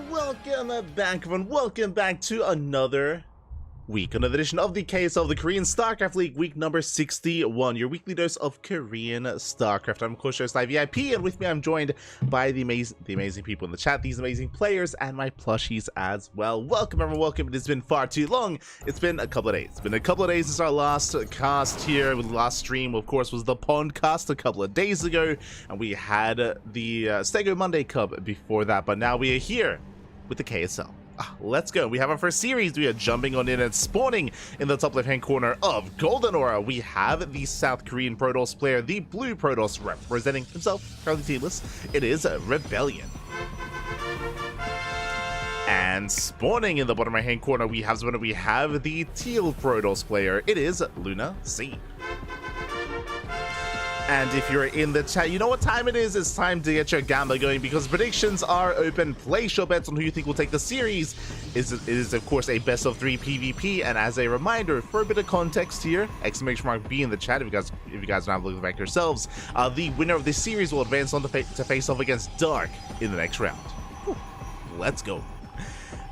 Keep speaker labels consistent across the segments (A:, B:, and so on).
A: Welcome back, everyone. Welcome back to another week, another edition of the KSL, the Korean StarCraft League, week number 61, your weekly dose of Korean StarCraft. I'm of course host VIP, and with me I'm joined by the amazing people in the chat, these amazing players, and my plushies as well. Welcome, everyone. Welcome. It has been far too long. It's been a couple of days. It's been a couple of days since our last cast here. The last stream, of course, was the Pondcast a couple of days ago, and we had the Stego Monday Cup before that, but now we are here with the KSL. Let's go. We have our first series. We are jumping on in and spawning in the top left-hand corner of Golden Aura. We have the South Korean Protoss player, the blue Protoss, representing himself, currently teamless. It is Rebellion. And spawning in the bottom right-hand corner, we have the teal Protoss player. It is Luna C. And if you're in the chat, you know what time it is. It's time to get your gamba going because predictions are open. Place your bets on who you think will take the series. It is, of course, a best of 3 PvP. And as a reminder, for a bit of context here, exclamation mark B in the chat if you guys don't have a look back yourselves. The winner of this series will advance on to face off against Dark in the next round. Whew. Let's go.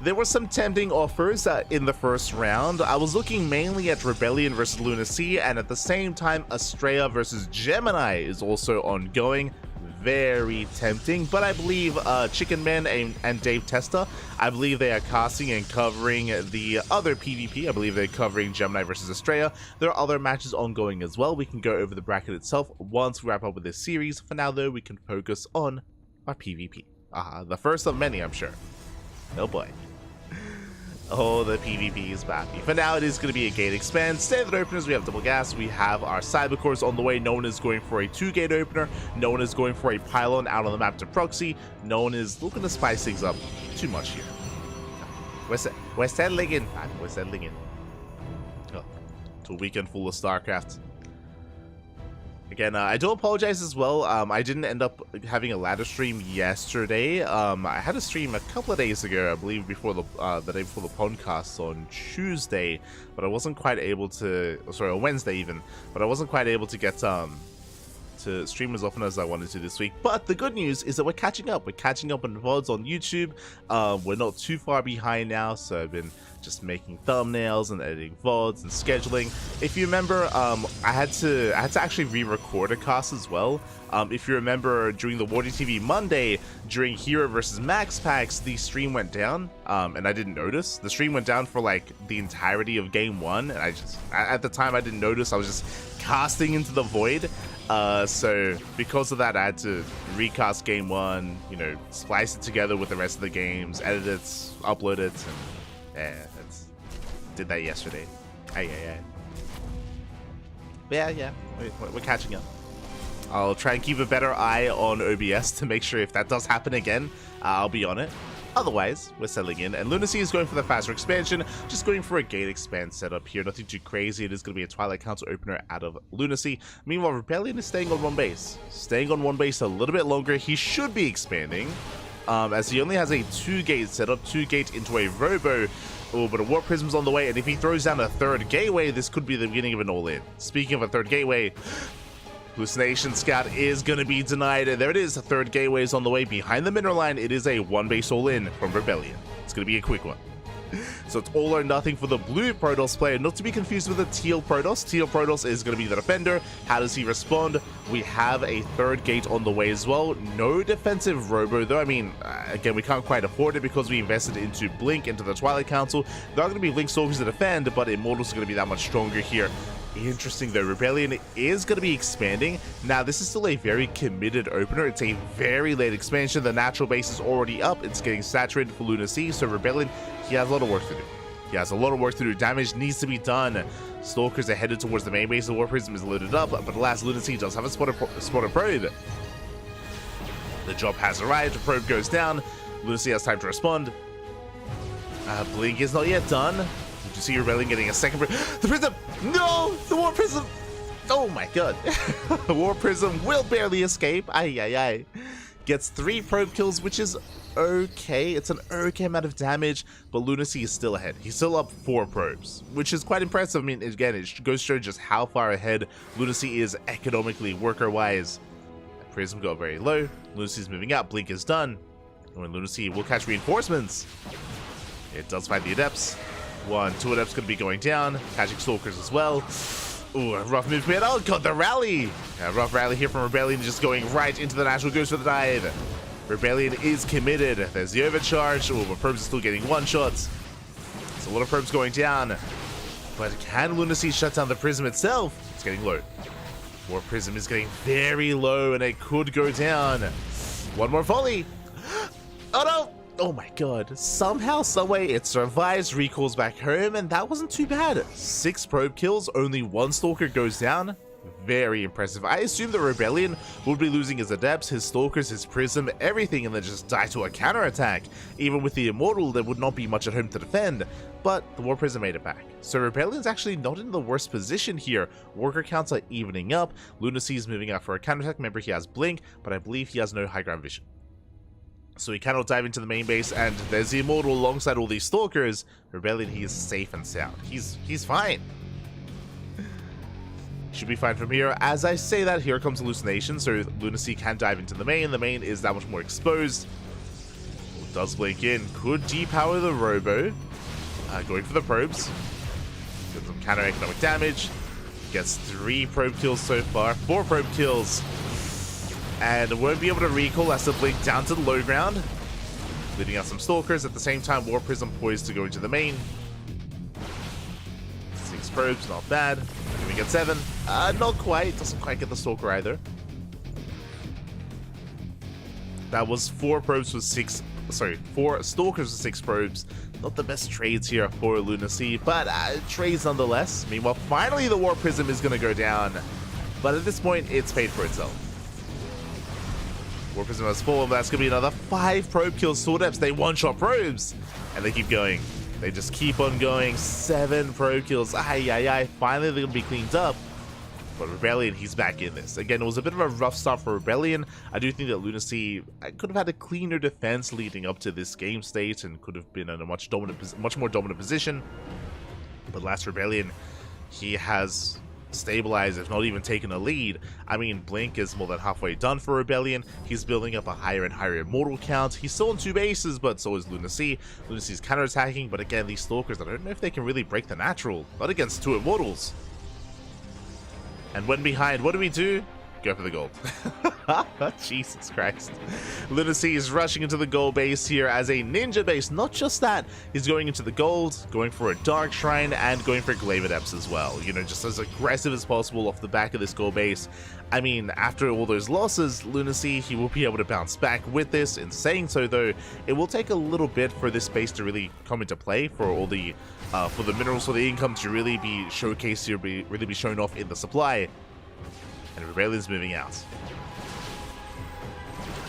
A: There were some tempting offers in the first round. I was looking mainly at Rebellion versus Luna C, and at the same time, Estrella versus Gemini is also ongoing. Very tempting, but I believe Chicken Man and Dave Testa, I believe they are casting and covering the other PvP. I believe they're covering Gemini versus Estrella. There are other matches ongoing as well. We can go over the bracket itself once we wrap up with this series. For now, though, we can focus on our PvP. The first of many, I'm sure. Oh boy. Oh, the PvP is back. For now, it is going to be a gate expand. Standard openers, we have double gas. We have our cybercores on the way. No one is going for a 2-gate opener. No one is going for a pylon out on the map to proxy. No one is looking to spice things up too much here. We're settling in. We're settling in. Oh, to a weekend full of StarCraft. Again, I do apologize as well. I didn't end up having a ladder stream yesterday. I had a stream a couple of days ago, I believe, before the day before the podcast on Tuesday, but I wasn't quite able to. Sorry, on Wednesday even, but I wasn't quite able to get to stream as often as I wanted to this week. But the good news is that we're catching up. We're catching up on VODs on YouTube. We're not too far behind now, so I've been just making thumbnails and editing VODs and scheduling. If you remember, I had to actually re-record a cast as well. If you remember, during the Wardy TV Monday, during Hero versus Max packs, the stream went down, and I didn't notice. The stream went down for like the entirety of game 1, and at the time I didn't notice. I was just casting into the void. So because of that, I had to recast game 1, you know, splice it together with the rest of the games, edit it, upload it, and did that yesterday. Yeah, we're catching up. I'll try and keep a better eye on OBS to make sure if that does happen again, I'll be on it. Otherwise, we're settling in, and Lunacy is going for the faster expansion, just going for a gate expand setup here, nothing too crazy. It is going to be a Twilight Council opener out of Lunacy. Meanwhile, Rebellion is staying on one base. Staying on one base a little bit longer. He should be expanding, as he only has a 2-gate setup, 2-gate into a Robo. Oh, but a Warp Prism's on the way, and if he throws down a 3rd gateway, this could be the beginning of an all-in. Speaking of a 3rd gateway, Hallucination Scout is going to be denied. There it is. The 3rd gateway is on the way behind the mineral line. It is a 1-base all-in from Rebellion. It's going to be a quick one. So it's all or nothing for the blue Protoss player, not to be confused with the teal Protoss. Teal Protoss is going to be the defender. How does he respond? We have a 3rd gate on the way as well. No defensive Robo, though. I mean, again, we can't quite afford it because we invested into Blink, into the Twilight Council. There are going to be Blink Stalkers to defend, but Immortals are going to be that much stronger here. Interesting though, Rebellion is going to be expanding. Now, this is still a very committed opener. It's a very late expansion. The natural base is already up. It's getting saturated for Lunacy, so Rebellion, he has a lot of work to do. He has a lot of work to do. Damage needs to be done. Stalkers are headed towards the main base. The War Prism is loaded up, but alas, Lunacy does have a spotted probe. The drop has arrived. The probe goes down. Lunacy has time to respond. Blink is not yet done. Did you see Rebellion getting a 2nd probe? The Prism! No! The War Prism! Oh my god. The War Prism will barely escape. Ay. Gets 3 probe kills, which is okay. It's an okay amount of damage, but Lunacy is still ahead. He's still up 4 probes, which is quite impressive. I mean, again, it goes to show just how far ahead Lunacy is economically, worker-wise. Prism got very low. Lunacy's moving up. Blink is done. When Lunacy will catch reinforcements. It does find the Adepts. 2 Adepts going to be going down. Catching Stalkers as well. Ooh, a rough move made. Oh god, the rally! Yeah, rough rally here from Rebellion, just going right into the natural. Goes for the dive. Rebellion is committed. There's the overcharge. Oh, but probes are still getting one-shots. There's a lot of probes going down. But can Lunacy shut down the Prism itself? It's getting low. War Prism is getting very low, and it could go down. One more volley. Oh no! Oh my god. Somehow, someway, it survives, recalls back home, and that wasn't too bad. 6 probe kills, only 1 Stalker goes down. Very impressive. I assume the Rebellion would be losing his Adepts, his Stalkers, his Prism, everything, and then just die to a counterattack. Even with the Immortal, there would not be much at home to defend, but the War Prism made it back. So Rebellion's actually not in the worst position here. Worker counts are evening up. Lunacy is moving out for a counterattack. Remember, he has Blink, but I believe he has no high ground vision. So he cannot dive into the main base, and there's the Immortal alongside all these Stalkers. Rebellion, he is safe and sound. He's fine. Should be fine from here. As I say that, here comes Hallucination, so Lunacy can dive into the main. The main is that much more exposed. Does blink in. Could depower the Robo. Going for the probes. Gets some counter economic damage. Gets 3 probe kills so far. 4 probe kills. And won't be able to recall as the blink down to the low ground. Leading out some Stalkers. At the same time, War Prism poised to go into the main. 6 probes, not bad. Can we get 7? Not quite. Doesn't quite get the Stalker either. That was 4 probes with 6... Sorry, 4 Stalkers with 6 probes. Not the best trades here for Lunacy, but trades nonetheless. Meanwhile, finally the War Prism is going to go down. But at this point, it's paid for itself. War Prism has fallen, but that's going to be another 5 probe kills. Sword Adepts, they one-shot probes. And they keep going. They just keep on going. 7 probe kills. Finally, they're going to be cleaned up. But Rebellion, he's back in this. Again, it was a bit of a rough start for Rebellion. I do think that Lunacy could have had a cleaner defense leading up to this game state and could have been in a much more dominant position. But last Rebellion, he has stabilize, if not even taken a lead. I mean, Blink is more than halfway done for Rebellion. He's building up a higher and higher immortal count. He's still on 2 bases, but so is Lunacy. Lunacy's counterattacking, but again, these Stalkers, I don't know if they can really break the natural. Not against 2 immortals. And when behind, what do? Go for the gold. Jesus Christ. Lunacy is rushing into the gold base here as a ninja base. Not just that, he's going into the gold, going for a dark shrine, and going for glaive adepts as well. You know, just as aggressive as possible off the back of this gold base. I mean, after all those losses, Lunacy, he will be able to bounce back with this. In saying so, though, it will take a little bit for this base to really come into play, for all the for the minerals, for the income to really be showcased here, really be shown off in the supply. And Rebellion's moving out.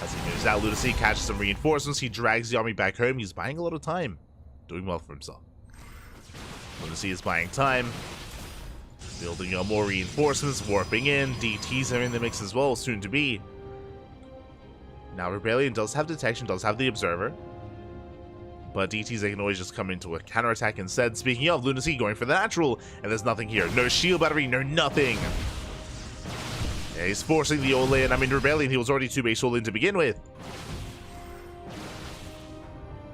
A: As he moves out, Lunacy catches some reinforcements. He drags the army back home. He's buying a lot of time. Doing well for himself. Lunacy is buying time. Building up more reinforcements, warping in. DTs are in the mix as well, soon to be. Now Rebellion does have detection, does have the observer. But DTs, they can always just come into a counterattack instead. Speaking of, Lunacy going for the natural, and there's nothing here. No shield battery, no nothing. Yeah, he's forcing the all-in. I mean, Rebellion, he was already 2 base all-in to begin with.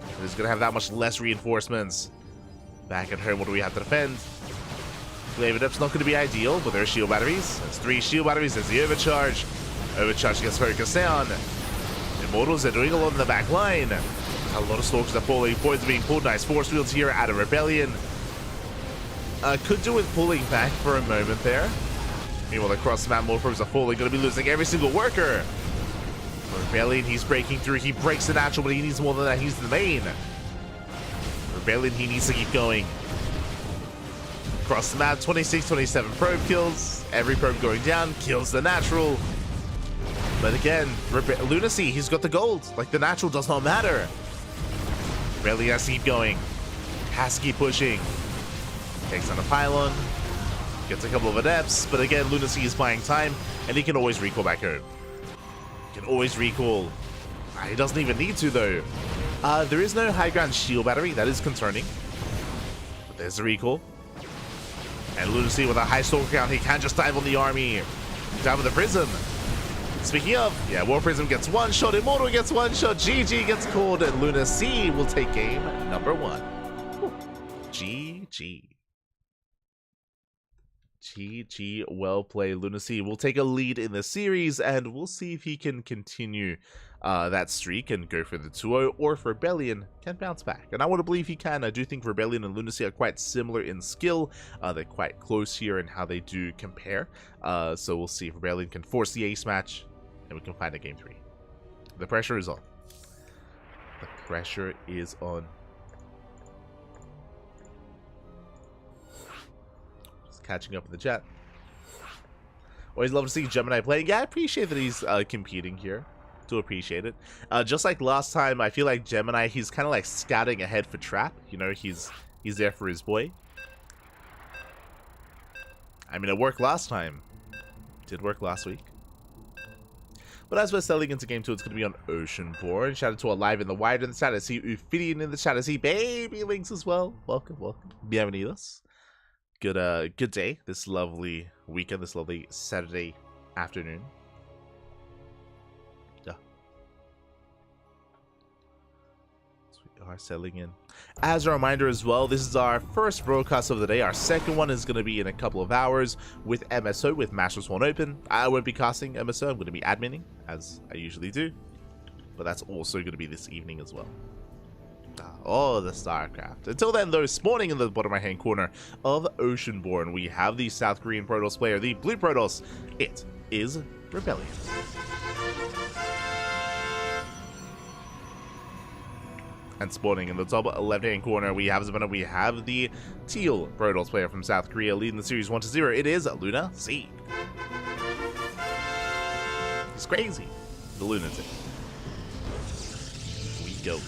A: But he's going to have that much less reinforcements. Back at home, what do we have to defend? Glaive Adept's not going to be ideal, but there are shield batteries. There's 3 shield batteries. There's the overcharge. Overcharge gets focused down. Immortals, they're doing a lot in the back line. A lot of Stalkers are falling. Points are being pulled. Nice force fields here out of Rebellion. Could do with pulling back for a moment there. Meanwhile, across the map, more probes are falling. Going to be losing every single worker. Rebellion, he's breaking through. He breaks the natural, but he needs more than that. He's the main. Rebellion, he needs to keep going. Across the map, 26, 27 probe kills. Every probe going down kills the natural. But again, Lunacy, he's got the gold. Like, the natural does not matter. Rebellion has to keep going. Has to keep pushing. Takes on a pylon. Gets a couple of adepts, but again, Lunacy is buying time, and he can always recall back home. He can always recall. He doesn't even need to, though. There is no high ground shield battery. That is concerning. But there's the recall. And Lunacy with a high stalker count, he can just dive on the army. Down with the Prism. Speaking of, yeah, War Prism gets 1 shot, Immortal gets 1 shot, GG gets called, and Lunacy will take game number 1. Whew. GG. GG, well played. Lunacy will take a lead in the series, and we'll see if he can continue that streak and go for the 2-0, or if Rebellion can bounce back. And I want to believe he can. I do think Rebellion and Lunacy are quite similar in skill. They're quite close here in how they do compare. So we'll see if Rebellion can force the ace match, and we can find a game 3. The pressure is on. The pressure is on. Catching up in the chat. Always love to see Gemini playing. Yeah, I appreciate that he's competing here. Do appreciate it. Just like last time, I feel like Gemini, he's kind of like scouting ahead for Trap. You know, he's there for his boy. I mean, it worked last time. It did work last week. But as we're selling into game 2, it's going to be on Oceanborn. Shout out to Alive in the Wide in the chat. I see Ophidian in the chat. I see Baby Links as well. Welcome, welcome. Bienvenidos. Good day, this lovely weekend, this lovely Saturday afternoon. Yeah. So we are settling in. As a reminder as well, this is our first broadcast of the day. Our second one is going to be in a couple of hours with MSO, with Masters 1 Open. I won't be casting MSO, I'm going to be adminning, as I usually do. But that's also going to be this evening as well. Oh, the StarCraft. Until then, though, spawning in the bottom right-hand corner of Oceanborn, we have the South Korean Protoss player, the Blue Protoss. It is Rebellion. And spawning in the top left-hand corner, we have the Teal Protoss player from South Korea, leading the series 1-0. It is Lunacy. It's crazy. The lunatic. We go.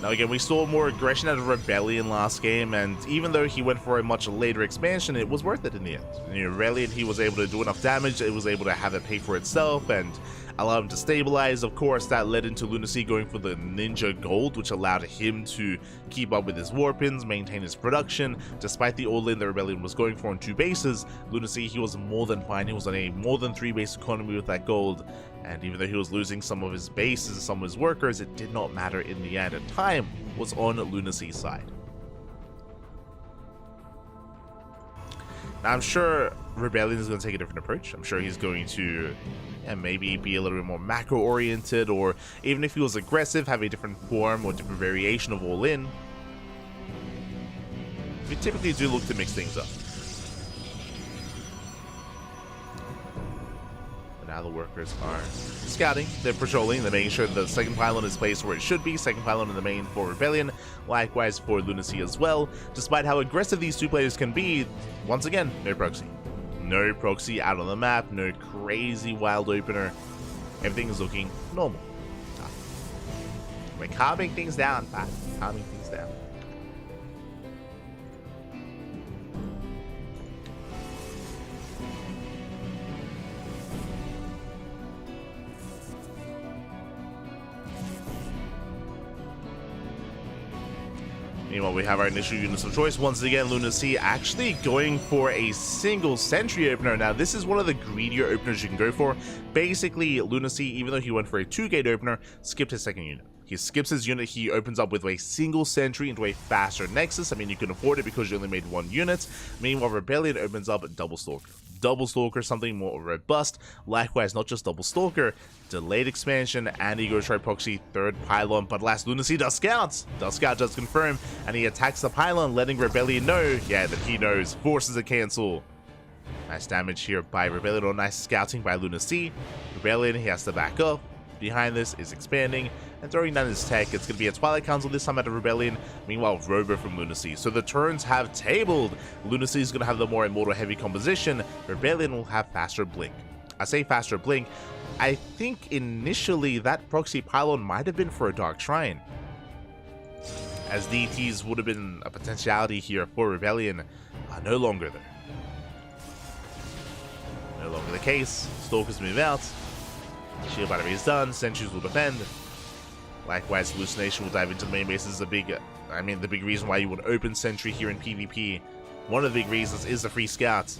A: Now again, we saw more aggression out of Rebellion last game, and even though he went for a much later expansion, it was worth it in the end. You know, Rebellion, he was able to do enough damage, it was able to have it pay for itself, and allow him to stabilize. Of course, that led into Lunacy going for the Ninja Gold, which allowed him to keep up with his warpins, maintain his production. Despite the all-in the Rebellion was going for on 2 bases, Lunacy, he was more than fine. He was on a more than 3 base economy with that gold, and even though he was losing some of his bases, some of his workers, it did not matter in the end, and time was on Lunacy's side. Now, I'm sure Rebellion is going to take a different approach. I'm sure he's going to maybe be a little bit more macro-oriented, or even if he was aggressive, have a different form or different variation of all-in. We typically do look to mix things up. But now the workers are scouting, they're patrolling, they're making sure the second pylon is placed where it should be, second pylon in the main for Rebellion, likewise for Lunacy as well. Despite how aggressive these two players can be, once again, no proxy. No proxy out on the map, no crazy wild opener. Everything is looking normal. We're calming things down, Pat. Calming things down. Meanwhile, we have our initial units of choice. Once again, Lunacy actually going for a single sentry opener. Now, this is one of the greedier openers you can go for. Basically, Lunacy, even though he went for a 2-gate opener, skipped his second unit. He skips his unit, he opens up with a single sentry into a faster Nexus. I mean, you can afford it because you only made 1 unit. Meanwhile, Rebellion opens up a double Stalker. Double Stalker, something more robust. Likewise, not just double Stalker, delayed expansion, and he goes right proxy, 3rd pylon. But last, Lunacy does scouts. Does scout, does confirm, and he attacks the pylon, letting Rebellion know, that he knows, forces a cancel. Nice damage here by Rebellion, or nice scouting by Lunacy. Rebellion, he has to back up. Behind this is expanding and throwing down his tech. It's going to be a Twilight Council this time at the Rebellion. Meanwhile, Robo from Lunacy. So the turns have tabled. Lunacy is going to have the more immortal heavy composition. Rebellion will have faster blink. I say faster blink. I think initially that proxy pylon might have been for a Dark Shrine, as DTs would have been a potentiality here for Rebellion. No longer though. No longer the case. Stalkers move out. Shield battery is done, sentries will defend. Likewise, hallucination will dive into the main base. This is the big reason why you would open sentry here in PvP. One of the big reasons is the free scouts.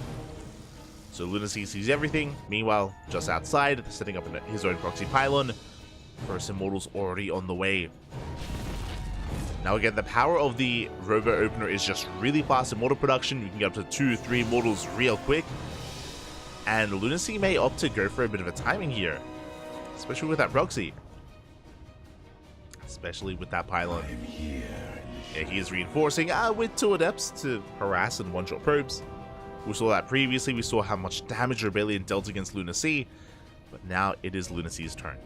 A: So Lunacy sees everything. Meanwhile, just outside, setting up his own proxy pylon. First immortals already on the way. Now again, the power of the Robo opener is just really fast immortal production. You can get up to 2-3 immortals real quick. And Lunacy may opt to go for a bit of a timing here, especially with that proxy. Especially with that pylon. Yeah, he is reinforcing with 2 adepts to harass and one-shot probes. We saw that previously. We saw how much damage Rebellion dealt against Lunacy. But now it is Lunacy's turn.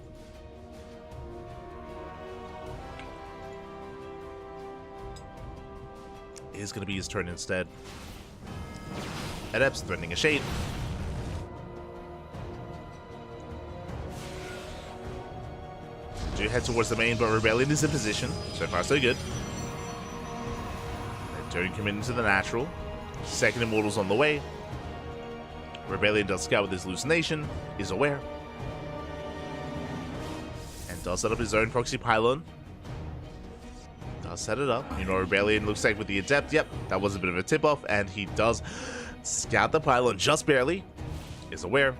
A: It is going to be his turn instead. Adepts threatening a shade. Do head towards the main, but Rebellion is in position. So far, so good. They don't commit into the natural. Second immortal's on the way. Rebellion does scout with his hallucination, is aware, and does set up his own proxy pylon. Does set it up. You know, Rebellion looks like with the adept, yep, that was a bit of a tip-off, and he does scout the pylon just barely. Is aware.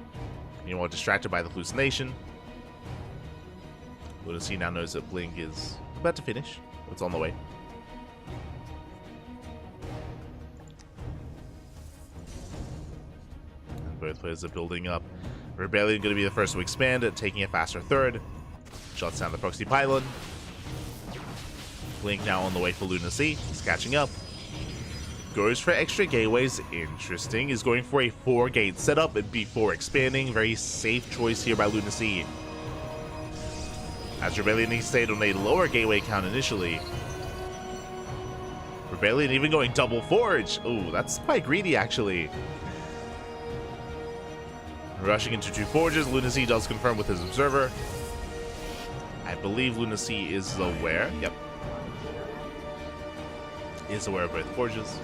A: Meanwhile, distracted by the hallucination. Lunacy now knows that Blink is about to finish. It's on the way. And both players are building up. Rebellion going to be the first to expand, taking a faster 3rd. Shuts down the proxy pylon. Blink now on the way for Lunacy. He's catching up. Goes for extra gateways. Interesting. Is going for a 4-gate setup before expanding. Very safe choice here by Lunacy, as Rebellion stayed on a lower gateway count initially. Rebellion even going double forge. Oh, that's quite greedy actually. Rushing into 2 forges. Lunacy does confirm with his observer. I believe Lunacy is aware. Yep. Is aware of both forges.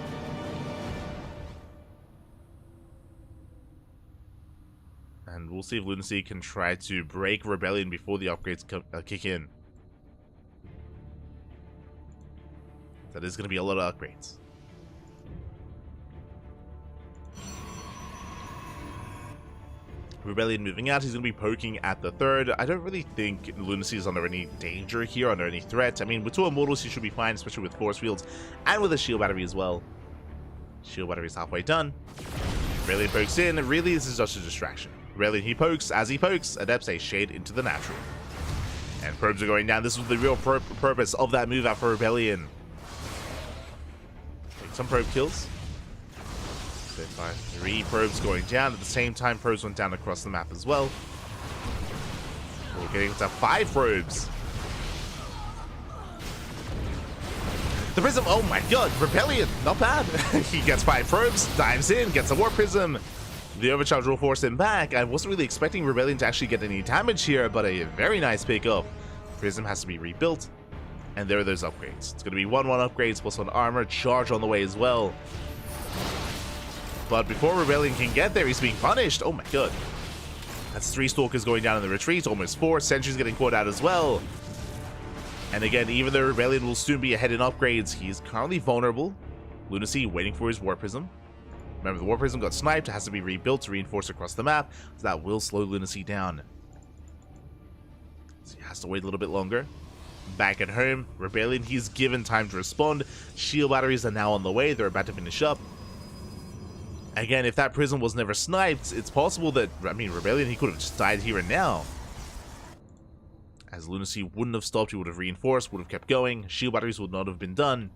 A: And And we'll see if Lunacy can try to break Rebellion before the upgrades kick in. That is going to be a lot of upgrades. Rebellion moving out, he's going to be poking at the third. I don't really think Lunacy is under any danger here, under any threat. I mean, with 2 Immortals, he should be fine, especially with Force Fields and with a Shield Battery as well. Shield Battery is halfway done. Rebellion pokes in, and really this is just a distraction. Rebellion, he pokes, as he pokes, adapts a Shade into the natural. And probes are going down. This was the real purpose of that move out for Rebellion. Take some probe kills. 3 probes going down. At the same time, probes went down across the map as well. We're getting to 5 probes. The Prism, oh my god, Rebellion, not bad. He gets 5 probes, dives in, gets a Warp Prism. The Overcharge will force him back. I wasn't really expecting Rebellion to actually get any damage here, but a very nice pickup. Prism has to be rebuilt, and there are those upgrades. It's going to be 1/1 upgrades plus 1 armor, charge on the way as well. But before Rebellion can get there, he's being punished. Oh my god. That's 3 Stalkers going down in the retreat, almost 4. Sentry's getting caught out as well. And again, even though Rebellion will soon be ahead in upgrades, he's currently vulnerable. Lunacy waiting for his Warp Prism. Remember, the Warp Prism got sniped, it has to be rebuilt to reinforce across the map, so that will slow Lunacy down. So he has to wait a little bit longer. Back at home, Rebellion, he's given time to respond. Shield batteries are now on the way, they're about to finish up. Again, if that Prism was never sniped, it's possible that, I mean, Rebellion, he could have just died here and now. As Lunacy wouldn't have stopped, he would have reinforced, would have kept going. Shield batteries would not have been done.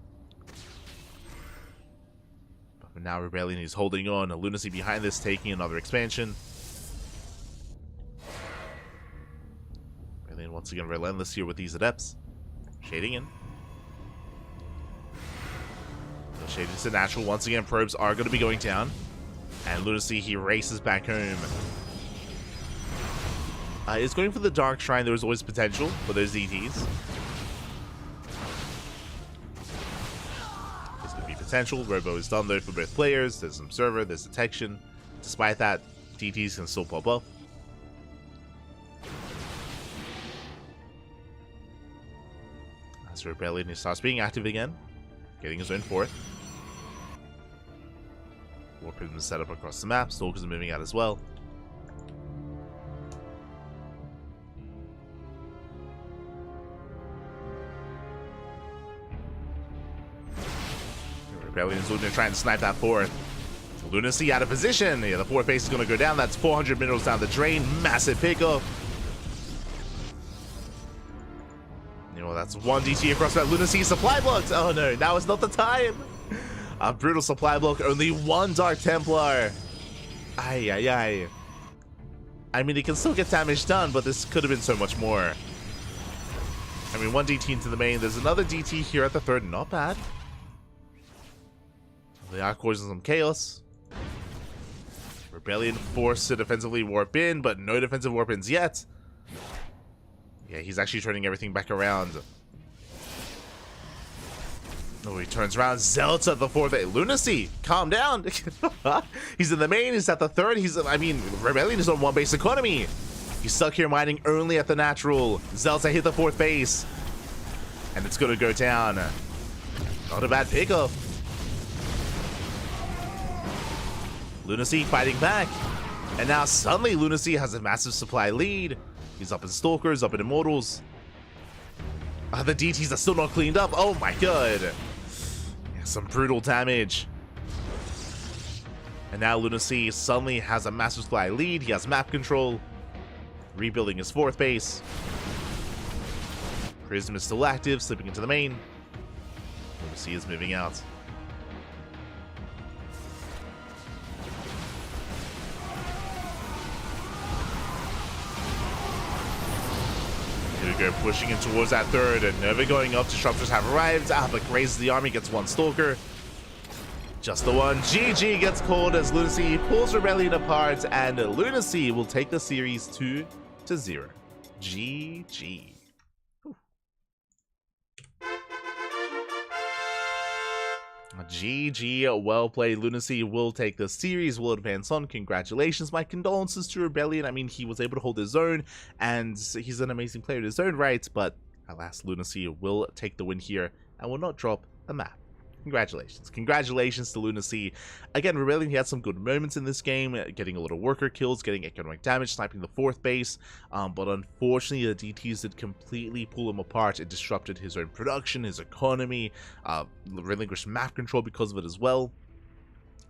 A: But now Rebellion is holding on. Lunacy behind this, taking another expansion. Rebellion once again relentless here with these adepts. Shading in. Shading to natural. Once again, probes are going to be going down. And Lunacy, he races back home. Is going for the Dark Shrine. There was always potential for those DTs. There's going to be potential. Robo is done though for both players. There's some server, there's detection. Despite that, DTs can still pop up. As Rebellion starts being active again, getting his own 4th. Warp Prism is set up across the map. Stalkers are moving out as well. Rebellion is looking to try and snipe that 4th. Lunacy out of position. Yeah, the 4th base is going to go down. That's 400 minerals down the drain. Massive pickup. You know, that's 1 DT across that. Lunacy supply blocked. Oh no, now is not the time. A brutal supply block. Only 1 Dark Templar. Ay, ay, ay. I mean, he can still get damage done, but this could have been so much more. I mean, 1 DT into the main. There's another DT here at the 3rd. Not bad. They are causing some chaos. Rebellion forced to defensively warp in, but no defensive warp ins yet. Yeah, he's actually turning everything back around. Oh, he turns around. Zealots at the 4th. Lunacy, calm down. He's in the main. He's at the 3rd. I mean, Rebellion is on 1 base economy. He's stuck here mining only at the natural. Zealots hit the 4th base. And it's going to go down. Not a bad pickup. Lunacy fighting back. And now suddenly Lunacy has a massive supply lead. He's up in Stalkers, up in Immortals. The DTs are still not cleaned up. Oh my god. Yeah, some brutal damage. And now Lunacy suddenly has a massive supply lead. He has map control. Rebuilding his 4th base. Prism is still active, slipping into the main. Lunacy is moving out. Here we go, pushing in towards that 3rd, and Nova going up. Disruptors have arrived. But grazes the army, gets 1 Stalker. Just the 1. GG gets called as Lunacy pulls Rebellion apart, and Lunacy will take the series 2-0. GG. GG, well played. Lunacy will take the series, will advance on. Congratulations, my condolences to Rebellion. I mean, he was able to hold his own, and he's an amazing player in his own right, but alas, Lunacy will take the win here and will not drop a map. Congratulations. Congratulations to Lunacy. Again, Rebellion, he had some good moments in this game, getting a lot of worker kills, getting economic damage, sniping the 4th base, but unfortunately the DTs did completely pull him apart. It disrupted his own production, his economy, relinquished map control because of it as well.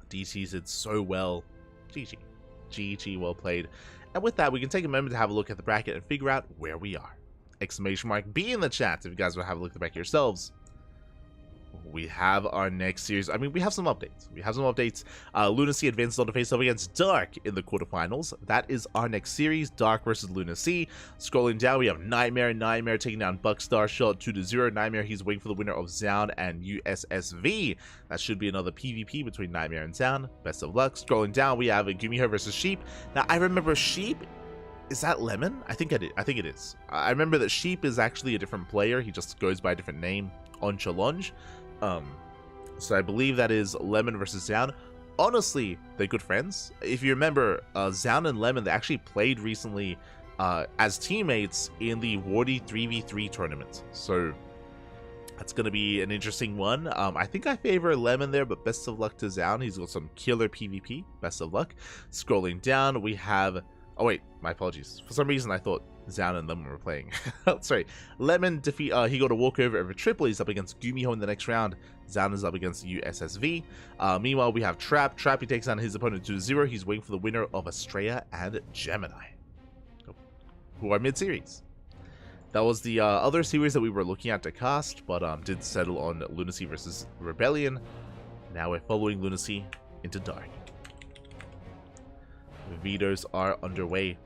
A: DTs did so well. GG. GG, well played. And with that, we can take a moment to have a look at the bracket and figure out where we are. Exclamation mark B in the chat if you guys want to have a look at the bracket yourselves. We have our next series. I mean, we have some updates. Lunacy advances on to face off against Dark in the quarterfinals. That is our next series, Dark versus Lunacy. Scrolling down, we have Nightmare. Nightmare taking down Buckstar Shot 2-0. Nightmare, he's waiting for the winner of Zound and USSV. That should be another PvP between Nightmare and Zound. Best of luck. Scrolling down, we have Gumiho versus Sheep. Now, I remember Sheep. Is that Lemon? I think it is. I remember that Sheep is actually a different player. He just goes by a different name on Challenge. So I believe that is Lemon versus Zound. Honestly, they're good friends. If you remember, Zound and Lemon, they actually played recently as teammates in the Wardy 3v3 tournament. So that's going to be an interesting one. I think I favor Lemon there, but best of luck to Zound. He's got some killer PvP. Best of luck. Scrolling down, we have... Oh wait, my apologies. For some reason, I thought Zound and Lemon were playing. Sorry. Lemon defeat. He got a walkover over Triple. He's up against Gumiho in the next round. Zound is up against USSV. Meanwhile, we have Trap. Trap, he takes down his opponent 2-0. He's waiting for the winner of Estrella and Gemini, who are mid-series. That was the other series that we were looking at to cast, but did settle on Lunacy versus Rebellion. Now we're following Lunacy into Dark. Vetoes are underway.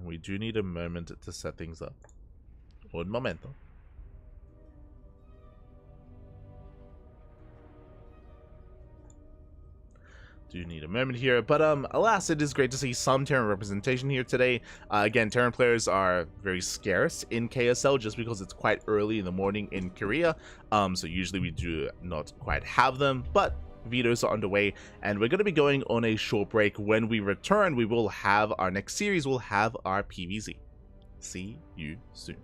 A: We do need a moment to set things up. Un momento. Do need a moment here, but alas, it is great to see some Terran representation here today. Again, Terran players are very scarce in KSL just because it's quite early in the morning in Korea, so usually we do not quite have them, but vetoes are underway, and we're going to be going on a short break. When we return, we will have our next series, we'll have our PVZ. See you soon.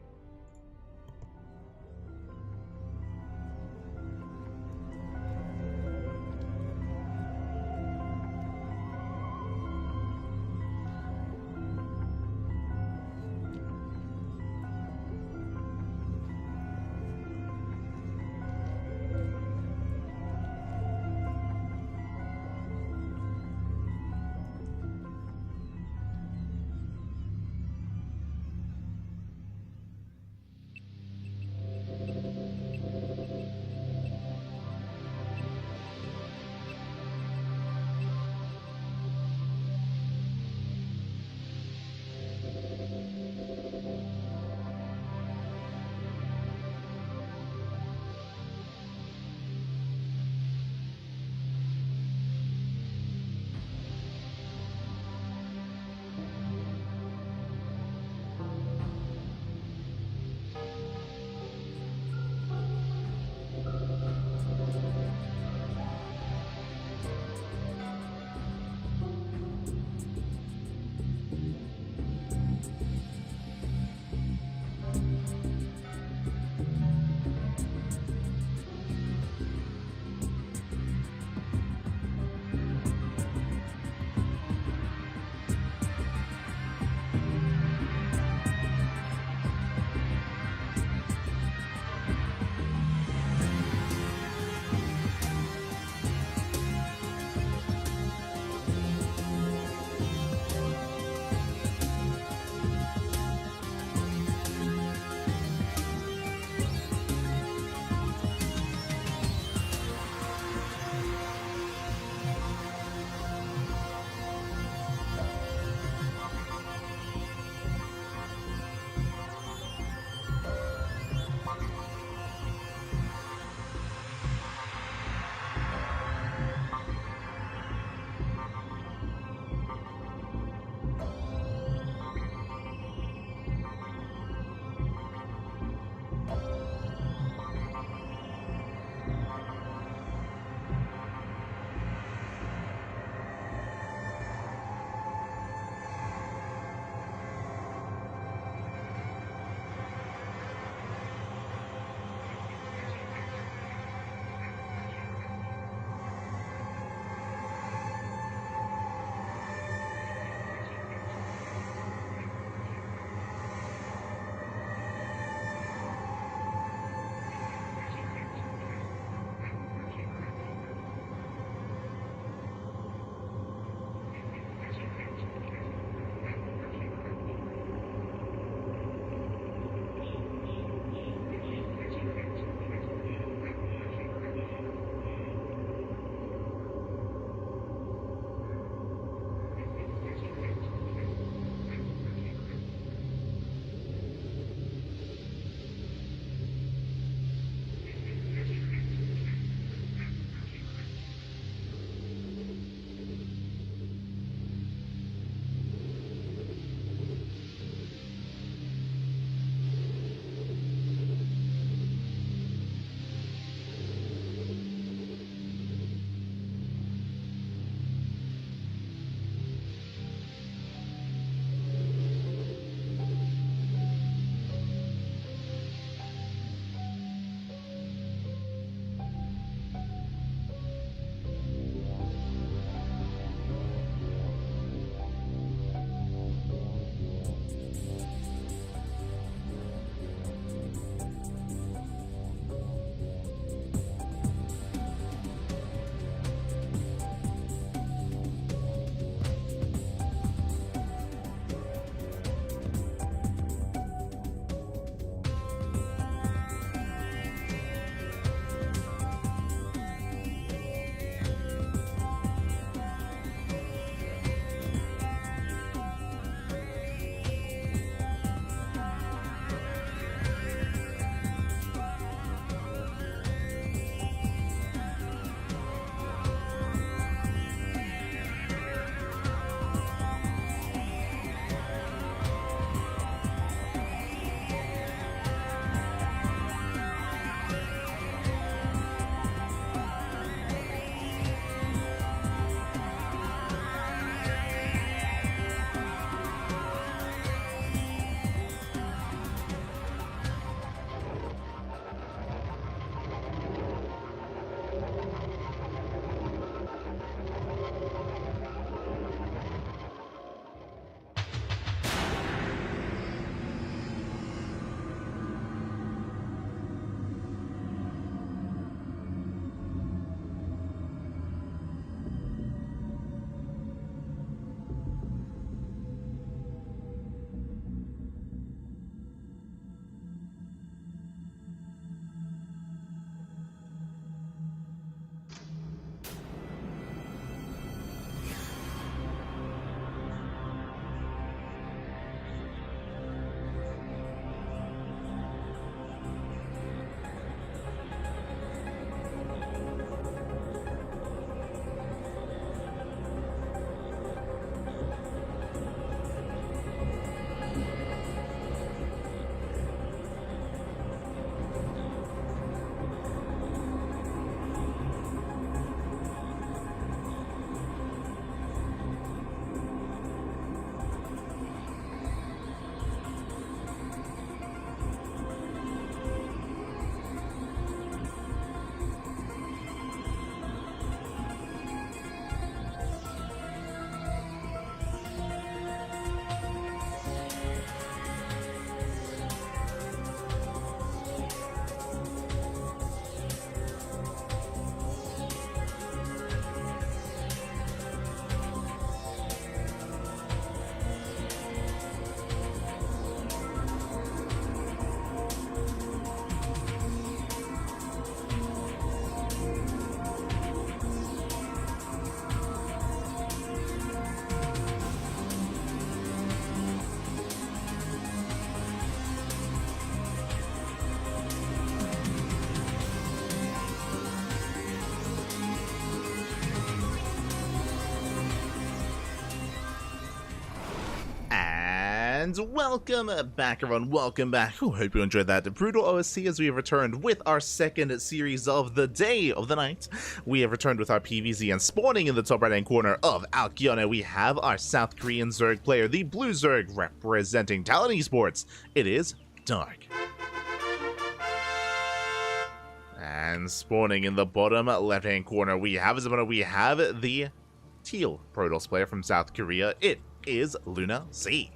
A: And welcome back, everyone. Welcome back. Ooh, hope you enjoyed that brutal OSC as we have returned with our second series of the day of the night. We have returned with our PvZ, and spawning in the top right hand corner of Alkione, we have our South Korean Zerg player, the Blue Zerg, representing Talon Esports. It is Dark. And spawning in the bottom left hand corner, we have the Teal Protoss player from South Korea. It is Luna C.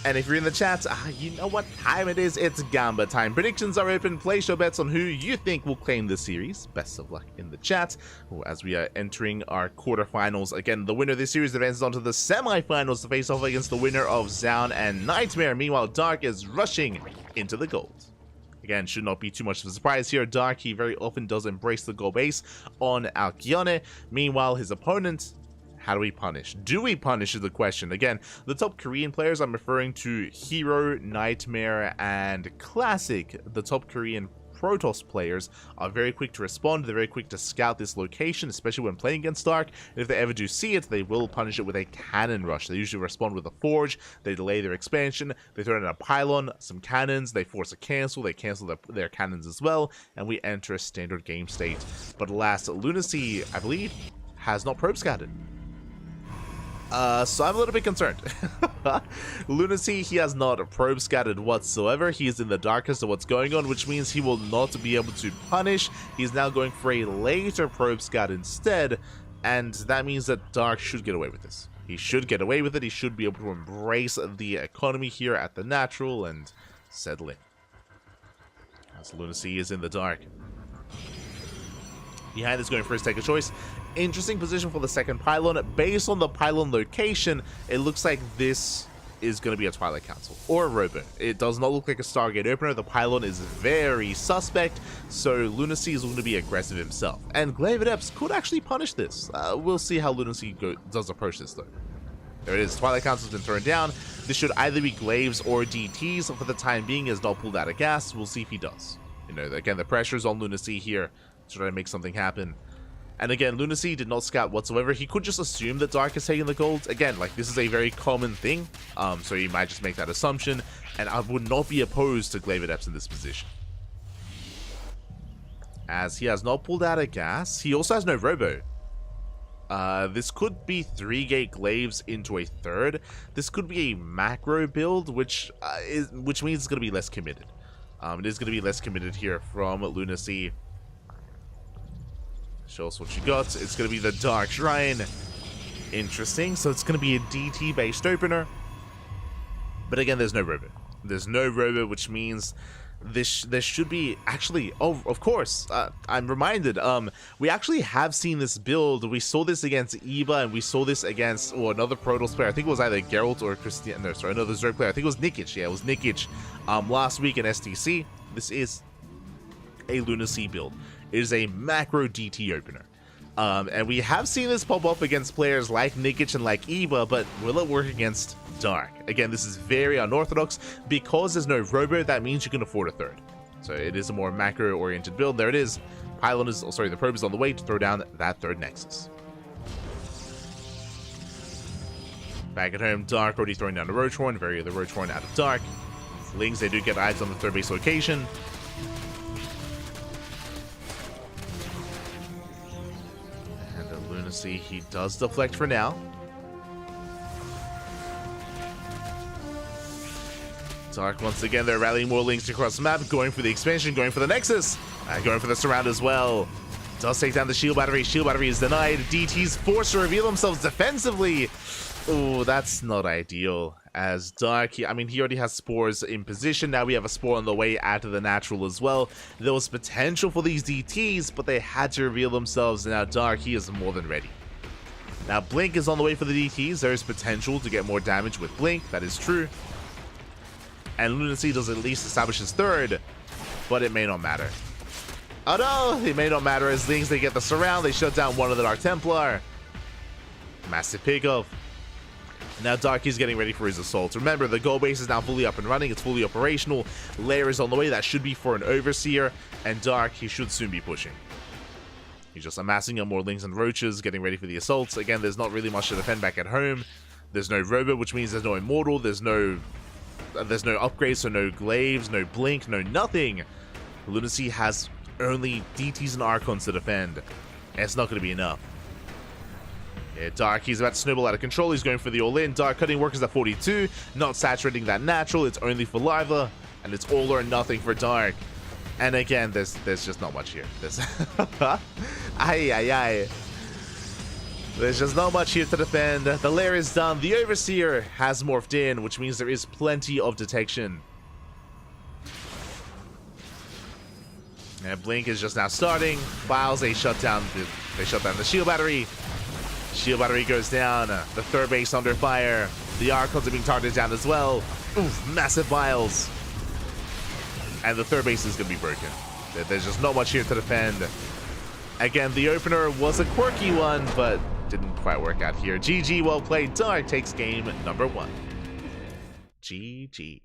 A: And if you're in the chat, you know what time it is. It's Gamba time. Predictions are open. Place your bets on who you think will claim the series. Best of luck in the chat. As we are entering our quarterfinals. Again, the winner of this series advances on to the semifinals to face off against the winner of Zaun and Nightmare. Meanwhile, Dark is rushing into the gold. Again, should not be too much of a surprise here. Dark, he very often does embrace the gold base on Alkione. Meanwhile, his opponent, how do we punish? Do we punish is the question. Again, the top Korean players, I'm referring to Hero, Nightmare, and Classic. The top Korean Protoss players are very quick to respond. They're very quick to scout this location, especially when playing against Dark. And if they ever do see it, they will punish it with a cannon rush. They usually respond with a forge. They delay their expansion. They throw in a pylon, some cannons. They force a cancel. They cancel their cannons as well. And we enter a standard game state. But alas, Lunacy, I believe, has not probe scouted. So I'm a little bit concerned. Lunacy, he has not probe scattered whatsoever. He is in the darkest of what's going on, which means he will not be able to punish. He's now going for a later probe scout instead, and that means that Dark should get away with this. He should get away with it. He should be able to embrace the economy here at the natural and settle in. As Lunacy is in the dark. Behind is going for his take a choice. Interesting position for the second pylon. Based on the pylon location, it looks like this is going to be a Twilight Council or a Robo. It does not look like a Stargate opener. The pylon is very suspect, so Lunacy is going to be aggressive himself. And Glaive Adepts could actually punish this. We'll see how Lunacy does approach this though. There it is. Twilight Council's been thrown down. This should either be Glaives or DTs. For the time being, is not pulled out of gas. We'll see if he does. You know, again, the pressure is on Lunacy here to try to make something happen. And again, Lunacy did not scout whatsoever. He could just assume that Dark is taking the gold. Again, like, this is a very common thing. So he might just make that assumption. And I would not be opposed to Glaive Adepts in this position. As he has not pulled out a gas. He also has no Robo. This could be 3-gate Glaives into a third. This could be a macro build, which means it's going to be less committed. It is going to be less committed here from Lunacy. Show us what you got. It's going to be the Dark Shrine. Interesting. So it's going to be a DT based opener. But again, there's no Robo. There's no Robo, which means there should be actually, oh, of course, I'm reminded, we actually have seen this build. We saw this against Eva, and we saw this against another Protoss player. I think it was either Geralt or Christian. No, sorry, another Zerg player. I think it was Nikic. Yeah, it was Nikic last week in STC. This is a Lunacy build. It is a macro DT opener. And we have seen this pop up against players like Nikic and like Eva, but will it work against Dark? Again, this is very unorthodox. Because there's no Robo, that means you can afford a third. So it is a more macro-oriented build. There it is. Pylon is, the probe is on the way to throw down that third Nexus. Back at home, Dark already throwing down the Roach Horn. The Roach Horn out of Dark. Lings, they do get eyes on the third base location. See, he does deflect for now. Dark once again, they're rallying more Lings across the map, going for the expansion, going for the Nexus, going for the surround as well. Does take down the shield battery. Shield battery is denied. DT's forced to reveal themselves defensively. Oh, that's not ideal. As Dark, he already has spores in position. Now we have a spore on the way out of the natural as well. There was potential for these DTs, but they had to reveal themselves. And now Dark, he is more than ready. Now Blink is on the way for the DTs. There is potential to get more damage with Blink. That is true. And Lunacy does at least establish his third, but it may not matter. Oh no, it may not matter as Lings, they get the surround. They shut down one of the Dark Templar. Massive pickoff. Now Dark is getting ready for his assault. Remember, the goal base is now fully up and running. It's fully operational. Lair is on the way. That should be for an Overseer. And Dark, he should soon be pushing. He's just amassing up more Lings and Roaches, getting ready for the assaults. Again, there's not really much to defend back at home. There's no Robo, which means there's no Immortal, there's no upgrades, so no Glaives, no Blink, no nothing. Lunacy has only DTs and Archons to defend. And it's not going to be enough. Yeah, Dark, he's about to snowball out of control. He's going for the all-in. Dark cutting workers at 42. Not saturating that natural. It's only for Lava. And it's all or nothing for Dark. And again, there's just not much here. There's There's just not much here to defend. The lair is done. The Overseer has morphed in, which means there is plenty of detection. And Blink is just now starting. Files, they shut down the shield battery. Shield battery goes down. The third base under fire. The Archons are being targeted down as well. Oof, massive Vials. And the third base is going to be broken. There's just not much here to defend. Again, the opener was a quirky one, but didn't quite work out here. GG, well played. Dark takes game number 1. GG.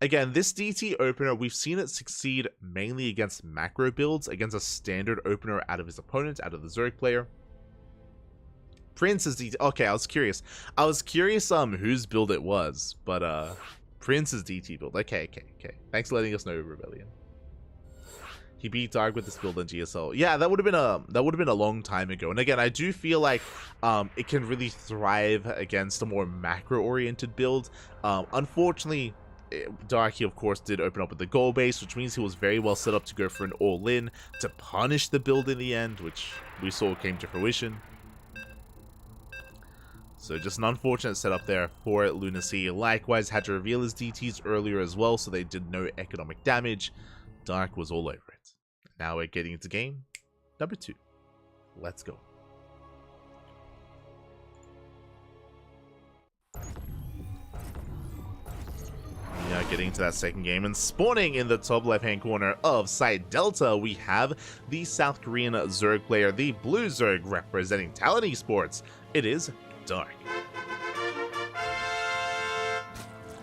A: Again, this DT opener, we've seen it succeed mainly against macro builds, against a standard opener out of his opponent, out of the Zerg player. Prince's DT. Okay, I was curious whose build it was, but Prince's DT build. Okay. Thanks for letting us know, Rebellion. He beat Dark with this build in GSL. Yeah, that would have been a long time ago. And again, I do feel like it can really thrive against a more macro-oriented build. Unfortunately, Dark, he of course did open up with the goal base, which means he was very well set up to go for an all-in to punish the build in the end, which we saw came to fruition. So just an unfortunate setup there for Lunacy. Likewise, had to reveal his DTs earlier as well, so they did no economic damage. Dark was all over it. Now we're getting into game number 2. Let's go. We are getting into that second game, and spawning in the top left-hand corner of Site Delta, we have the South Korean Zerg player, the Blue Zerg representing Talon Esports. It is Dark.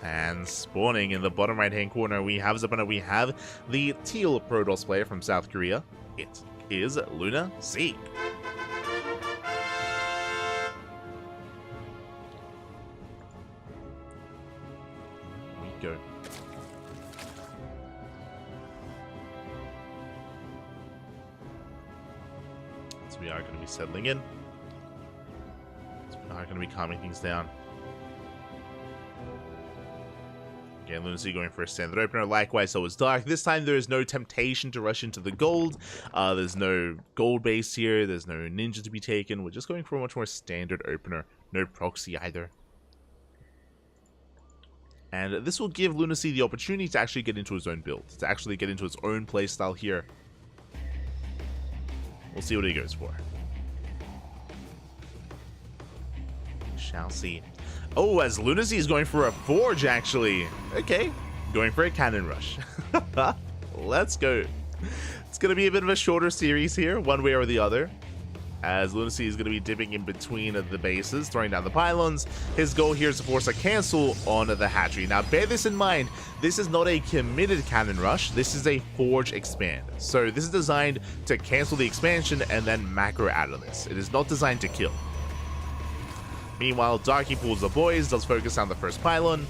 A: And spawning in the bottom right-hand corner, we have the Teal Protoss player from South Korea. It is Lunacy. We go. So we are going to be settling in. We are going to be calming things down. Again, Lunacy going for a standard opener. Likewise, so is Dark. This time there is no temptation to rush into the gold. There's no gold base here. There's no ninja to be taken. We're just going for a much more standard opener. No proxy either. And this will give Lunacy the opportunity to actually get into his own build. To actually get into his own playstyle here. We'll see what he goes for. Shall see. Oh, as Lunacy is going for a Forge, actually. Okay, going for a Cannon Rush. Let's go. It's going to be a bit of a shorter series here, one way or the other. As Lunacy is going to be dipping in between the bases, throwing down the pylons. His goal here is to force a cancel on the hatchery. Now, bear this in mind. This is not a committed Cannon Rush. This is a Forge expand. So this is designed to cancel the expansion and then macro out of this. It is not designed to kill. Meanwhile, Darky pulls the boys, does focus on the first pylon.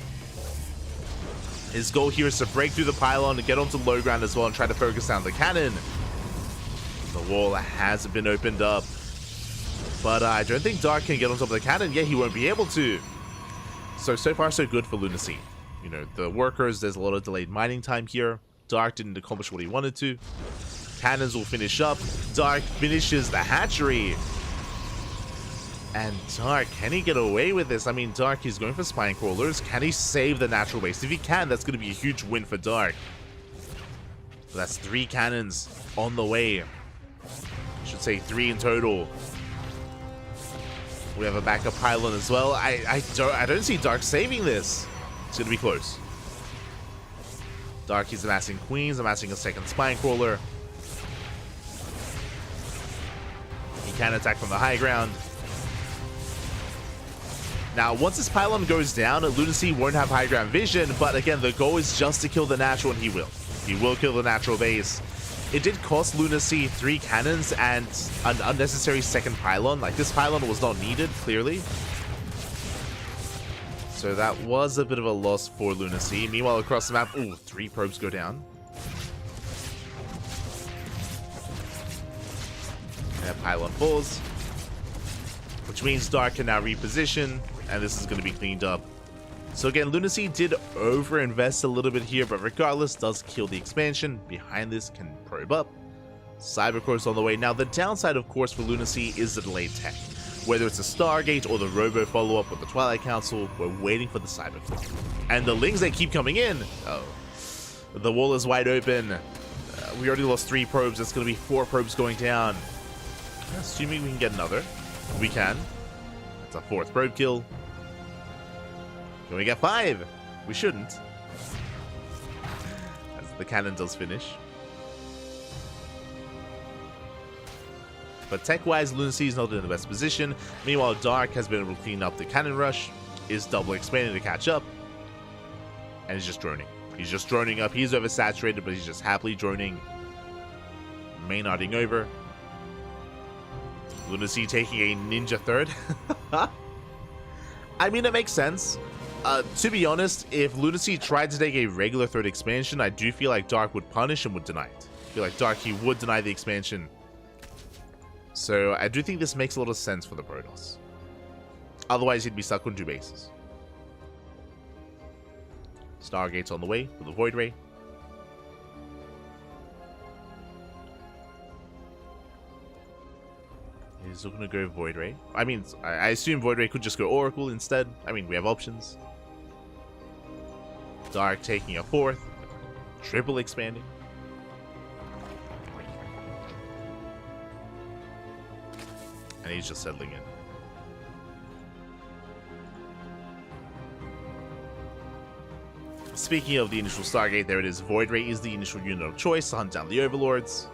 A: His goal here is to break through the pylon and get onto low ground as well and try to focus down the cannon. The wall has been opened up. But I don't think Dark can get on top of the cannon. Yeah, he won't be able to. So far so good for Lunacy. You know, the workers, there's a lot of delayed mining time here. Dark didn't accomplish what he wanted to. Cannons will finish up. Dark finishes the hatchery. And Dark, can he get away with this? I mean, Dark, he's going for Spine Crawlers. Can he save the natural base? If he can, that's going to be a huge win for Dark. So that's 3 cannons on the way. I should say 3 in total. We have a backup pylon as well. I don't see Dark saving this. It's going to be close. Dark, he's amassing Queens, amassing a second Spine Crawler. He can attack from the high ground. Now, once this pylon goes down, Lunacy won't have high ground vision, but again, the goal is just to kill the natural, and he will. He will kill the natural base. It did cost Lunacy 3 cannons and an unnecessary second pylon. Like, this pylon was not needed, clearly. So that was a bit of a loss for Lunacy. Meanwhile, across the map, ooh, 3 probes go down. And pylon falls, which means Dark can now reposition, and this is going to be cleaned up. So again, Lunacy did over-invest a little bit here, but regardless, does kill the expansion. Behind this can probe up. Cybercore's on the way. Now, the downside, of course, for Lunacy is the delayed tech. Whether it's a Stargate or the Robo follow-up with the Twilight Council, we're waiting for the Cybercore. And the Lings, they keep coming in. Oh, the wall is wide open. We already lost 3 probes. That's going to be 4 probes going down. Assuming we can get another. We can. That's a 4th probe kill. Can we get 5? We shouldn't. As the cannon does finish. But tech-wise, Lunacy is not in the best position. Meanwhile, Dark has been able to clean up the cannon rush, is double expanding to catch up, and he's just droning. He's just droning up. He's oversaturated, but he's just happily droning. Maynarding over. Lunacy taking a ninja 3rd. I mean, it makes sense. To be honest, if Lunacy tried to take a regular 3rd expansion, I do feel like Dark would punish and would deny it. I feel like Dark, he would deny the expansion. So I do think this makes a lot of sense for the Protoss. Otherwise, he'd be stuck on 2 bases. Stargate's on the way with the Void Ray. He's looking to go Void Ray. I mean, I assume Void Ray could just go Oracle instead. I mean, we have options. Dark taking a 4th. Triple expanding. And he's just settling in. Speaking of the initial Stargate, there it is. Void Ray is the initial unit of choice to hunt down the Overlords.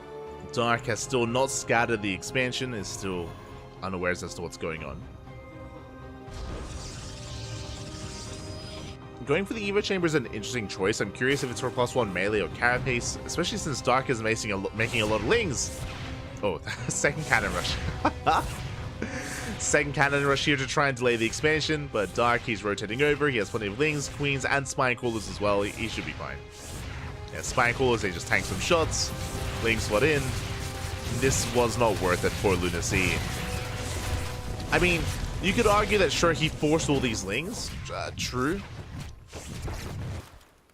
A: Dark has still not scattered the expansion, is still unawares as to what's going on. Going for the Evo Chamber is an interesting choice. I'm curious if it's for +1 melee or carapace, especially since Dark is making a lot of Lings. Oh, second cannon rush. Second cannon rush here to try and delay the expansion, but Dark, he's rotating over. He has plenty of Lings, Queens, and Spine Crawlers as well. He should be fine. Yeah, Spine Crawlers, they just tank some shots. Lings slot in. This was not worth it for Lunacy. I mean, you could argue that sure, he forced all these Lings. True.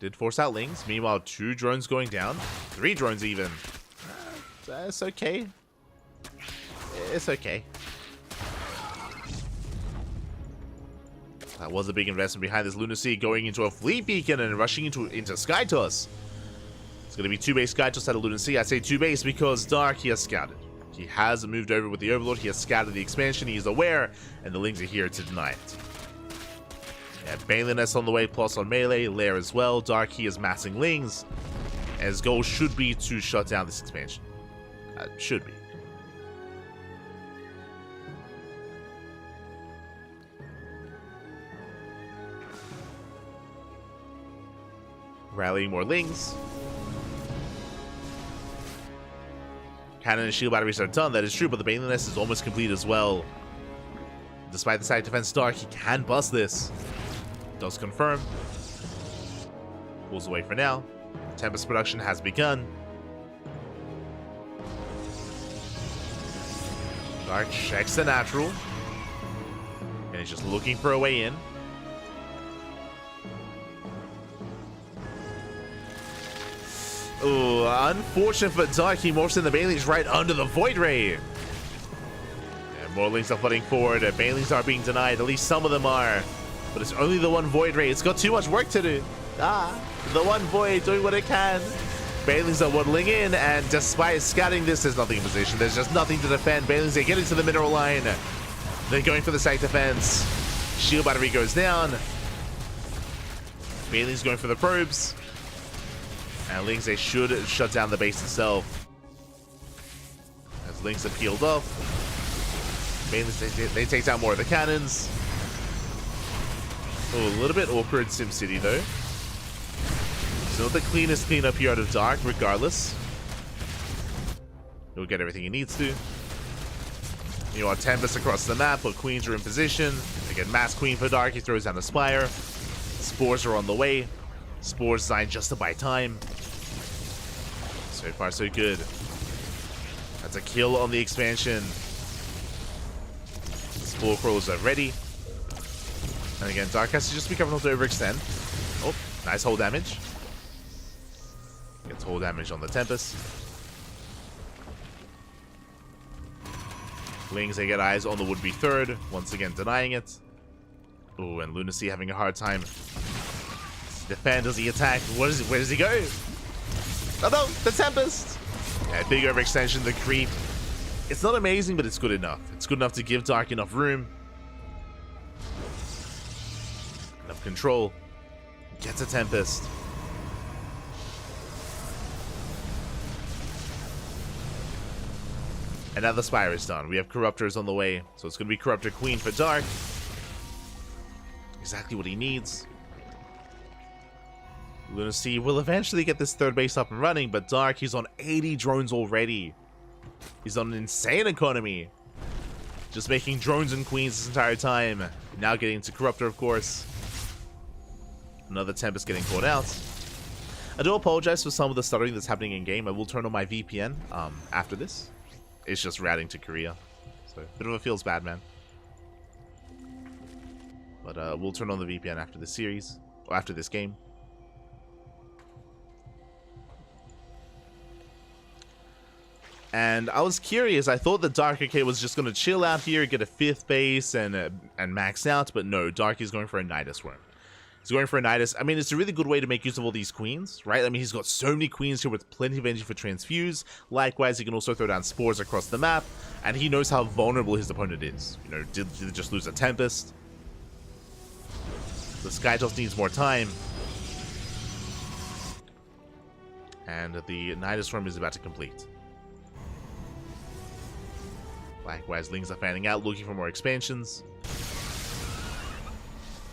A: Did force out Lings. Meanwhile, 2 drones going down. 3 drones even. It's okay. It's okay. That was a big investment behind this. Lunacy going into a Fleet Beacon and rushing into Sky Toss. It's going to be 2-base Sky Toss out of Lunacy. I say 2-base because Dark, he has scouted. He has moved over with the Overlord. He has scouted the expansion. He is aware, and the Lings are here to deny it. Yeah, Baneliness on the way, plus on melee. Lair as well. Dark, he is massing Lings. And his goal should be to shut down this expansion. Should be. Rallying more Lings. Cannon and shield batteries are done, that is true, but the Baneliness is almost complete as well. Despite the side defense Dark, he can bust this. Does confirm. Pulls away for now. Tempest production has begun. Dark checks the natural. And he's just looking for a way in. Oh, unfortunate for Dark. He morphs in the Banelings right under the Void Ray. And more Lings are flooding forward. Banelings are being denied. At least some of them are. But it's only the one Void Ray. It's got too much work to do. The one Void doing what it can. Banelings are waddling in, and despite scouting this, there's nothing in position. There's just nothing to defend. Banelings are getting to the mineral line. They're going for the side defense. Shield battery goes down. Banelings going for the probes. And Lings, they should shut down the base itself. As Lings are peeled off. Banelings, they take down more of the cannons. Oh, a little bit awkward SimCity though. Still the cleanest cleanup here out of Dark, regardless. He'll get everything he needs to. You want Tempest across the map, but Queens are in position. Again, Mass Queen for Dark. He throws down a Spire. Spores are on the way. Spores designed just to buy time. So far, so good. That's a kill on the expansion. Spore Crawlers are ready. And again, Dark has to just be careful not to overextend. Oh, nice hull damage. Gets hull damage on the Tempest. Lings, they get eyes on the would-be third. Once again, denying it. Oh, and Lunacy having a hard time. Does he defend? Does he attack? Where does he go? Oh no, the Tempest! Yeah, big overextension, the creep. It's not amazing, but it's good enough. It's good enough to give Dark enough room. Enough control. Gets a Tempest. And now the Spire is done. We have Corruptors on the way. So it's going to be Corruptor Queen for Dark. Exactly what he needs. Lunacy will eventually get this third base up and running, but Dark, he's on 80 drones already. He's on an insane economy. Just making drones and queens this entire time. Now getting to Corruptor, of course. Another Tempest getting caught out. I do apologize for some of the stuttering that's happening in game. I will turn on my VPN after this. It's just routing to Korea. So, a bit of a feels bad, man. But we'll turn on the VPN after this series. Or after this game. And I was curious. I thought that Dark AK was just going to chill out here, get a 5th base, and max out. But no, Dark is going for a Nidus Worm. He's going for a Nidus. I mean, it's a really good way to make use of all these queens, right? I mean, he's got so many queens here with plenty of energy for transfuse. Likewise, he can also throw down spores across the map, and he knows how vulnerable his opponent is. You know, did they just lose a Tempest? The Skytoss needs more time. And the Nidus Worm is about to complete. Likewise, Lings are fanning out, looking for more expansions.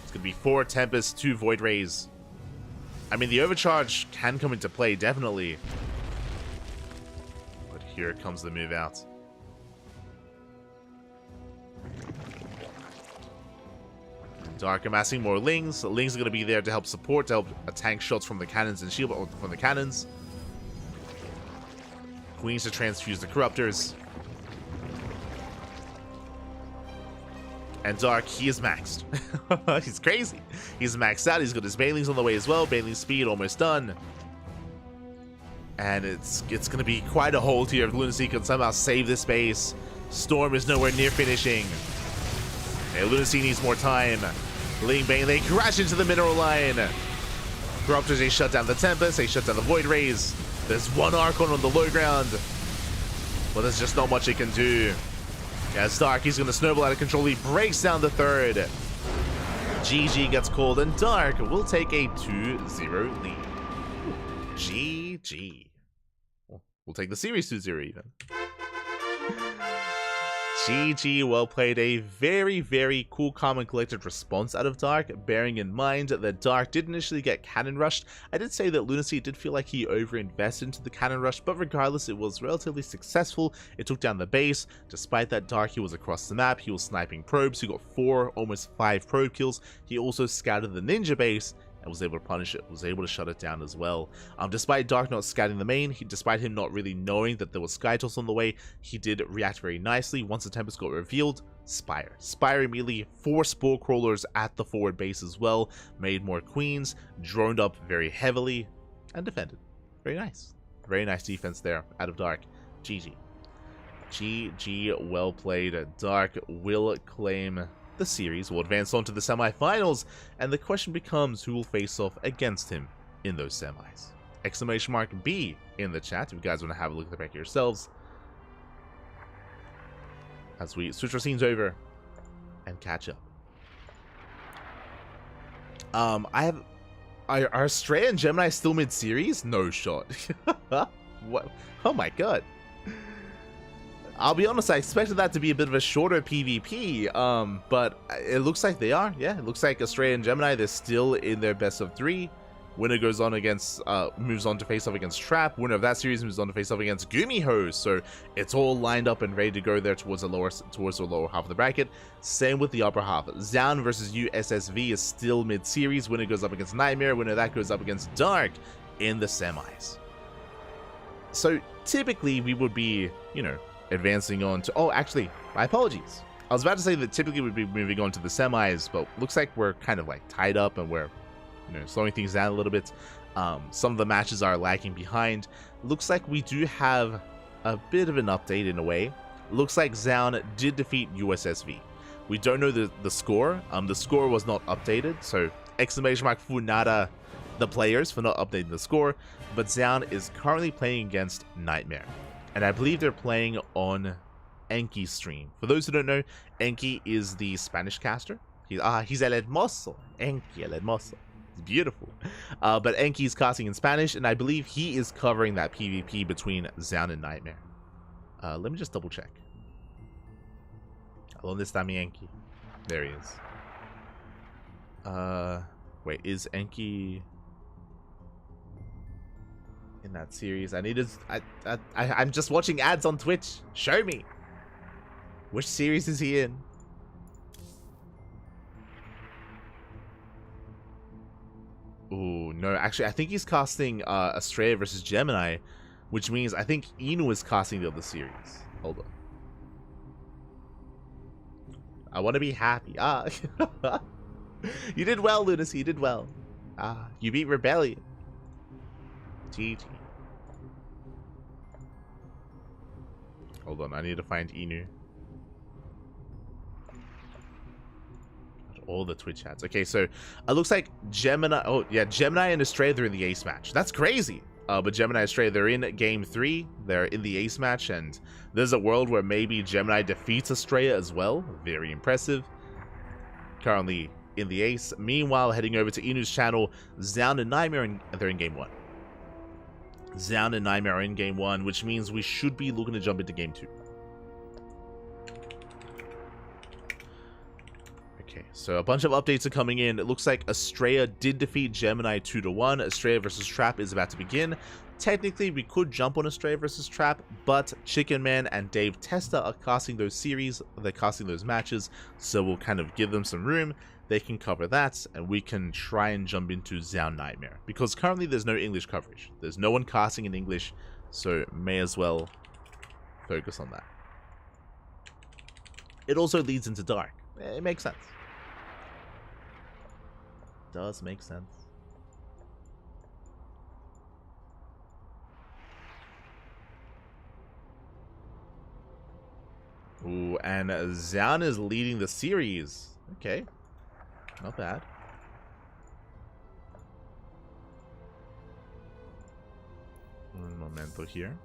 A: It's going to be 4 Tempests, 2 Void Rays. I mean, the Overcharge can come into play, definitely. But here comes the move out. Dark amassing more Lings. Lings are going to be there to help support, to help tank shots from the cannons and shield from the cannons. Queens to transfuse the Corruptors. And Dark, he is maxed. He's crazy. He's maxed out. He's got his Banelings on the way as well. Baneling speed almost done. And it's going to be quite a hold here if Lunacy can somehow save this base. Storm is nowhere near finishing. Hey, Lunacy needs more time. Ling Bane, they crash into the mineral line. Corruptors, they shut down the Tempest. They shut down the Void Rays. There's one Archon on the low ground. But there's just not much it can do. As Dark, he's going to snowball out of control. He breaks down the third. GG gets called, and Dark will take a 2-0 lead. GG. We'll take the series 2-0 even. GG, well played. A very, very cool, calm, and collected response out of Dark, bearing in mind that Dark did initially get cannon rushed. I did say that Lunacy did feel like he over-invested into the cannon rush, but regardless, it was relatively successful. It took down the base. Despite that, Dark, he was across the map. He was sniping probes. He got 4, almost 5 probe kills. He also scouted the ninja base and was able to punish it, was able to shut it down as well. Despite Dark not scouting the main, despite him not really knowing that there was Skytoss on the way, he did react very nicely. Once the Tempest got revealed, Spire. Spire immediately, 4 Spore Crawlers at the forward base as well, made more queens, droned up very heavily, and defended. Very nice. Very nice defense there out of Dark. GG. GG, well played. Dark will claim the series, will advance on to the semifinals, and the question becomes who will face off against him in those semis. Exclamation mark B in the chat if you guys want to have a look at the back yourselves as we switch our scenes over and catch up. Are Stray and Gemini still mid-series? No shot. What? Oh my god. I'll be honest, I expected that to be a bit of a shorter PvP, but it looks like they are. Yeah, it looks like Astray and Gemini, they're still in their best of 3. Winner goes on against, moves on to face off against Trap. Winner of that series moves on to face off against Gumiho. So it's all lined up and ready to go there towards the lower half of the bracket. Same with the upper half. Zound versus USSV is still mid-series. Winner goes up against Nightmare. Winner of that goes up against Dark in the semis. So typically we would be, you know, advancing on to... Oh, actually, my apologies. I was about to say that typically we'd be moving on to the semis, but looks like we're kind of like tied up and we're, you know, slowing things down a little bit. Some of the matches are lagging behind. Looks like we do have a bit of an update in a way. Looks like Zound did defeat USSV. We don't know the score. The score was not updated, so exclamation mark Funada the players for not updating the score. But Zound is currently playing against Nightmare, and I believe they're playing on Enki's stream. For those who don't know, Enki is the Spanish caster. He's el hermoso. Enki el hermoso. It's beautiful. But Enki is casting in Spanish, and I believe he is covering that PvP between Zound and Nightmare. Let me just double check. ¿Dónde está mi Enki? There he is. Wait, is Enki in that series? I need to... I'm just watching ads on Twitch. Show me. Which series is he in? Ooh, no. Actually, I think he's casting Estrella versus Gemini, which means I think Inu is casting the other series. Hold on. I want to be happy. You did well, Lunacy. You did well. You beat Rebellion. GG. Hold on, I need to find Inu. All the Twitch chats. Okay, so it looks like Gemini. Oh yeah, Gemini and Estrella, they're in the ace match. That's crazy. But Gemini and Estrella, they're in game 3. They're in the ace match, and there's a world where maybe Gemini defeats Estrella as well. Very impressive. Currently in the ace. Meanwhile, heading over to Inu's channel, Zound and Nightmare, they're in game 1. Zound and Nightmare are in game 1, which means we should be looking to jump into game 2. Okay, so a bunch of updates are coming in. It looks like Estrella did defeat Gemini 2-1. Estrella versus Trap is about to begin. Technically, we could jump on Estrella versus Trap, but Chicken Man and Dave Testa are casting those series. They're casting those matches, so we'll kind of give them some room. They can cover that, and we can try and jump into Zound Nightmare. Because currently there's no English coverage. There's no one casting in English, so may as well focus on that. It also leads into Dark. It makes sense. Does make sense. Ooh, and Zound is leading the series. Okay. Not bad. Un momento here.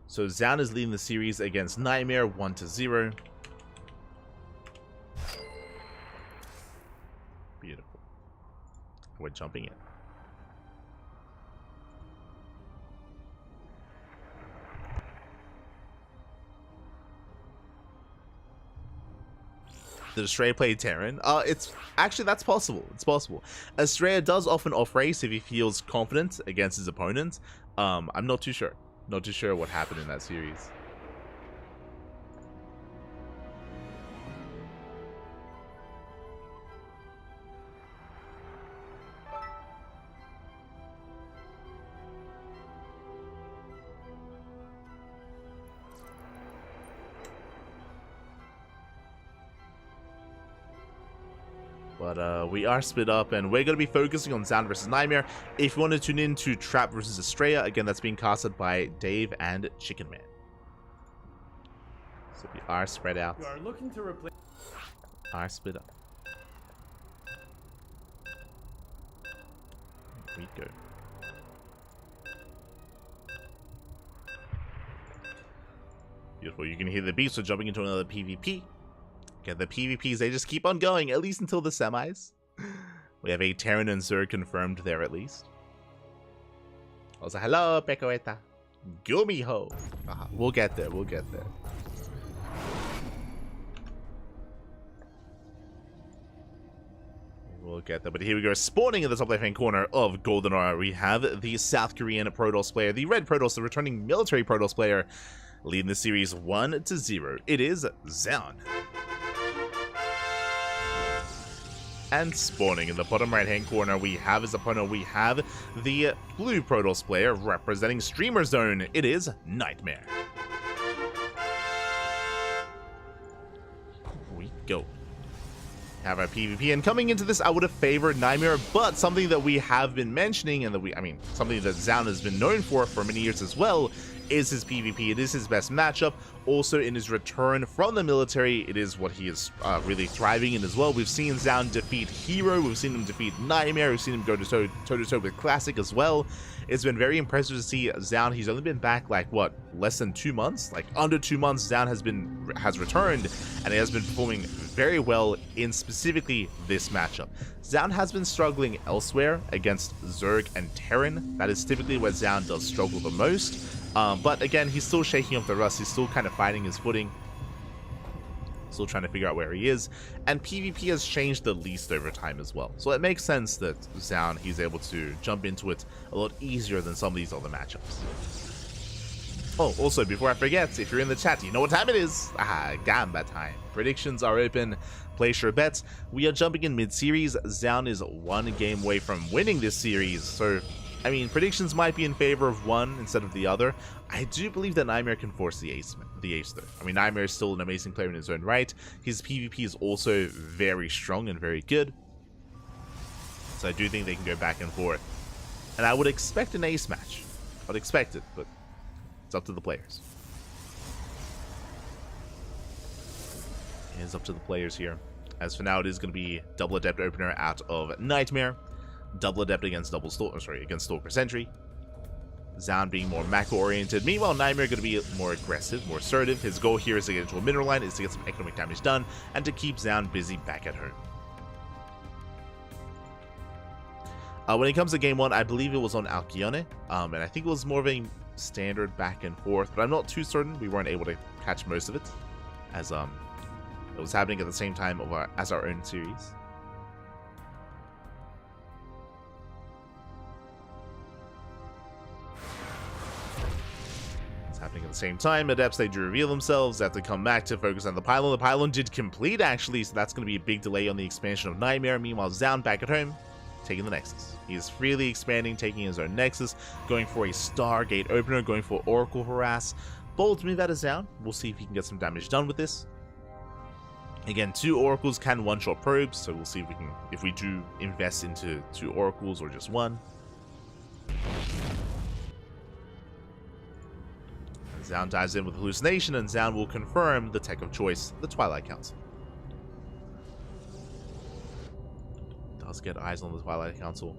A: So Zound is leading the series against Nightmare 1-0. Beautiful. We're jumping in. Did Estrella play Terran? It's actually, that's possible. It's possible. Estrella does often off race if he feels confident against his opponent. I'm not too sure. Not too sure what happened in that series. But we are split up, and we're going to be focusing on Zound versus Nightmare. If you want to tune in to Trap versus Estrella, again, that's being casted by Dave and Chicken Man. So we are spread out.
B: You are looking to replace.
A: Are split up. Here we go. Beautiful. You can hear the beats. We're jumping into another PvP. Okay, the PvPs, they just keep on going, at least until the semis. We have a Terran and Zerg confirmed there, at least. Also, hello, Pecoeta. Gumiho. We'll get there, we'll get there. We'll get there, but here we go. Spawning in the top left-hand corner of Golden Aura, we have the South Korean Protoss player, the Red Protoss, the returning military Protoss player, leading the series 1-0. It is Zaun. And spawning in the bottom right-hand corner, we have his opponent. We have the blue Protoss player representing Streamer Zone. It is Nightmare. Here we go. Have our PvP, and coming into this, I would have favored Nightmare, but something that we have been mentioning, and that something that Zaun has been known for many years as well, is his PvP. It is his best matchup. Also, in his return from the military, it is what he is really thriving in as well. We've seen Zaun defeat Hero, we've seen him defeat Nightmare, we've seen him go toe-to-toe with Classic as well. It's been very impressive to see Zaun. He's only been back like what, less than 2 months? Like under 2 months, Zaun has returned, and he has been performing very well in specifically this matchup. Zaun has been struggling elsewhere against Zerg and Terran. That is typically where Zaun does struggle the most. But again, he's still shaking up the rust. He's still kind of finding his footing. Still trying to figure out where he is. And PvP has changed the least over time as well. So it makes sense that Zaun, he's able to jump into it a lot easier than some of these other matchups. Oh, also, before I forget, if you're in the chat, you know what time it is. Gamba time. Predictions are open. Place your bets. We are jumping in mid-series. Zaun is 1 game away from winning this series. So, I mean, predictions might be in favor of one instead of the other. I do believe that Nightmare can force the ace though. I mean, Nightmare is still an amazing player in his own right. His PvP is also very strong and very good. So I do think they can go back and forth. And I would expect an ace match. I would expect it, but it's up to the players. It is up to the players here. As for now, it is going to be double Adept opener out of Nightmare. Double Adept against against Stalker Sentry. Zaun being more macro oriented. Meanwhile, Nightmare going to be more aggressive, more assertive. His goal here is to get into a mineral line, is to get some economic damage done, and to keep Zaun busy back at home. When it comes to game 1, I believe it was on Alcyone, and I think it was more of a standard back and forth, but I'm not too certain. We weren't able to catch most of it, as it was happening at the same time as our own series. Happening at the same time. Adepts, they do reveal themselves. They have to come back to focus on the pylon. The pylon did complete, actually, so that's going to be a big delay on the expansion of Nightmare. Meanwhile, Zaun back at home, taking the Nexus. He is freely expanding, taking his own Nexus, going for a Stargate opener, going for Oracle Harass. Bold move out of Zaun. We'll see if he can get some damage done with this. Again, 2 Oracles can one-shot probes, so we'll see if we do invest into 2 Oracles or just 1. Zaun dives in with Hallucination, and Zaun will confirm the tech of choice, the Twilight Council. Does get eyes on the Twilight Council.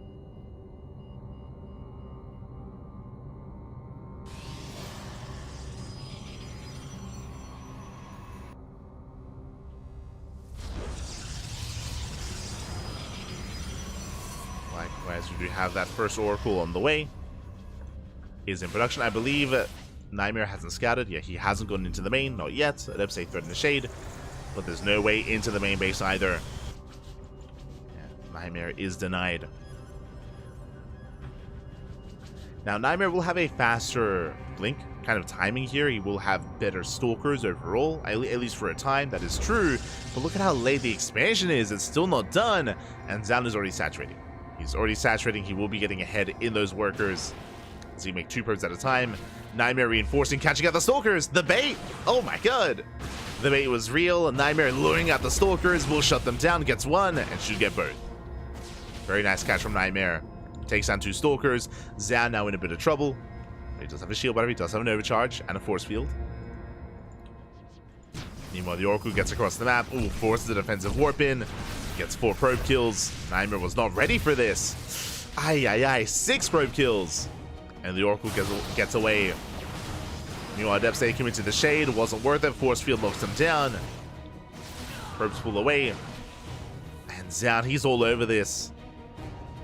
A: Likewise, we do have that first Oracle on the way. Is in production, I believe. Nightmare hasn't scouted. Yeah, he hasn't gone into the main, not yet. Adepts say threat in the shade, but there's no way into the main base either. Yeah, Nightmare is denied. Now, Nightmare will have a faster blink kind of timing here. He will have better stalkers overall, at least for a time. That is true. But look at how late the expansion is. It's still not done, and Zaun is already saturating. He's already saturating. He will be getting ahead in those workers. So you make 2 probes at a time. Nightmare reinforcing, catching out the Stalkers. The bait! Oh my god! The bait was real, and Nightmare luring out the Stalkers will shut them down, gets 1, and should get both. Very nice catch from Nightmare. Takes down 2 Stalkers. Zaun now in a bit of trouble. He does have a shield battery, he does have an overcharge, and a force field. Meanwhile, the Oracle gets across the map. Ooh, forces a defensive warp in. Gets 4 probe kills. Nightmare was not ready for this. Ay, ay, ay. 6 probe kills. And the Oracle gets away. Meanwhile, Adepts take him into the shade. Wasn't worth it. Force field knocks him down. Probes pull away. And Zaun, he's all over this.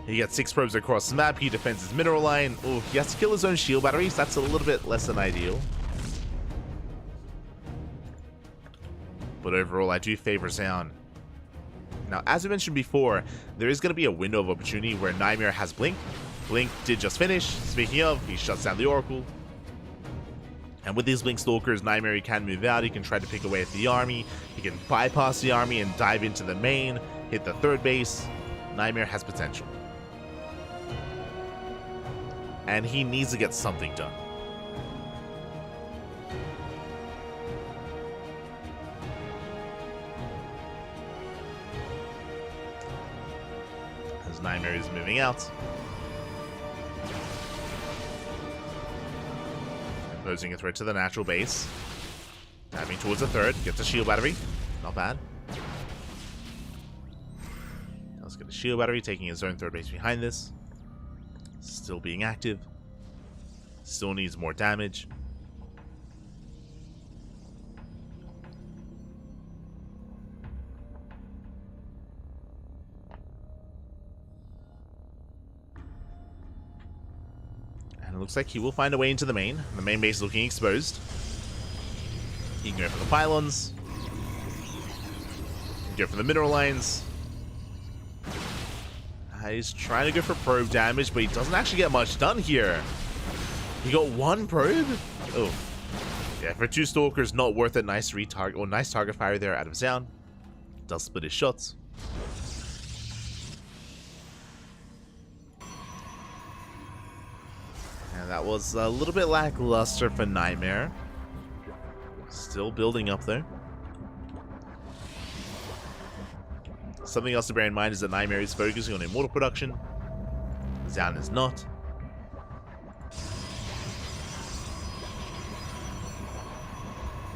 A: He gets 6 probes across the map. He defends his mineral line. Oh, he has to kill his own shield batteries. That's a little bit less than ideal. But overall, I do favor Zaun. Now, as I mentioned before, there is going to be a window of opportunity where Nightmare has Blink. Blink did just finish. Speaking of, he shuts down the Oracle. And with these Blink Stalkers, Nightmare, he can move out. He can try to pick away at the army. He can bypass the army and dive into the main, hit the third base. Nightmare has potential. And he needs to get something done. As Nightmare is moving out. Posing a threat to the natural base. Diving towards the third. Gets a shield battery. Not bad. Let's get a shield battery, taking his own third base behind this. Still being active. Still needs more damage. And it looks like he will find a way into the main. The main base is looking exposed. He can go for the pylons. He can go for the mineral lines. He's trying to go for probe damage, but he doesn't actually get much done here. He got one probe? Oh. Yeah, for two Stalkers, not worth it. Nice retarget, or nice target fire there out of Zaun. Does split his shots. And that was a little bit lackluster for Nightmare. Still building up there. Something else to bear in mind is that Nightmare is focusing on Immortal production. Zaun is not.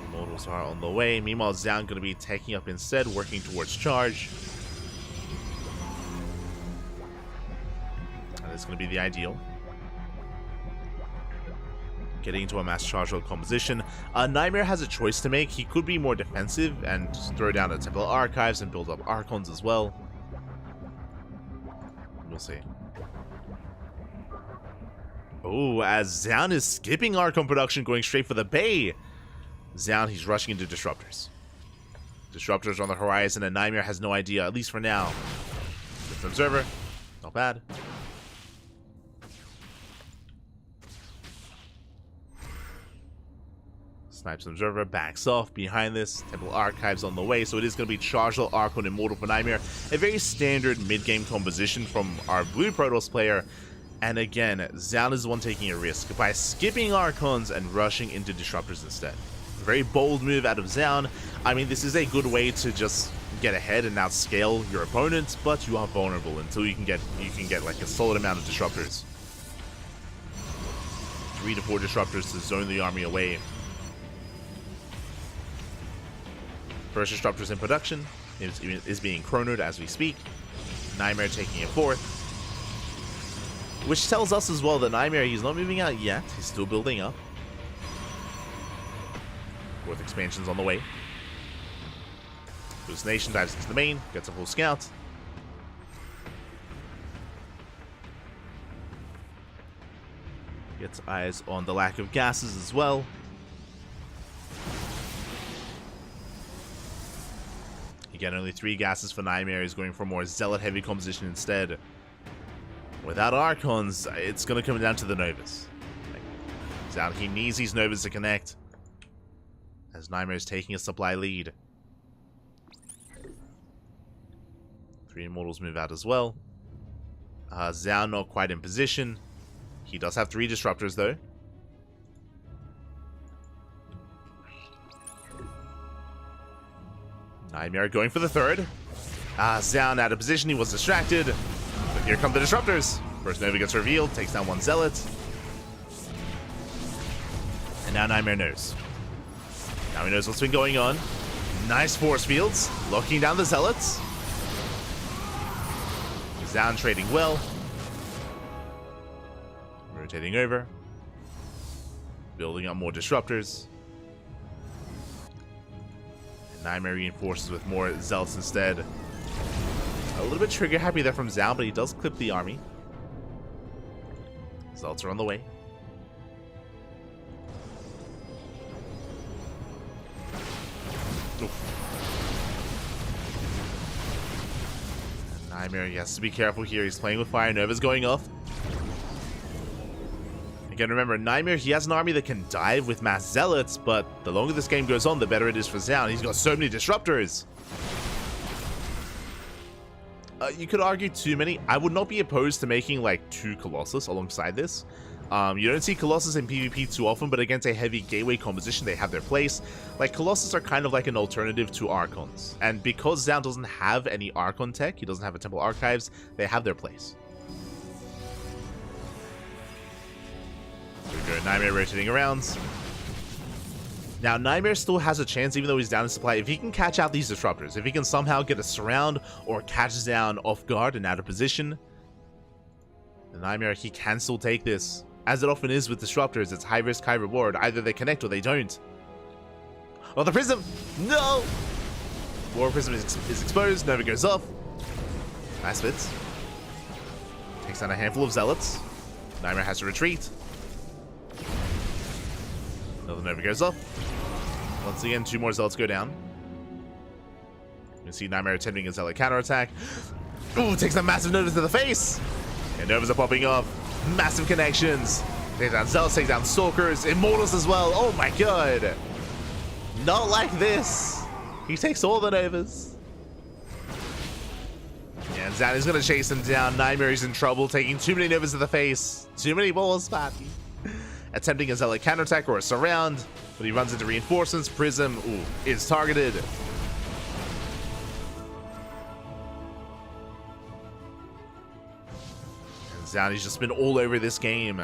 A: Immortals are on the way. Meanwhile, Zaun going to be taking up instead, working towards charge. And that's going to be the ideal. Getting into a mass charge load composition. Nightmare has a choice to make. He could be more defensive and just throw down the Temple Archives and build up Archons as well. We'll see. Oh, as Zaun is skipping Archon production, going straight for the Bay. Zaun, he's rushing into Disruptors. Disruptors on the horizon, and Nightmare has no idea, at least for now. With Observer, not bad. Snipes Observer, backs off behind this. Temple Archives on the way, so it is going to be Chargel, Archon, Immortal for Nightmare. A very standard mid-game composition from our blue Protoss player. And again, Zaun is the one taking a risk by skipping Archons and rushing into Disruptors instead. A very bold move out of Zaun. I mean, this is a good way to just get ahead and outscale your opponents, but you are vulnerable until you can get like a solid amount of Disruptors. 3 to 4 Disruptors to zone the army away. First Disruptors in production is being chronoed as we speak. Nightmare taking a fourth. Which tells us as well that Nightmare, he's not moving out yet. He's still building up. Fourth expansion's on the way. Hallucination dives into the main, gets a full scout. Gets eyes on the lack of gases as well. Again, only 3 gases for Nightmare. He's going for more Zealot-heavy composition instead. Without Archons, it's going to come down to the Novas. He needs these Novas to connect. As Nightmare is taking a supply lead. 3 Immortals move out as well. Zaun not quite in position. He does have 3 Disruptors though. Nightmare going for the third. Zaun out of position, he was distracted. But here come the Disruptors. First Nova gets revealed, takes down 1 Zealot. And now Nightmare knows. Now he knows what's been going on. Nice force fields, locking down the Zealots. Zaun trading well. Rotating over. Building up more Disruptors. Nightmare reinforces with more Zealots instead. A little bit trigger happy there from Zaun, but he does clip the army. Zealots are on the way. Oof. Nightmare, he has to be careful here. He's playing with fire. Nova's going off. Again, remember, Nightmare, he has an army that can dive with mass zealots, but the longer this game goes on, the better it is for Zaun. He's got so many disruptors. You could argue too many. I would not be opposed to making like 2 Colossus alongside this. You don't see Colossus in PvP too often, but against a heavy gateway composition, they have their place. Like, Colossus are kind of like an alternative to Archons. And because Zaun doesn't have any Archon tech, he doesn't have a Temple Archives, they have their place. There we go, Nightmare rotating around. Now, Nightmare still has a chance, even though he's down in supply. If he can catch out these disruptors, if he can somehow get a surround or catch Zaun off guard and out of position, the Nightmare, he can still take this. As it often is with disruptors, it's high risk, high reward. Either they connect or they don't. Oh, the Prism! No! War Prism is exposed. Nova goes off. Nice bits. Takes down a handful of Zealots. Nightmare has to retreat. Another Nova goes off. Once again, 2 more Zealots go down. You can see Nightmare attempting a Zealot counterattack. Ooh, takes a massive Nova to the face! And Novas are popping off. Massive connections. Take down Zealots, take down Stalkers, Immortals as well. Oh my god! Not like this! He takes all the Novas. And Zaun is going to chase him down. Nightmare is in trouble, taking too many Novas to the face. Too many balls, Patty. Attempting a Zealot counterattack or a surround, but he runs into reinforcements. Prism, is targeted. And Zaun, he's just been all over this game.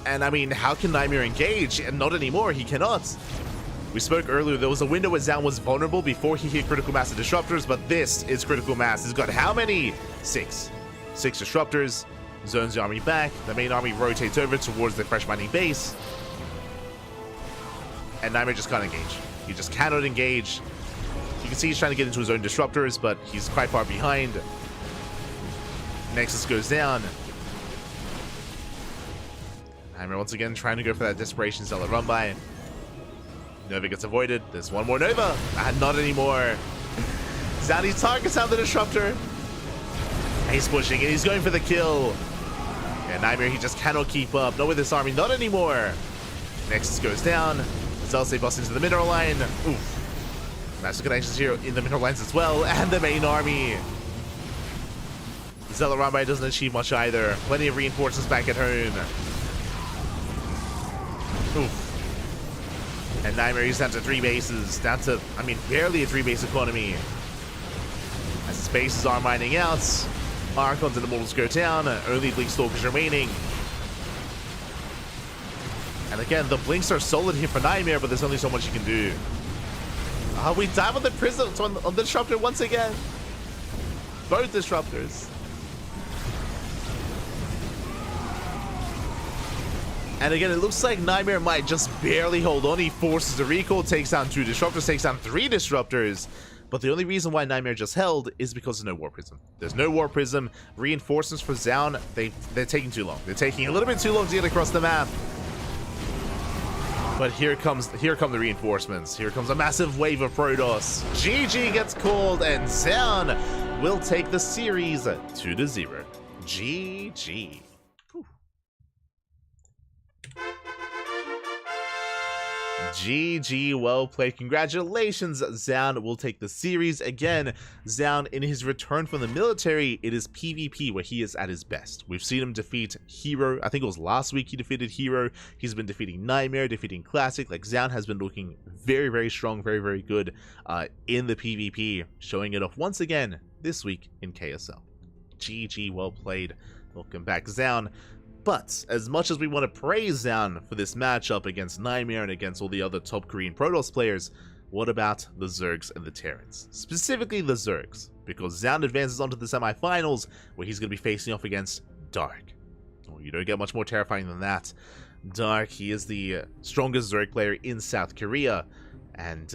A: And I mean, how can Nightmare engage? And not anymore, he cannot. We spoke earlier, there was a window where Zaun was vulnerable before he hit critical mass of disruptors, but this is critical mass. He's got how many? 6 disruptors, zones the army back, the main army rotates over towards the fresh mining base, and Nightmare just can't engage. He just cannot engage. You can see he's trying to get into his own disruptors, but he's quite far behind. Nexus goes down. Nightmare once again trying to go for that Desperation Zealot run by. Nova gets avoided. There's one more Nova. Not anymore. Zaun targets out the disruptor. He's pushing and he's going for the kill. And Nightmare, he just cannot keep up. Not with this army, not anymore. Nexus goes down. Zealots, they bust into the mineral line. Oof. Massive connections here in the mineral lines as well. And the main army. Zealot Rambai doesn't achieve much either. Plenty of reinforcements back at home. Oof. And Nightmare, he's down to 3 bases. Down to, I mean, barely a 3-base economy. As his bases are mining out. Archons and Immortals go down. Only Blink Stalkers remaining. And again, the Blinks are solid here for Nightmare, but there's only so much you can do. We dive on the Prism, on the Disruptor once again. Both Disruptors. And again, it looks like Nightmare might just barely hold on. He forces a recall, takes down 2 Disruptors, takes down 3 Disruptors. But the only reason why Nightmare just held is because there's no War Prism. There's no War Prism. Reinforcements for Zaun, they're taking too long. They're taking a little bit too long to get across the map. But here come the reinforcements. Here comes a massive wave of Protoss. GG gets called, and Zaun will take the series 2-0. GG. GG, well played. Congratulations, Zaun will take the series. Again, Zaun, in his return from the military, it is PvP where he is at his best. We've seen him defeat Hero. I think it was last week he defeated Hero. He's been defeating Nightmare, defeating Classic. Like, Zaun has been looking very, very strong, very, very good in the PvP, showing it off once again this week in KSL. GG, well played. Welcome back, Zaun. But as much as we want to praise Zaun for this matchup against Nightmare and against all the other top Korean Protoss players, what about the Zergs and the Terrans? Specifically the Zergs, because Zaun advances onto the semifinals where he's going to be facing off against Dark. Oh, you don't get much more terrifying than that. Dark, he is the strongest Zerg player in South Korea, and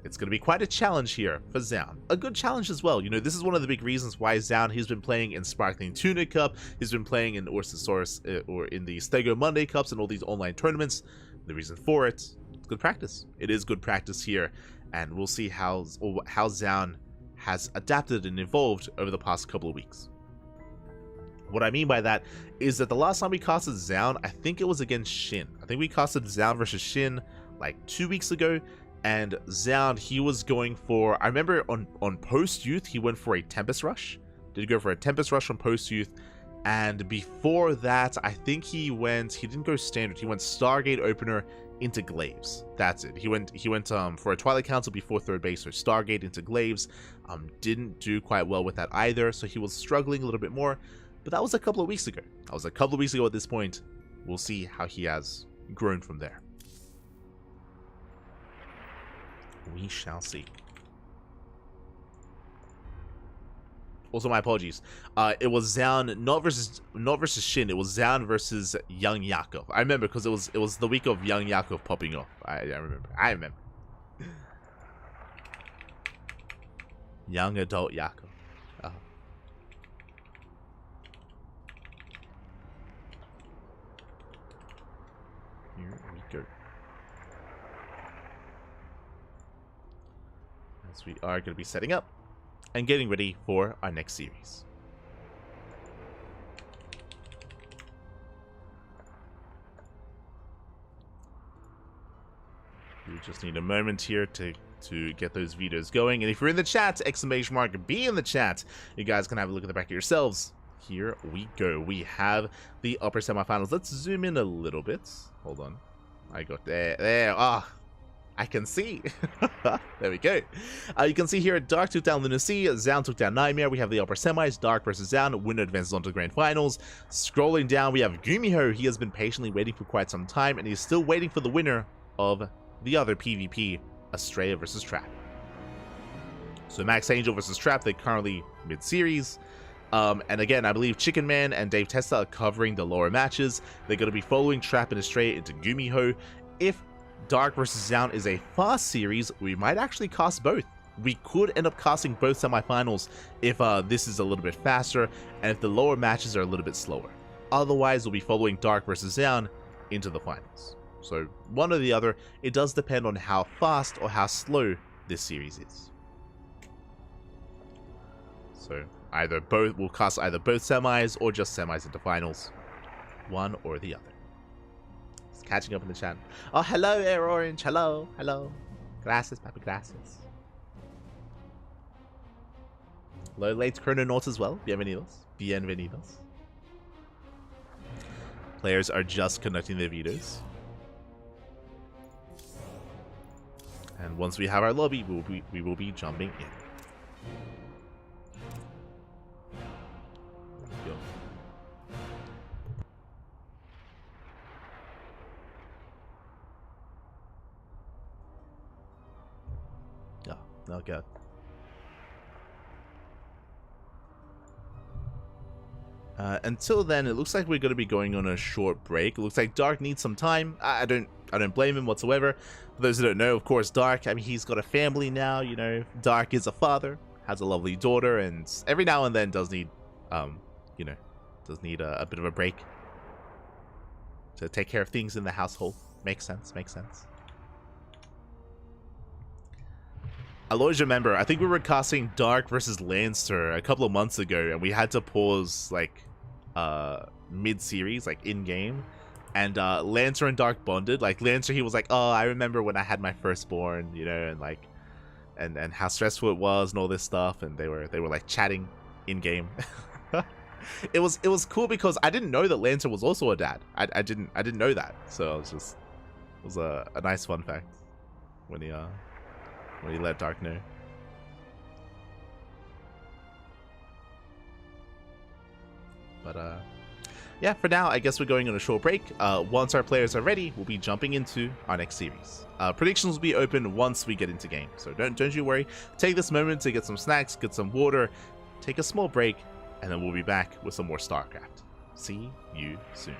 A: it's going to be quite a challenge here for Zaun. A good challenge as well. You know, this is one of the big reasons why Zaun, he's been playing in Sparkling Tuna Cup, he's been playing in Orsasaurus, or in the Stego Monday Cups and all these online tournaments. The reason for it, it's good practice. It is good practice here. and we'll see how Xian has adapted and evolved over the past couple of weeks. What I mean by that is that the last time we casted Xian, I think it was against Shin. I think we casted Xian versus Shin like 2 weeks ago, and Xian, he was going for, I remember on Post Youth, he went for a Tempest Rush. Did go for a Tempest Rush on Post Youth, and before that, I think he didn't go Standard, he went Stargate Opener into Glaives. That's it. He went for a Twilight Council before third base, so Stargate into Glaives. Didn't do quite well with that either, so he was struggling a little bit more. But that was a couple of weeks ago. At this point. We'll see how he has grown from there. We shall see. Also, my apologies. It was Xian not versus Shin. It was Xian versus Young Yakov. I remember because it was the week of Young Yakov popping off. I remember. Young adult Yakov. Here we go. As we are going to be setting up and getting ready for our next series. We just need a moment here to get those videos going. And if you're in the chat, ! Be in the chat. You guys can have a look at the back of yourselves. Here we go. We have the upper semifinals. Let's zoom in a little bit. Hold on. I got there. I can see. There we go. You can see here, Dark took down Lunacy, Xian took down Nightmare. We have the upper semis, Dark versus Xian. Winner advances on to the grand finals. Scrolling down, we have Gumiho. He has been patiently waiting for quite some time, and he's still waiting for the winner of the other PvP, Estrella versus Trap. So Max Angel versus Trap, they're currently mid-series. And again, I believe Chicken Man and Dave Testa are covering the lower matches. They're going to be following Trap and Estrella into Gumiho. If Dark versus Xian is a fast series, we might actually cast both. We could end up casting both semifinals if this is a little bit faster and if the lower matches are a little bit slower. Otherwise, we'll be following Dark versus Xian into the finals. So one or the other, it does depend on how fast or how slow this series is. So we'll cast either both semis or just semis into finals. One or the other. Just catching up in the chat. Oh, hello, Air Orange. Hello. Gracias, papi, gracias. Hello, late Chrononauts as well. Bienvenidos. Players are just conducting their videos. And once we have our lobby, we will be jumping in. Oh god. Until then, it looks like we're going to be going on a short break. It looks like Dark needs some time. I don't blame him whatsoever. For those who don't know, of course, Dark, I mean, he's got a family now, you know. Dark is a father, has a lovely daughter, and every now and then does need, a bit of a break to take care of things in the household. Makes sense. I'll always remember, I think we were casting Dark versus Lancer a couple of months ago, and we had to pause, like, mid-series, like, in-game, and Lancer and Dark bonded. Like, Lancer, he was like, oh, I remember when I had my firstborn, you know, and, like, and how stressful it was and all this stuff, and they were like, chatting in-game. It was cool because I didn't know that Lancer was also a dad. I didn't know that, so it was a nice fun fact when he let Dark know. But yeah, for now, I guess we're going on a short break. Once our players are ready, we'll be jumping into our next series. Predictions will be open once we get into game, so don't you worry. Take this moment to get some snacks, get some water, take a small break, and then we'll be back with some more StarCraft. See you soon.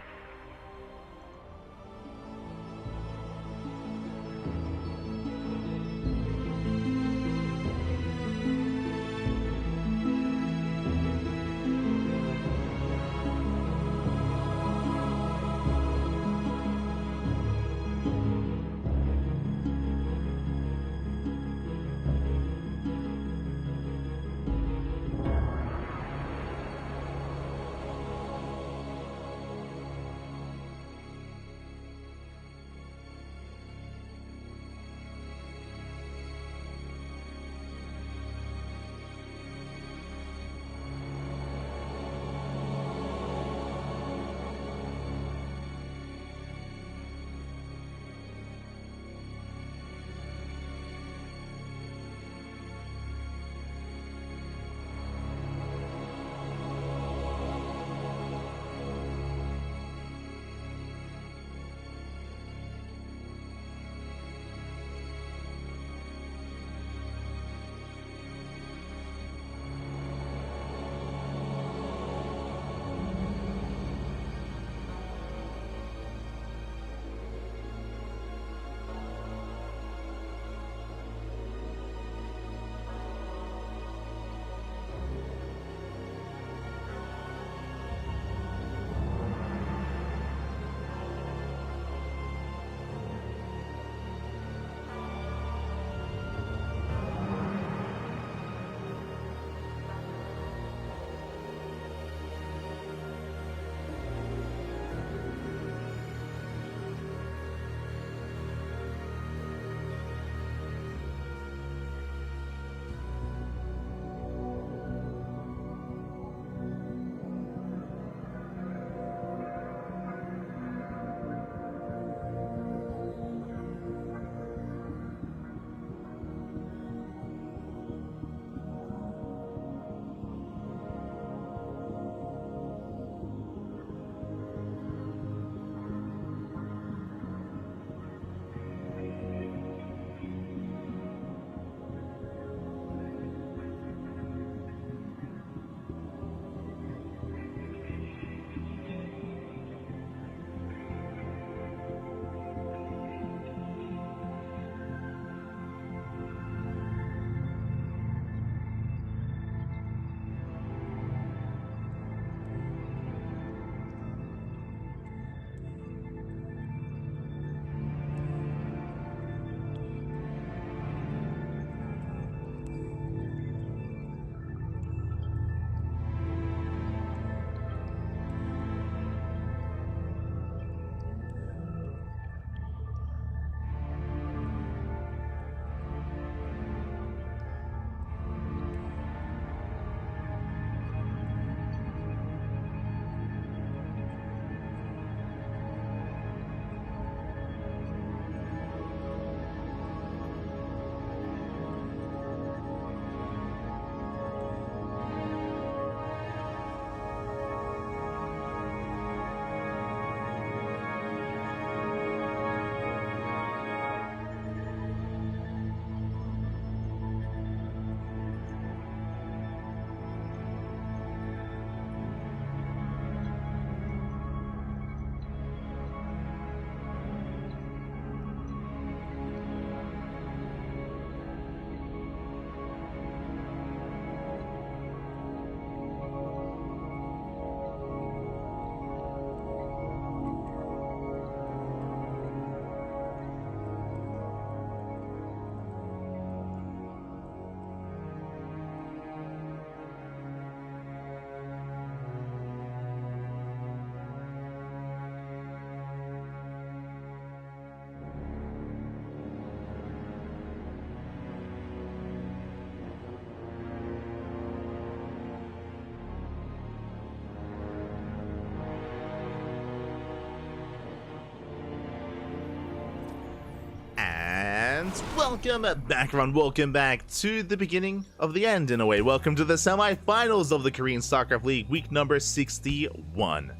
A: Welcome back, everyone. Welcome back to the beginning of the end, in a way. Welcome to the semi-finals of the Korean StarCraft League, week number 61.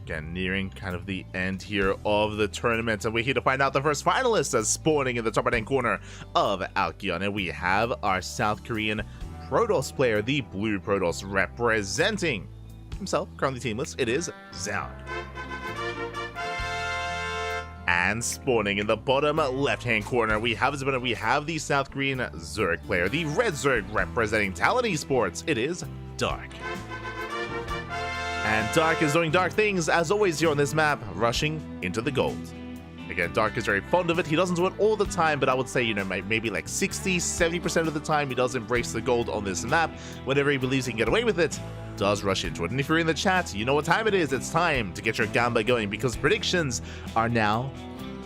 A: Again, nearing kind of the end here of the tournament, and we're here to find out the first finalists as spawning in the top right-hand corner of Alkion. And we have our South Korean Protoss player, the Blue Protoss, representing himself, currently teamless. It is Zaun. And spawning in the bottom left-hand corner, we have the South Korean Zerg player, the Red Zerg, representing Talon Esports. It is Dark. And Dark is doing dark things, as always here on this map, rushing into the gold. Again, Dark is very fond of it. He doesn't do it all the time, but I would say, you know, maybe like 60-70% of the time he does embrace the gold on this map. Whenever he believes he can get away with it, does rush into it. And if you're in the chat, you know what time it is. It's time to get your gamba going, because predictions are now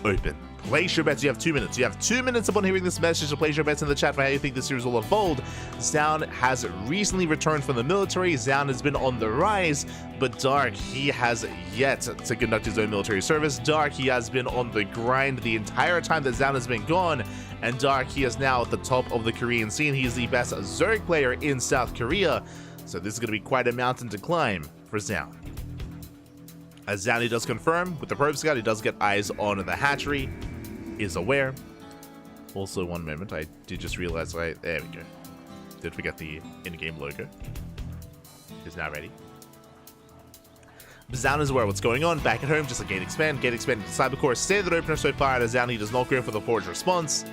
A: open. Place your bets. You have 2 minutes. You have 2 minutes upon hearing this message to place your bets in the chat for how you think this series will unfold. Zaun has recently returned from the military. Zaun has been on the rise, but Dark, he has yet to conduct his own military service. Dark, he has been on the grind the entire time that Zaun has been gone. And Dark, he is now at the top of the Korean scene. He is the best Zerg player in South Korea. So this is going to be quite a mountain to climb for Zaun. As Zaun, he does confirm with the probe scout, he does get eyes on the hatchery, is aware. Also, one moment, I did just realize, there we go. Did forget the in-game logo. Is now ready. Zaun is aware of what's going on. Back at home, just a gate expand into Cybercore. Standard opener so far, as Zaun, he does not go for the forge response.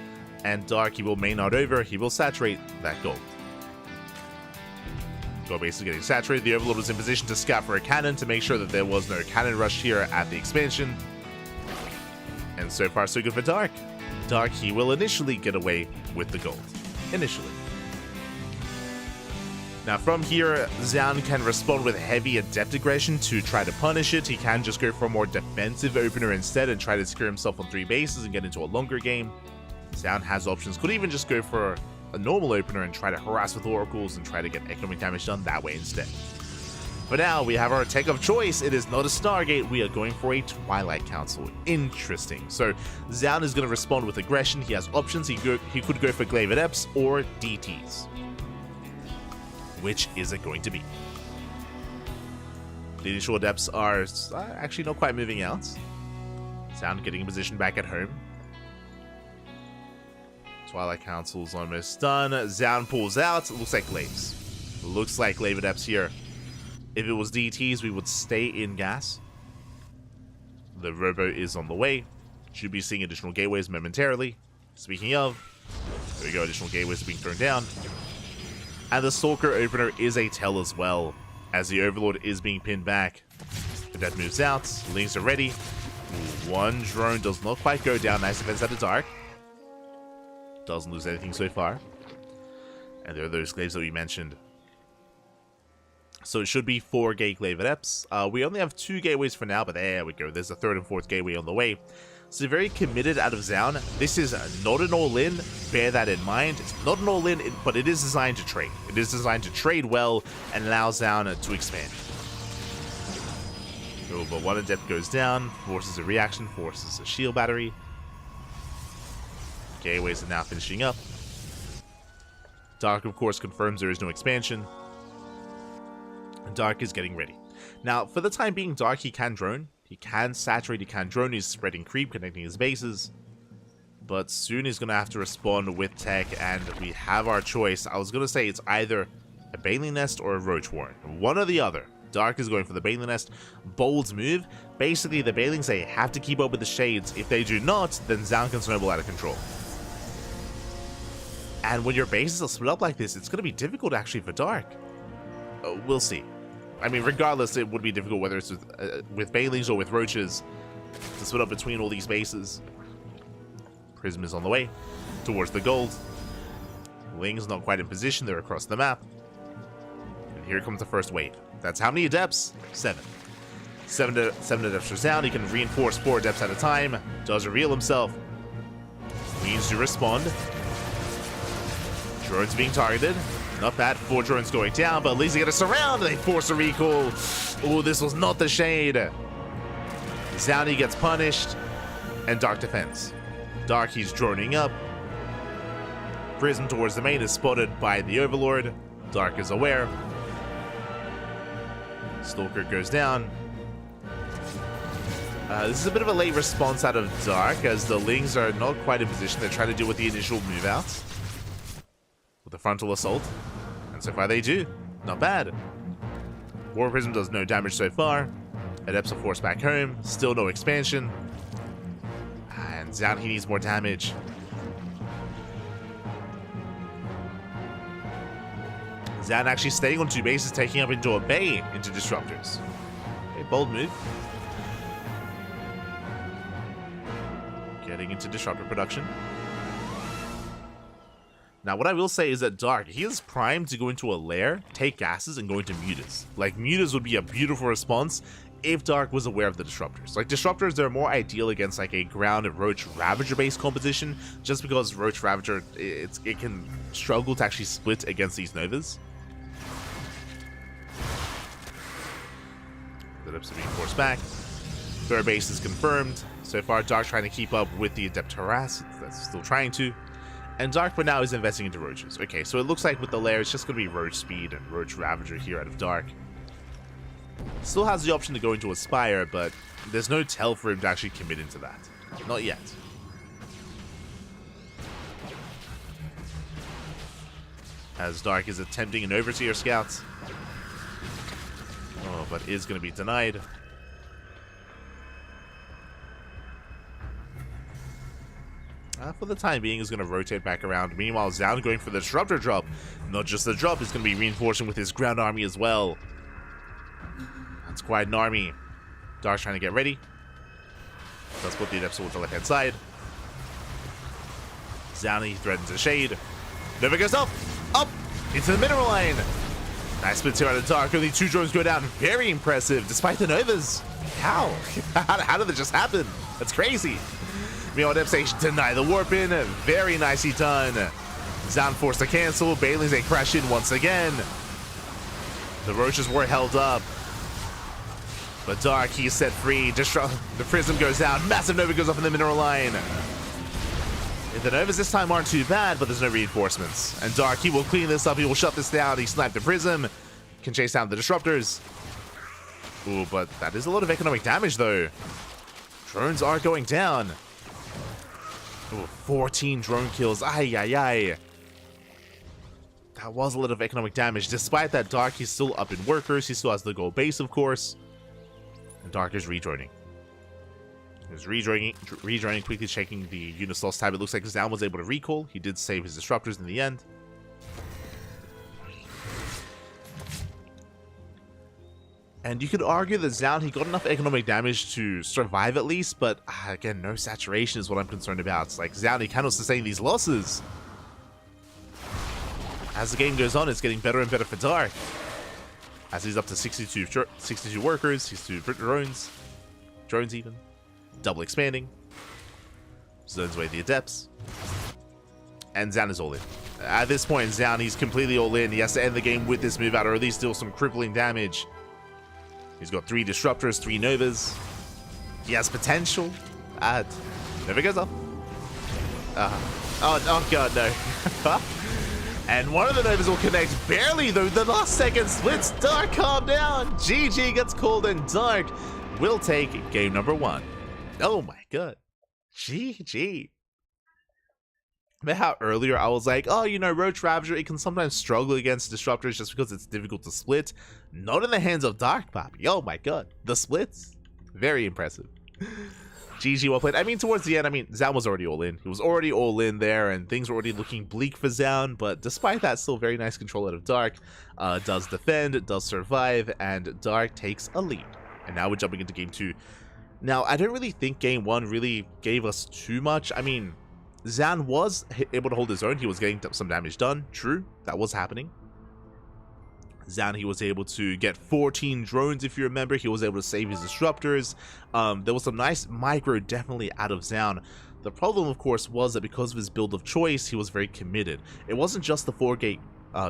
A: And Dark, he will main out over, he will saturate that gold. Gold base is getting saturated. The Overlord was in position to scout for a cannon to make sure that there was no cannon rush here at the expansion. And so far, so good for Dark. Dark, he will initially get away with the gold. Initially. Now from here, Zaun can respond with heavy adept aggression to try to punish it. He can just go for a more defensive opener instead and try to secure himself on 3 bases and get into a longer game. Zaun has options. Could even just go for a normal opener and try to harass with oracles and try to get economic damage done that way instead. For now, we have our tech of choice. It is not a Stargate. We are going for a Twilight Council. Interesting. So Zaun is going to respond with aggression. He has options. He could go for Glaive Adepts or DTs. Which is it going to be? The initial Adepts are actually not quite moving out. Zaun getting in position back at home. Twilight Council's almost done. Zaun pulls out. Looks like Glaives. Looks like Glaive Adepts here. If it was DTs, we would stay in gas. The Robo is on the way. Should be seeing additional gateways momentarily. Speaking of, there we go, additional gateways are being thrown down. And the Stalker opener is a tell as well, as the Overlord is being pinned back. The Death moves out. Lings are ready. One drone does not quite go down. Nice defense out of Dark. Doesn't lose anything so far. And there are those glaives that we mentioned. So it should be 4 gate glaive adepts. We only have 2 gateways for now, but there we go. There's a 3rd and 4th gateway on the way. So very committed out of Zaun. This is not an all-in. Bear that in mind. It's not an all-in, but it is designed to trade. It is designed to trade well and allow Zaun to expand. Oh, but one adept goes down. Forces a reaction. Forces a shield battery. Gateways are now finishing up. Dark, of course, confirms there is no expansion. Dark is getting ready. Now, for the time being, Dark, he can drone. He can saturate, he can drone. He's spreading creep, connecting his bases. But soon he's going to have to respond with tech, and we have our choice. I was going to say it's either a Baneling Nest or a Roach Warren. One or the other. Dark is going for the Baneling Nest. Bold move. Basically, the Banelings, they have to keep up with the Shades. If they do not, then Zaun can snowball out of control. And when your bases are split up like this, it's going to be difficult actually for Dark. We'll see. I mean, regardless, it would be difficult whether it's with Banelings or with Roaches to split up between all these bases. Prism is on the way towards the gold. Ling's not quite in position. They're across the map. And here comes the first wave. That's how many Adepts? 7. 7 Adepts are down. He can reinforce 4 Adepts at a time. Does reveal himself. Means to respond. Drones being targeted. Not bad. 4 drones going down, but at least they get a surround. They force a recall. Oh, this was not the shade. Zaun gets punished, and Dark defends. Dark, he's droning up. Prism towards the main is spotted by the Overlord. Dark is aware. Stalker goes down. This is a bit of a late response out of Dark, as the Lings are not quite in position. They're trying to deal with the initial move out with the frontal assault, and so far they do. Not bad. War Prism does no damage so far. Adepts are forced back home. Still no expansion. And Zan, he needs more damage. Zan actually staying on 2 bases, taking up into a bay into Disruptors. Okay, bold move. Getting into Disruptor production. Now, what I will say is that Dark, he is primed to go into a lair, take gases, and go into Mutas. Like, Mutas would be a beautiful response if Dark was aware of the Disruptors. Like, Disruptors, they're more ideal against, like, a ground Roach Ravager-based composition, just because Roach Ravager, it can struggle to actually split against these Novas. The Adepts are being forced back. Third base is confirmed. So far, Dark trying to keep up with the Adept Harass. That's still trying to. And Dark for now is investing into Roaches. Okay, so it looks like with the lair, it's just going to be Roach Speed and Roach Ravager here out of Dark. Still has the option to go into Aspire, but there's no tell for him to actually commit into that. Not yet. As Dark is attempting an Overseer Scout. Oh, but is going to be denied. For the time being, is going to rotate back around. Meanwhile, Zan going for the Disruptor drop. Not just the drop, he's going to be reinforcing with his ground army as well. That's quite an army. Dark's trying to get ready. Let's put the Adepts towards the left-hand side. Zan, he threatens a shade. Nova goes up! Up! Into the mineral line! Nice splits here out of Dark. Only 2 drones go down. Very impressive, despite the Novas. How? How did that just happen? That's crazy. Meanwhile, Adepts deny the warp in. Very nicely done. Zan forced to cancel. Bailings, they crash in once again. The Roaches were held up. But Dark, he's set free. The Prism goes down. Massive Nova goes off in the mineral line. The Novas this time aren't too bad, but there's no reinforcements. And Dark, he will clean this up. He will shut this down. He sniped the Prism. Can chase down the Disruptors. Ooh, but that is a lot of economic damage, though. Drones are going down. Ooh, 14 drone kills. Ay, ay, ay. That was a lot of economic damage. Despite that, Dark, he's still up in workers. He still has the gold base, of course. And Dark is rejoining. He's rejoining, quickly checking the unit loss tab. It looks like Zan was able to recall. He did save his Disruptors in the end. And you could argue that Zan, he got enough economic damage to survive at least, but again, no saturation is what I'm concerned about. It's like Zan, he cannot sustain these losses. As the game goes on, it's getting better and better for Dark. As he's up to 62 workers, he's 2 drones even. Double expanding. Zones away the Adepts. And Zan is all in. At this point, Zan, he's completely all in. He has to end the game with this move out, or at least deal some crippling damage. He's got 3 Disruptors, 3 Novas. He has potential. Nova goes up. Oh god, no. And one of the Novas will connect barely, though. The last second splits. Dark, calm down. GG gets called, and Dark will take game number 1. Oh my god. GG. Remember how earlier I was like, oh, you know, Roach Ravager, it can sometimes struggle against Disruptors just because it's difficult to split. Not in the hands of Dark, Poppy. Oh my god. The splits. Very impressive. GG, well played. I mean, towards the end, Zan was already all in. He was already all in there, and things were already looking bleak for Zan, but despite that, still very nice control out of Dark. Does defend, does survive, and Dark takes a lead. And now we're jumping into game 2. Now, I don't really think game 1 really gave us too much. I mean, Zan was able to hold his own. He was getting some damage done. True, that was happening. Zan, he was able to get 14 drones, if you remember. He was able to save his Disruptors. There was some nice micro definitely out of Zan. The problem, of course, was that because of his build of choice, he was very committed. It wasn't just the 4-gate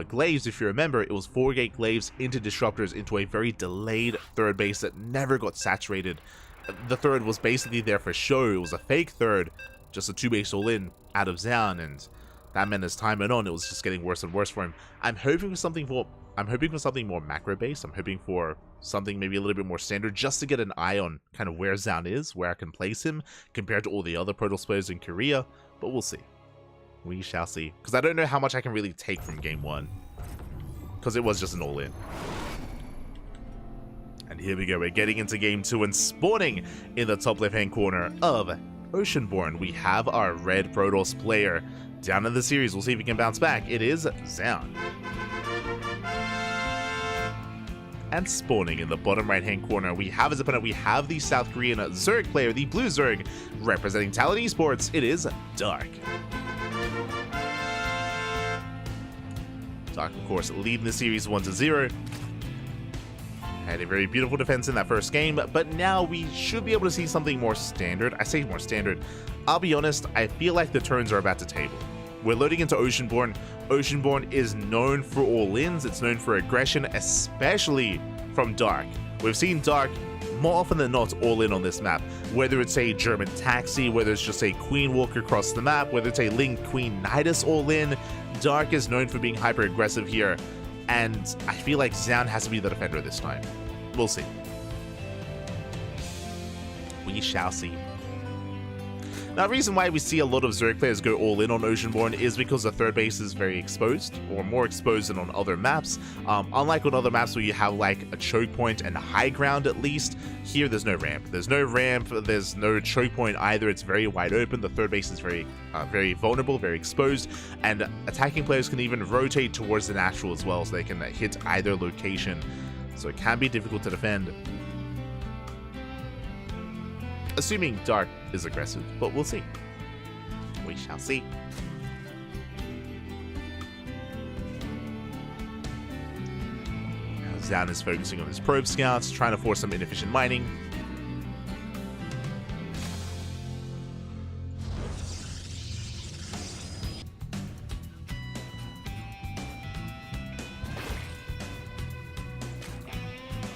A: glaives, if you remember. It was 4-gate glaives into Disruptors into a very delayed third base that never got saturated. The third was basically there for show. It was a fake third, just a 2-base all-in out of Zan, and that meant as time went on, it was just getting worse and worse for him. I'm hoping for something more macro based. I'm hoping for something maybe a little bit more standard, just to get an eye on kind of where Zan is, where I can place him compared to all the other Protoss players in Korea. But we'll see. We shall see. Because I don't know how much I can really take from game 1. Because it was just an all-in. And here we go. We're getting into game 2 and spawning in the top left-hand corner of Oceanborn. We have our red Protoss player down in the series. We'll see if he can bounce back. It is Zan. And spawning in the bottom right-hand corner, we have his opponent. We have the South Korean Zerg player, the Blue Zerg, representing Talon Esports. It is Dark. Dark, of course, leading the series 1-0. Had a very beautiful defense in that first game, but now we should be able to see something more standard. I say more standard. I'll be honest, I feel like the turns are about to table. We're loading into Oceanborn. Oceanborn is known for all-ins. It's known for aggression, especially from Dark. We've seen Dark more often than not all-in on this map. Whether it's a German taxi, whether it's just a Queen walk across the map, whether it's a Ling Queen Nidus all-in, Dark is known for being hyper-aggressive here. And I feel like Zan has to be the defender this time. We'll see. We shall see. Now, the reason why we see a lot of Zerg players go all in on Oceanborn is because the third base is very exposed, or more exposed than on other maps. Unlike on other maps where you have like a choke point and high ground at least, here there's no ramp. There's no ramp, there's no choke point either. It's very wide open. The third base is very vulnerable, very exposed, and attacking players can even rotate towards the natural as well, so they can hit either location. So it can be difficult to defend. Assuming Dark is aggressive, but we'll see. We shall see. Now Zan is focusing on his probe scouts, trying to force some inefficient mining.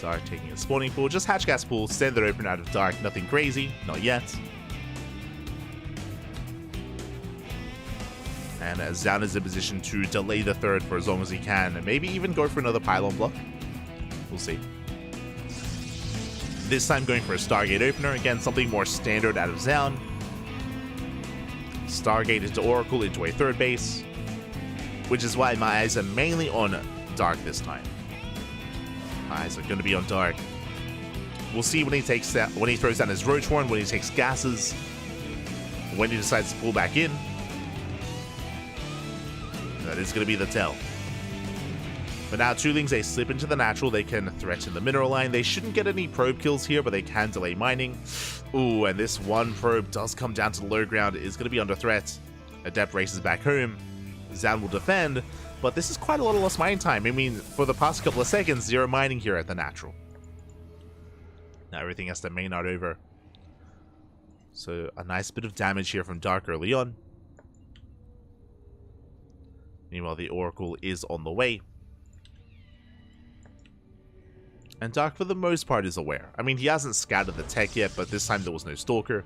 A: Dark taking a spawning pool, just hatch gas pool, standard open out of Dark, nothing crazy, not yet. And Zan is in position to delay the third for as long as he can, and maybe even go for another pylon block. We'll see. This time going for a Stargate opener, again something more standard out of Zan. Stargate into Oracle into a third base, which is why my eyes are mainly on Dark this time. Eyes are going to be on Dark. We'll see when he takes that, when he throws down his Roach Horn, when he takes gases, when he decides to pull back in. That is going to be the tell. But now Toolings, they slip into the natural. They can threaten the mineral line. They shouldn't get any probe kills here, but they can delay mining. Ooh, and this one probe does come down to the low ground. It is going to be under threat. Adept races back home. Zan will defend. But this is quite a lot of lost mining time. I mean, for the past couple of seconds, 0 mining here at the natural. Now everything has to main out over. So a nice bit of damage here from Dark early on. Meanwhile, the Oracle is on the way. And Dark, for the most part, is aware. I mean, he hasn't scouted the tech yet, but this time there was no Stalker.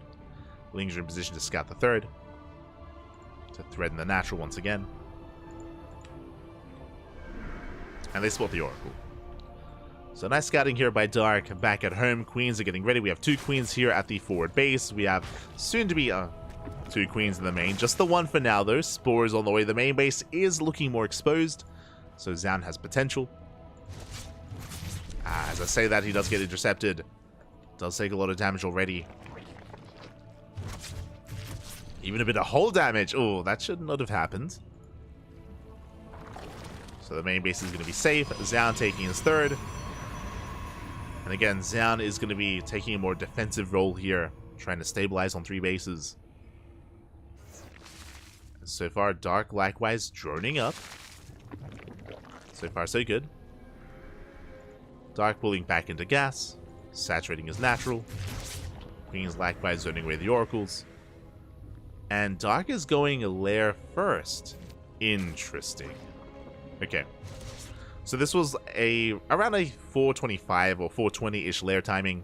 A: Lings are in position to scout the third. To threaten the natural once again. And they spot the Oracle. So nice scouting here by Dark. Back at home, Queens are getting ready. We have 2 Queens here at the forward base. We have soon to be 2 Queens in the main. Just the one for now though. Spores on the way. The main base is looking more exposed. So Zan has potential. As I say that, he does get intercepted. Does take a lot of damage already. Even a bit of hull damage. Oh, that should not have happened. So the main base is going to be safe. Zan taking his third. And again, Zan is going to be taking a more defensive role here, trying to stabilize on 3 bases. And so far, Dark likewise droning up. So far, so good. Dark pulling back into gas, saturating his natural. Queen's likewise zoning away the Oracles. And Dark is going lair first. Interesting. Okay, so this was around a 425 or 420-ish lair timing.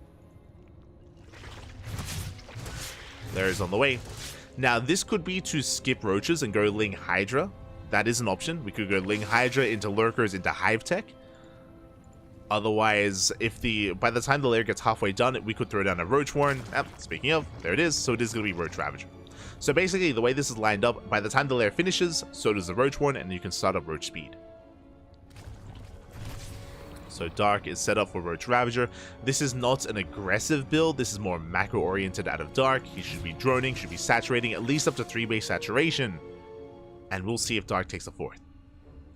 A: Lair is on the way. Now, this could be to skip roaches and go Ling Hydra. That is an option. We could go Ling Hydra into lurkers into Hive Tech. Otherwise, by the time the lair gets halfway done, we could throw down a Roach Warren. Speaking of, there it is. So it is going to be Roach Ravager. So basically, the way this is lined up, by the time the lair finishes, so does the Roach Warren, and you can start up Roach Speed. So Dark is set up for Roach Ravager. This is not an aggressive build. This is more macro-oriented out of Dark. He should be droning, should be saturating, at least up to 3 base saturation. And we'll see if Dark takes the 4th.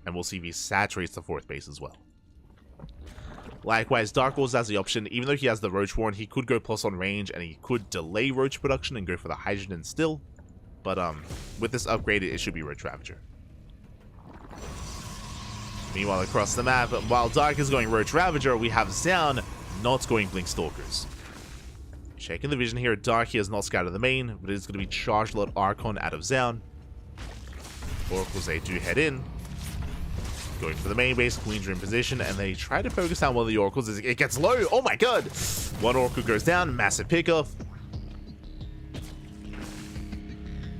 A: And we'll see if he saturates the 4th base as well. Likewise, Dark also has the option, even though he has the Roach Warren, he could go plus on range and he could delay Roach production and go for the Hydrogen still. But with this upgrade, it should be Roach Ravager. Meanwhile, across the map, while Dark is going Roach Ravager, we have Zaun not going Blink Stalkers. Checking the vision here, Dark he has not scouted the main, but it is going to be Charge Lot Archon out of Zaun. Oracles, they do head in. Going for the main base, Queens are in position, and they try to focus down one of the Oracles. It gets low. Oh my god! One Oracle goes down, massive pickoff.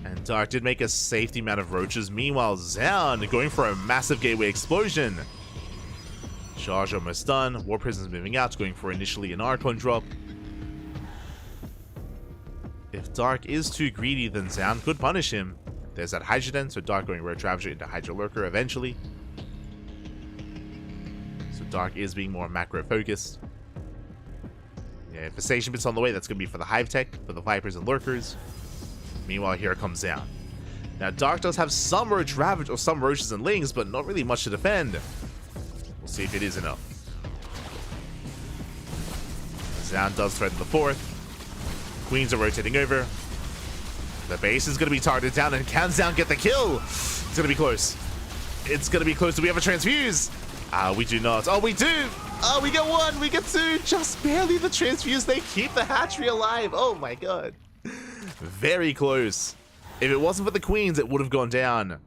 A: And Dark did make a safety amount of roaches. Meanwhile, Zaun going for a massive gateway explosion. Charge almost done. War Prison's moving out, going for initially an Archon drop. If Dark is too greedy, then Zaun could punish him. There's that Hydrogen, so Dark going Roach Ravager into Hydra Lurker eventually. So Dark is being more macro focused. Yeah, Infestation Bit's on the way. That's going to be for the Hive Tech, for the Vipers and Lurkers. Meanwhile, here comes Zaun. Now, Dark does have some Roach Ravage or some Roaches and Lings, but not really much to defend. We'll see if it is enough. Zaun does threaten the 4th. Queens are rotating over. The base is going to be targeted down, and can Zaun get the kill? It's going to be close. It's going to be close. Do we have a transfuse? We do not. Oh, we do. Oh, we get 1. We get 2. Just barely the transfuse. They keep the hatchery alive. Oh my god. Very close. If it wasn't for the Queens, it would have gone down.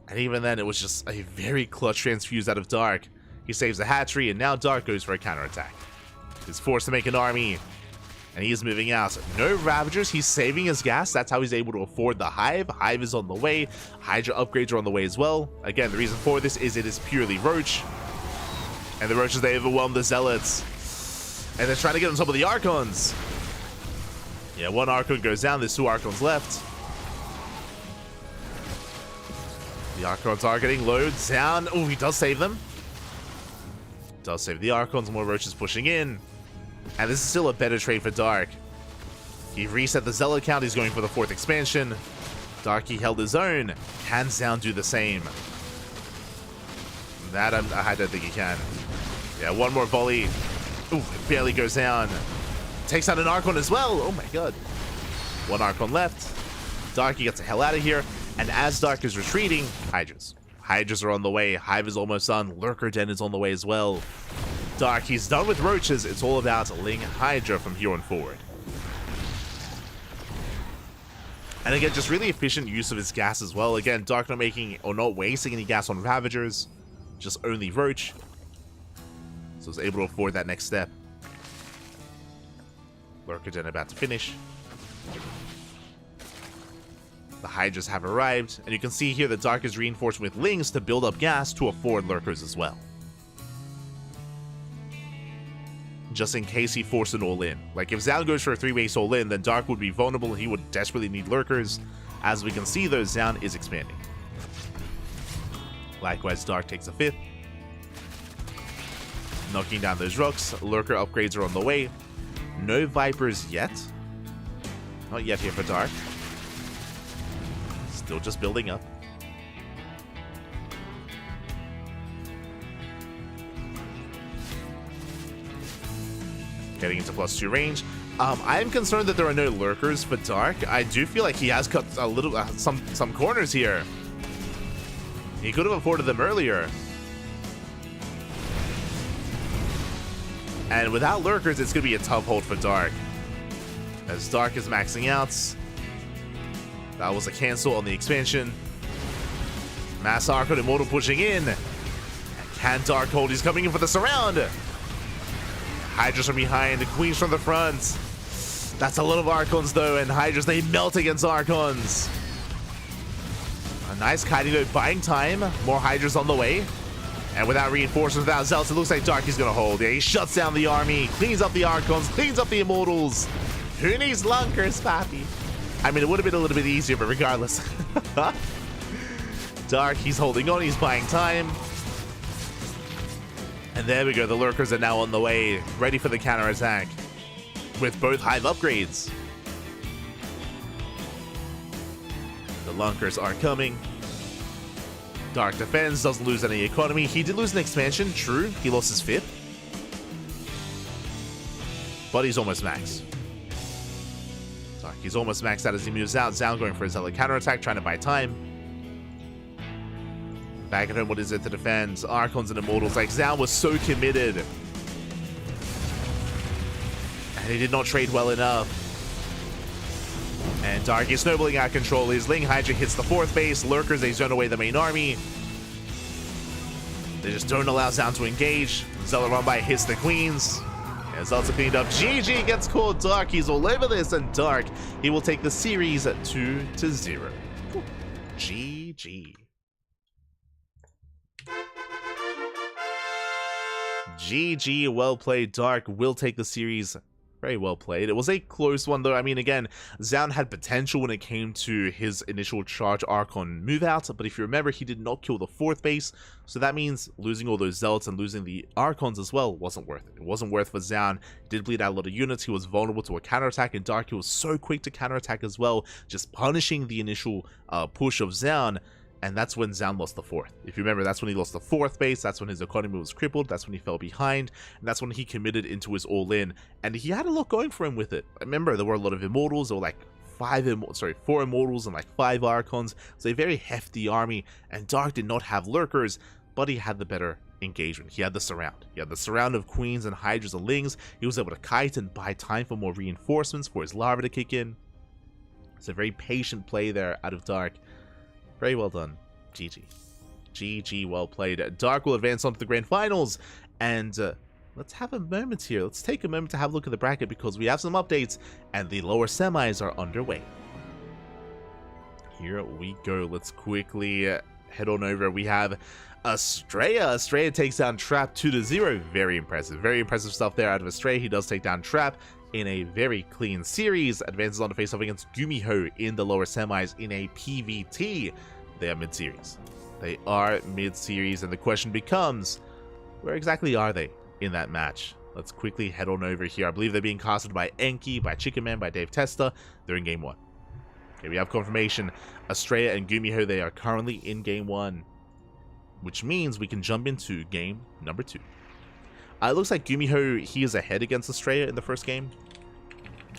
A: And even then, it was just a very clutch transfuse out of Dark. He saves the hatchery, and now Dark goes for a counterattack. He's forced to make an army. And he is moving out. No Ravagers. He's saving his gas. That's how he's able to afford the Hive. Hive is on the way. Hydra upgrades are on the way as well. Again, the reason for this is it is purely Roach. And the Roaches, they overwhelm the Zealots. And they're trying to get on top of the Archons. Yeah, 1 Archon goes down. There's 2 Archons left. The Archons are getting low. Down. Oh, he does save them. Does save the Archons. More Roaches pushing in. And this is still a better trade for Dark. He reset the Zealot count. He's going for the 4th expansion. Dark, he held his own. Can Zaun do the same? That I don't think he can. Yeah, 1 more volley. Ooh, it barely goes down. Takes out an Archon as well. Oh my god. 1 Archon left. Dark, he gets the hell out of here. And as Dark is retreating, Hydras. Hydras are on the way. Hive is almost done. Lurker Den is on the way as well. Dark, he's done with Roaches. It's all about Ling Hydra from here on forward. And again, just really efficient use of his gas as well. Again, Dark not making or not wasting any gas on Ravagers. Just only Roach. So he's able to afford that next step. Lurker Den about to finish. The Hydras have arrived. And you can see here that Dark is reinforced with Lings to build up gas to afford Lurkers as well. Just in case he forced an all-in. Like, if Zaun goes for a 3-base all-in, then Dark would be vulnerable. He would desperately need Lurkers. As we can see, though, Zaun is expanding. Likewise, Dark takes a 5th. Knocking down those rocks. Lurker upgrades are on the way. No Vipers yet. Not yet here for Dark. Still just building up. Getting into +2 range. I'm concerned that there are no Lurkers for Dark. I do feel like he has cut a little some corners here. He could have afforded them earlier. And without Lurkers, it's going to be a tough hold for Dark. As Dark is maxing out. That was a cancel on the expansion. Mass Archon Immortal pushing in. Can Dark hold? He's coming in for the surround. Hydras from behind, the Queens from the front. That's a lot of Archons though, and Hydras, they melt against Archons. A nice kiting though, buying time. More Hydras on the way. And without reinforcements, without Zealots, it looks like Darky's gonna hold. Yeah, he shuts down the army, cleans up the Archons, cleans up the Immortals. Who needs Lunkers, Pappy? I mean, it would have been a little bit easier, but regardless. Dark, he's holding on, he's buying time. And there we go, the Lurkers are now on the way, ready for the counterattack. With both Hive upgrades. The Lunkers are coming. Dark defends, doesn't lose any economy. He did lose an expansion, true. He lost his 5th. But he's almost max. Dark, he's almost maxed out as he moves out. Zound going for his Zealot counterattack, trying to buy time. Back at home, what is it to defend? Archons and Immortals. Like, Zound was so committed. And he did not trade well enough. And Dark is snowballing out of control. His Ling Hydra hits the 4th base. Lurkers, they zone away the main army. They just don't allow Zound to engage. Zealot run by hits the Queens. Yeah, Zealots are cleaned up. GG gets called. Dark, he's all over this. And Dark, he will take the series 2-0. GG. GG, well played. Dark will take the series. Very well played. It was a close one though. I mean, again, Zound had potential when it came to his initial charge Archon move out, but if you remember, he did not kill the 4th base, so that means losing all those Zealots and losing the Archons as well wasn't worth it. It wasn't worth for Zound. He did bleed out a lot of units. He was vulnerable to a counterattack, and Dark, he was so quick to counterattack as well, just punishing the initial push of Zound. And that's when Zound lost the 4th. If you remember, that's when he lost the 4th base, that's when his economy was crippled, that's when he fell behind, and that's when he committed into his all-in. And he had a lot going for him with it. Remember, there were a lot of Immortals, there were like 4 Immortals and like 5 Archons. It's a very hefty army, and Dark did not have Lurkers, but he had the better engagement. He had the surround. He had the surround of Queens and Hydras and Lings. He was able to kite and buy time for more reinforcements for his larva to kick in. It's a very patient play there out of Dark. Very well done. GG. GG, well played. Dark will advance on to the grand finals. And let's have a moment here. Let's take a moment to have a look at the bracket because we have some updates and the lower semis are underway. Here we go. Let's quickly head on over. We have Estrella. Estrella takes down Trap 2-0. Very impressive. Very impressive stuff there out of Estrella. He does take down Trap in a very clean series. Advances on to face off against Gumiho in the lower semis in a PVT. They are mid-series. They are mid-series, and the question becomes, where exactly are they in that match? Let's quickly head on over here. I believe they're being casted by Enki, by Chicken Man, by Dave Testa. They're in Game 1. Okay, we have confirmation. Estrella and Gumiho, they are currently in Game 1, which means we can jump into Game number 2. It looks like Gumiho, he is ahead against Estrella in the first game.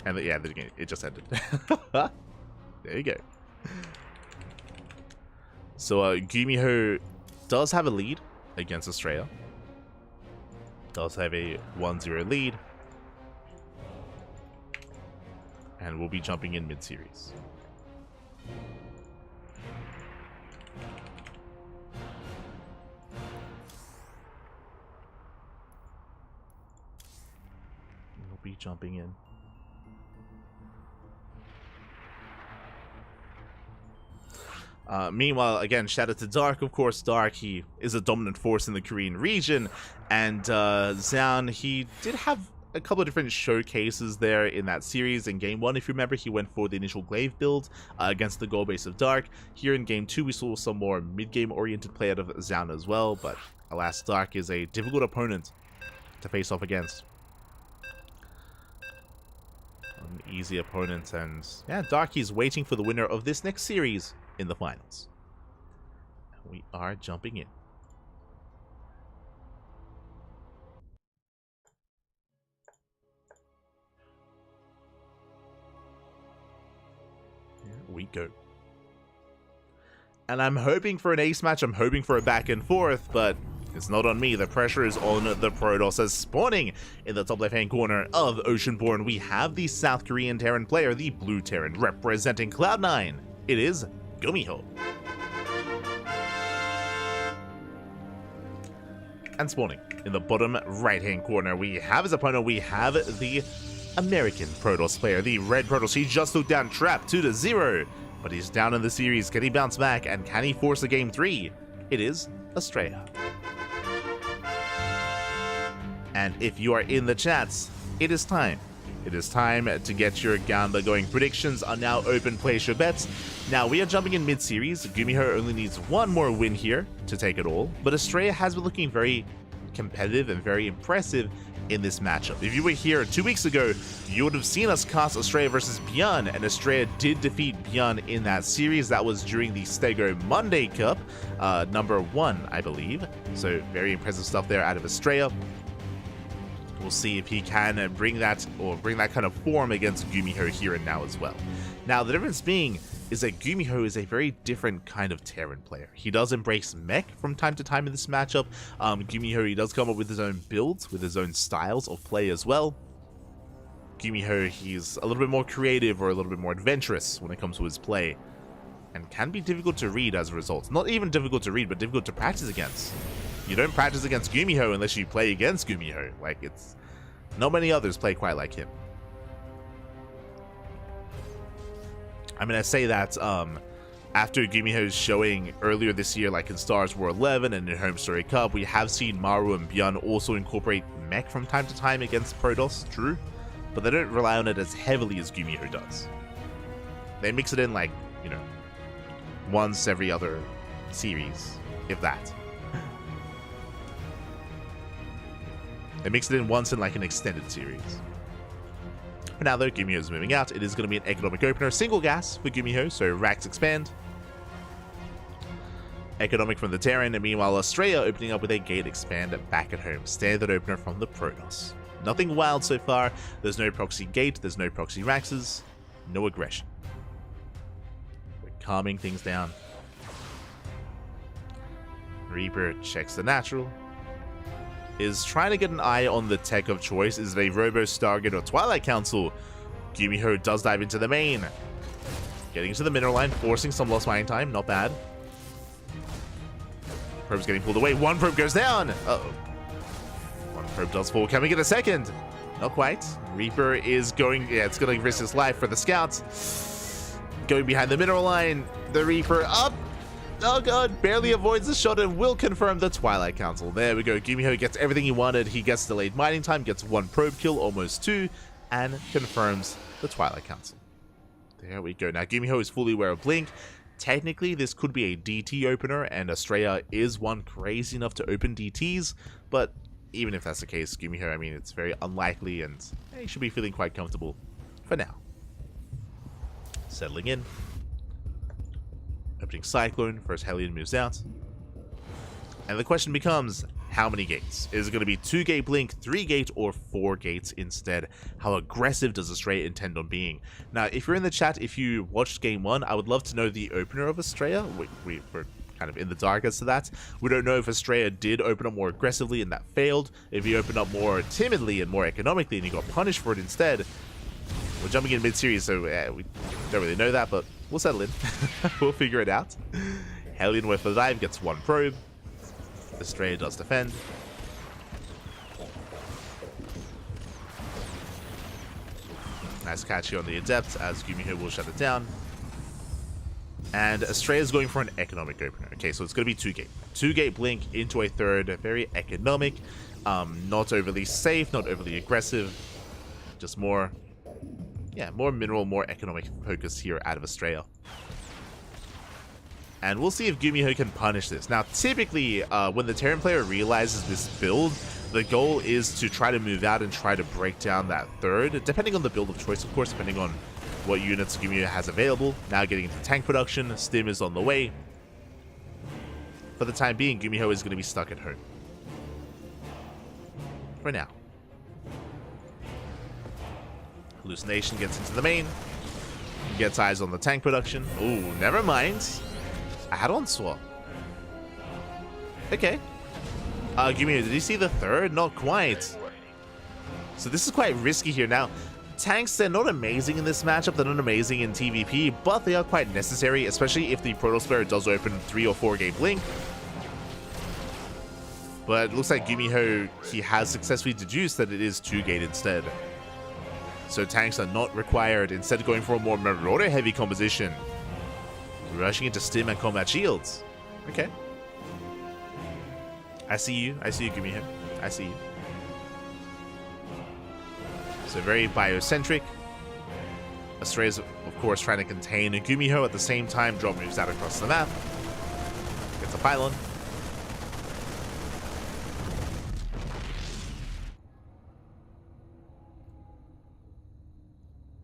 A: And yeah, the game, it just ended. There you go. So Gumiho does have a lead against Estrella. Does have a 1-0 lead. And we'll be jumping in mid-series. Be jumping in. Meanwhile, again, shout out to Dark, of course. Dark, he is a dominant force in the Korean region, and Zound, he did have a couple of different showcases there in that series. In Game 1, if you remember, he went for the initial Glaive build against the goal base of Dark. Here in Game 2, we saw some more mid-game oriented play out of Zound as well, but alas, Dark is a difficult opponent to face off against. An easy opponent, and yeah, Darky's waiting for the winner of this next series in the finals. We are jumping in. Here we go. And I'm hoping for an ace match, I'm hoping for a back and forth, but it's not on me. The pressure is on the Protoss. As spawning in the top left-hand corner of Oceanborn, we have the South Korean Terran player, the Blue Terran, representing Cloud9. It is Gumiho. And spawning in the bottom right-hand corner, we have his opponent. We have the American Protoss player. The red Protoss, he just took down Trap 2-0, but he's down in the series. Can he bounce back, and can he force a game 3? It is Estrella. And if you are in the chats, it is time. It is time to get your Gamba going. Predictions are now open. Place your bets. Now, we are jumping in mid-series. Gumiho only needs one more win here to take it all, but Estrella has been looking very competitive and very impressive in this matchup. If you were here 2 weeks ago, you would have seen us cast Estrella versus Bjorn, and Estrella did defeat Bjorn in that series. That was during the Stego Monday Cup, number 1, I believe. So very impressive stuff there out of Estrella. We'll see if he can bring that kind of form against Gumiho here and now as well. Now, the difference being is that Gumiho is a very different kind of Terran player. He does embrace mech from time to time in this matchup. Gumiho, he does come up with his own builds, with his own styles of play as well. Gumiho, he's a little bit more creative or a little bit more adventurous when it comes to his play, and can be difficult to read as a result. Not even difficult to read, but difficult to practice against. You don't practice against Gumiho unless you play against Gumiho. Like, it's... not many others play quite like him. I mean, I say that after Gumiho's showing earlier this year, like in Stars War 11 and in Home Story Cup, we have seen Maru and Bjorn also incorporate mech from time to time against Protoss, true, but they don't rely on it as heavily as Gumiho does. They mix it in, like, you know, once every other series, if that. They mix it in once in like an extended series. For now though, Gumiho is moving out. It is going to be an economic opener. Single gas for Gumiho, so racks expand. Economic from the Terran, and meanwhile Estrella opening up with a gate expand back at home. Standard opener from the Protoss. Nothing wild so far. There's no proxy gate, there's no proxy raxes, no aggression. We're calming things down. Reaper checks the natural. Is trying to get an eye on the tech of choice. Is it a Robo Stargate or Twilight Council? Gumiho does dive into the main. Getting into the mineral line, forcing some lost mining time. Not bad. Probe's getting pulled away. One probe goes down. Uh-oh. One probe does fall. Can we get a second? Not quite. Reaper is going... yeah, it's going to risk his life for the scouts. Going behind the mineral line. The Reaper up. Oh god, barely avoids the shot and will confirm the Twilight Council. There we go. Gumiho gets everything he wanted. He gets delayed mining time, gets one probe kill, almost 2, and confirms the Twilight Council. There we go. Now, Gumiho is fully aware of Blink. Technically, this could be a DT opener, and Estrella is one crazy enough to open DTs, but even if that's the case, Gumiho, I mean, it's very unlikely, and he should be feeling quite comfortable for now. Settling in. Opening Cyclone, first Hellion moves out. And the question becomes, how many gates? Is it going to be 2-gate Blink, 3-gate, or 4 gates instead? How aggressive does Estrella intend on being? Now, if you're in the chat, if you watched Game 1, I would love to know the opener of Estrella. We're kind of in the dark as to that. We don't know if Estrella did open up more aggressively and that failed. If he opened up more timidly and more economically and he got punished for it instead. We're jumping in mid-series, so we don't really know that, but we'll settle in. We'll figure it out. Hellion with the dive gets one probe. Estrella does defend. Nice catch here on the Adept as Gumiho will shut it down. And Estrella is going for an economic opener. Okay, so it's going to be 2-gate. 2-gate Blink into a third. Very economic. Not overly safe, not overly aggressive. Just more... yeah, more mineral, more economic focus here out of Estrella. And we'll see if Gumiho can punish this. Now, typically, when the Terran player realizes this build, the goal is to try to move out and try to break down that third, depending on the build of choice, of course, depending on what units Gumiho has available. Now getting into tank production, Stim is on the way. For the time being, Gumiho is going to be stuck at home. For now. Hallucination gets into the main. Gets eyes on the tank production. Ooh, never mind. Add-on swap. Okay. Gumiho, did you see the third? Not quite. So this is quite risky here. Now, tanks, they're not amazing in this matchup. They're not amazing in TVP, but they are quite necessary, especially if the Protoss player does open 3 or 4 gate Blink. But it looks like Gumiho, he has successfully deduced that it is 2-gate instead. so tanks are not required, instead going for a more Marauder heavy composition. Rushing into stim and combat shields. Okay. I see you, Gumiho. I see you. So very biocentric. Astray is, of course, trying to contain a Gumiho at the same time. Drop moves out across the map. Gets a pylon.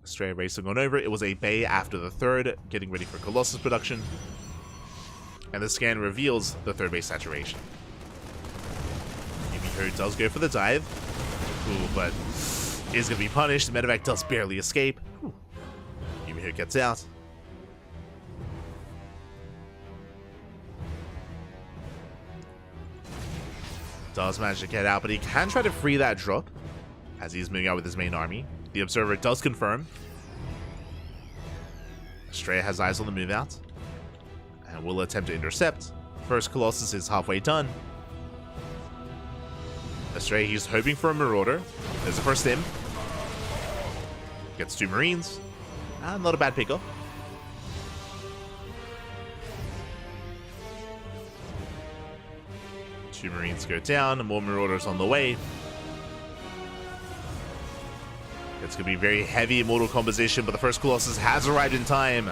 A: Astray racing on over. It was a Bay after the third, getting ready for Colossus production. And the scan reveals the third base saturation. Gumiho does go for the dive. Ooh, but is going to be punished. Medevac does barely escape. Gumiho gets out. Does manage to get out, but he can try to free that drop as he's moving out with his main army. The Observer does confirm. Astray has eyes on the move out and will attempt to intercept. First Colossus is halfway done. Astray, he's hoping for a Marauder. There's the first stim. Gets 2 Marines. Not a bad pickup. Two Marines go down, and more Marauders on the way. It's going to be very heavy immortal composition, but the first Colossus has arrived in time.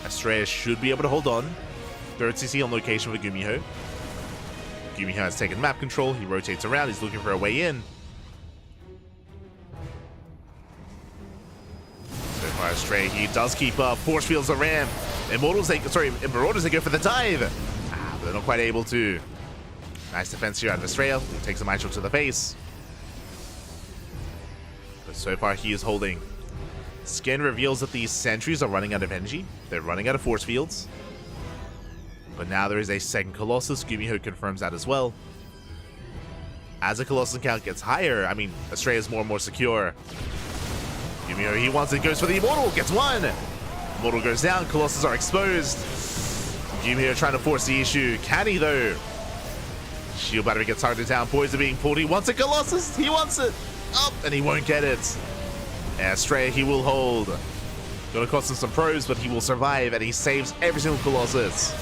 A: Astray should be able to hold on. Third CC on location for Gumiho. Gumiho has taken map control. He rotates around. He's looking for a way in. So far, Astray, he does keep up. Force fields the ramp. Marauders, they go for the dive. But they're not quite able to. Nice defense here out of Astray. He takes a Mitchell to the face. But so far, he is holding. Skin reveals that these sentries are running out of energy. They're running out of force fields. But now there is a second Colossus. Gumiho confirms that as well. As the Colossus count gets higher, I mean, Astray is more and more secure. Gumiho, he wants it, goes for the Immortal, gets one. Immortal goes down, Colossus are exposed. Gumiho trying to force the issue. Can he, though? Shield battery gets targeted down. Poison being pulled. He wants a Colossus. He wants it. Up, and he won't get it. Astray, he will hold. Gonna cost him some probes, but he will survive, and he saves every single Colossus.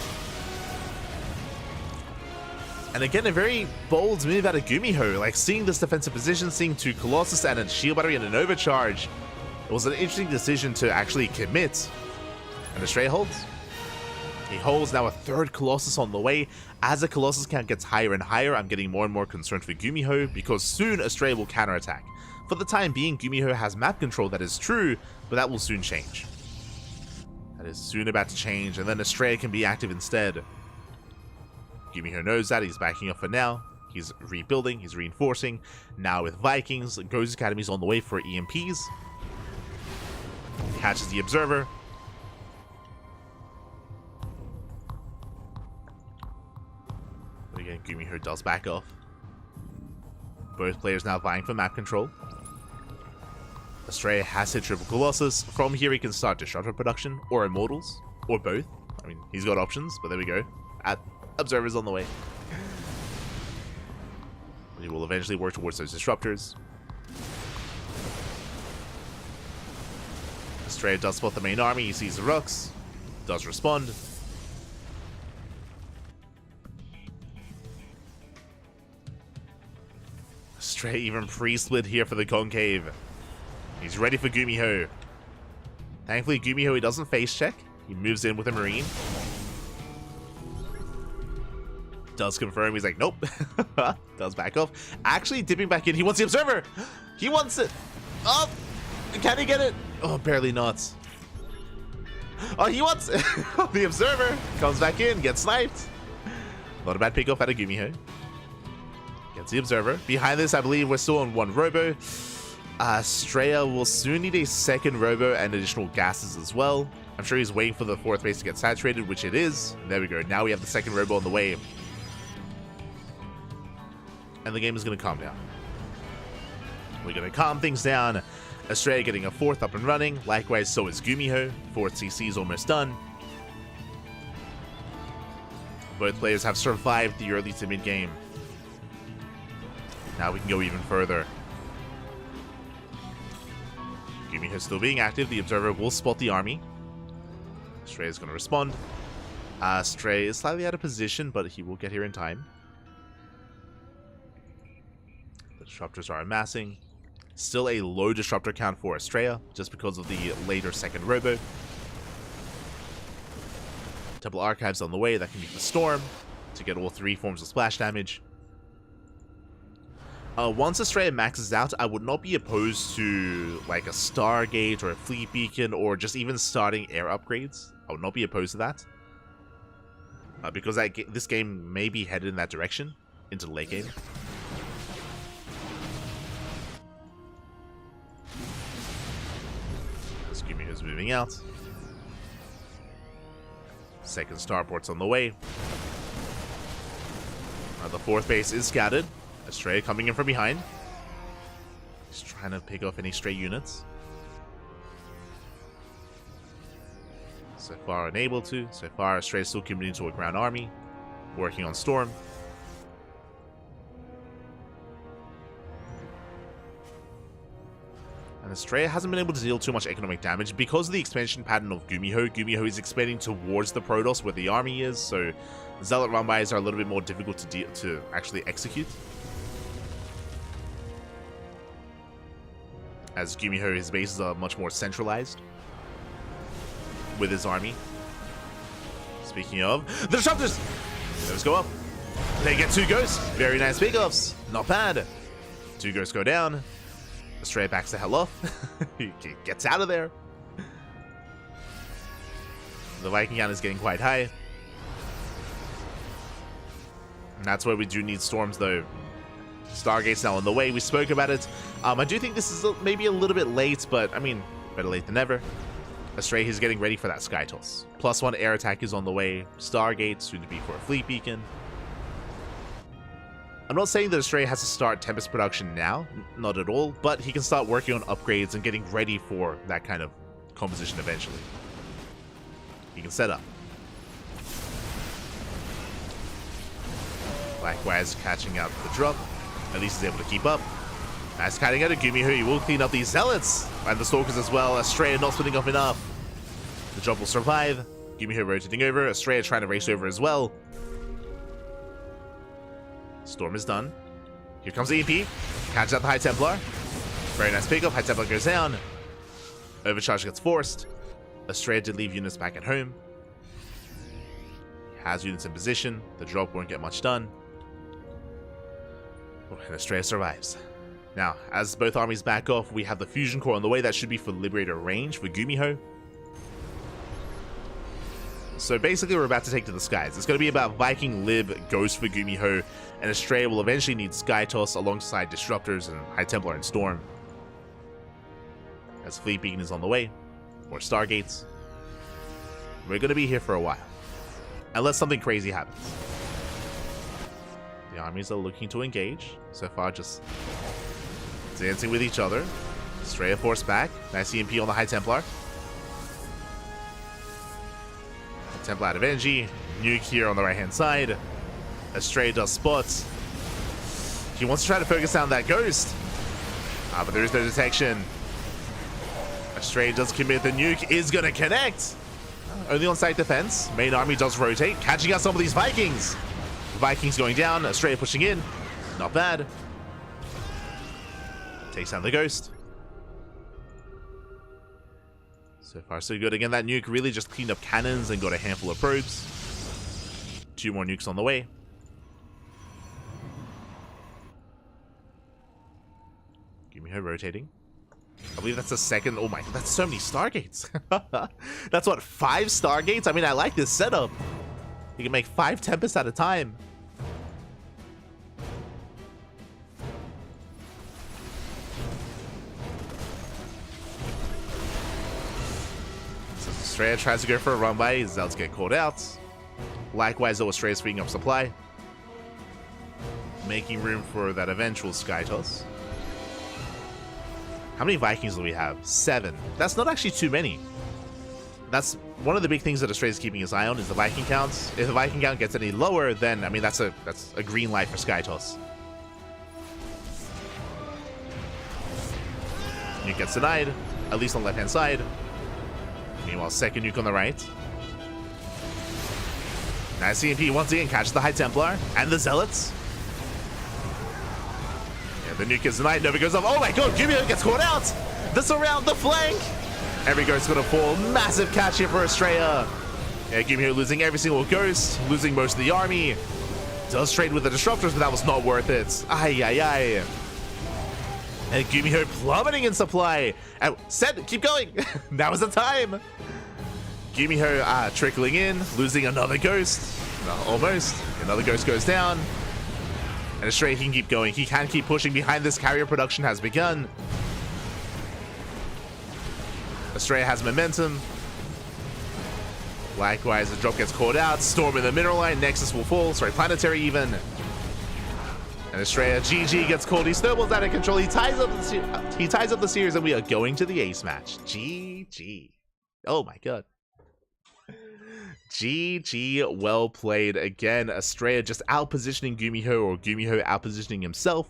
A: And again, a very bold move out of Gumiho. Like, seeing this defensive position, seeing 2 Colossus and a shield battery and an overcharge. It was an interesting decision to actually commit. And Astray holds. He holds. Now a third Colossus on the way. As the Colossus count gets higher and higher, I'm getting more and more concerned for Gumiho, because soon Astray will counterattack. For the time being, Gumiho has map control, that is true, but that will soon change. That is soon about to change, and then Astray can be active instead. Gumiho knows that. He's backing up for now. He's rebuilding, he's reinforcing. Now with Vikings, Ghost Academy's on the way for EMPs. Catches the Observer. But again, Gumiho does back off. Both players now vying for map control. Astray has hit triple Colossus. From here, he can start Disruptor production, or Immortals, or both. I mean, he's got options, but there we go. Observers on the way. He will eventually work towards those Disruptors. Astray does spot the main army. He sees the Rooks. Does respond. Astray even pre-split here for the Concave. He's ready for Gumiho. Thankfully, Gumiho, he doesn't face check. He moves in with a Marine. Does confirm. He's like, nope. Does back off. Actually, dipping back in. He wants the Observer. He wants it. Oh, can he get it? Oh, barely not. Oh, he wants it. The Observer comes back in, gets sniped. Not a bad pick-off out of Gumiho. Gets the Observer. Behind this, I believe we're still on 1 Robo. Straya will soon need a second Robo and additional gases as well. I'm sure he's waiting for the 4th base to get saturated, which it is. There we go. Now we have the second Robo on the way. And the game is going to calm down. We're going to calm things down. Astray getting a 4th up and running. Likewise, so is Gumiho. 4th CC is almost done. Both players have survived the early to mid game. Now we can go even further. Gumiho still being active. The Observer will spot the army. Stray is going to respond. Stray is slightly out of position, but he will get here in time. The Disruptors are amassing. Still a low Disruptor count for Estrella, just because of the later second Robo. Temple Archives on the way. That can be the Storm to get all 3 forms of splash damage. Once Estrella maxes out, I would not be opposed to like a Stargate or a Fleet Beacon or just even starting air upgrades. I would not be opposed to that. Because this game may be headed in that direction into the late game. Gumiho's moving out. Second starport's on the way. The 4th base is scattered. Stray coming in from behind. He's trying to pick off any stray units. So far unable to. So far Stray still committing to a ground army. Working on Storm. And Estrella hasn't been able to deal too much economic damage because of the expansion pattern of Gumiho. Gumiho is expanding towards the Protoss where the army is, so Zealot run-bys are a little bit more difficult to actually execute. As Gumiho, his bases are much more centralized with his army. Speaking of, the Disruptors! Those go up. They get 2 ghosts. Very nice pickups. Not bad. 2 ghosts go down. Estrella backs the hell off. He gets out of there. The Viking count is getting quite high. And that's where we do need Storms, though. Stargate's now on the way. We spoke about it. I do think this is maybe a little bit late, but, I mean, better late than never. Estrella is getting ready for that Sky Toss. +1 air attack is on the way. Stargate, soon to be for a Fleet Beacon. I'm not saying that Estrella has to start Tempest production now, not at all, but he can start working on upgrades and getting ready for that kind of composition eventually. He can set up. Likewise, catching out the drop. At least he's able to keep up. Nice kiting out of Gumiho. He will clean up these Zealots and the Stalkers as well. Estrella not splitting off enough. The drop will survive. Gumiho rotating over. Estrella trying to race over as well. Storm is done. Here comes the EP. Catches out the High Templar. Very nice pickup. High Templar goes down. Overcharge gets forced. Estrella did leave units back at home. He has units in position. The drop won't get much done. And Estrella survives. Now, as both armies back off, we have the Fusion Core on the way. That should be for Liberator range for Gumiho. So basically, we're about to take to the skies. It's going to be about Viking, Lib, Ghost for Gumiho, and Estrella will eventually need Sky Toss alongside Disruptors and High Templar and Storm. As Fleet Beacon is on the way, more Stargates. We're going to be here for a while. Unless something crazy happens. The armies are looking to engage. So far, just dancing with each other. Estrella forced back. Nice EMP on the High Templar. Templar out of energy. Nuke here on the right-hand side. Estrella does spots. He wants to try to focus down that Ghost. But there is no detection. Estrella does commit. The nuke is going to connect. Only on site defense. Main army does rotate. Catching out some of these Vikings. Vikings going down. Estrella pushing in. Not bad. Takes down the Ghost. So far, so good. Again, that nuke really just cleaned up cannons and got a handful of probes. 2 more nukes on the way. Gumiho rotating. I believe that's the second. Oh my god, that's so many Stargates. That's what, 5 Stargates? I mean, I like this setup. You can make 5 Tempests at a time. Estrella tries to go for a run by. Zealots get called out. Likewise, though, Estrella's freeing up supply. Making room for that eventual Sky Toss. How many Vikings do we have? 7. That's not actually too many. That's one of the big things that Estrella's keeping his eye on is the Viking counts. If the Viking count gets any lower, then, I mean, that's a green light for Sky Toss. Nuke gets denied. at least on the left-hand side. Meanwhile, second nuke on the right. Nice CMP once again catches the High Templar and the Zealots. Yeah, the nuke is denied. Nova goes up. Oh my god, Gumio gets caught out. The surround, the flank. Every ghost gonna fall. Massive catch here for Estrella. Yeah, Gumio losing every single ghost, losing most of the army. Does trade with the disruptors, but that was not worth it. Ay, ay, ay. And Gumio plummeting in supply. And said, keep going. Now is the time. Gumio trickling in, losing another ghost. No, almost. Another ghost goes down. And Estrella can keep going. He can keep pushing behind this. Carrier production has begun. Estrella has momentum. Likewise, the drop gets caught out. Storm in the mineral line. Nexus will fall. Sorry, planetary even. And Estrella, GG, gets called. He snowballs out of control. He ties up the series, and we are going to the ace match. GG. Oh my god. GG, well played. Again, Estrella just out-positioning Gumio, or Gumio out-positioning himself.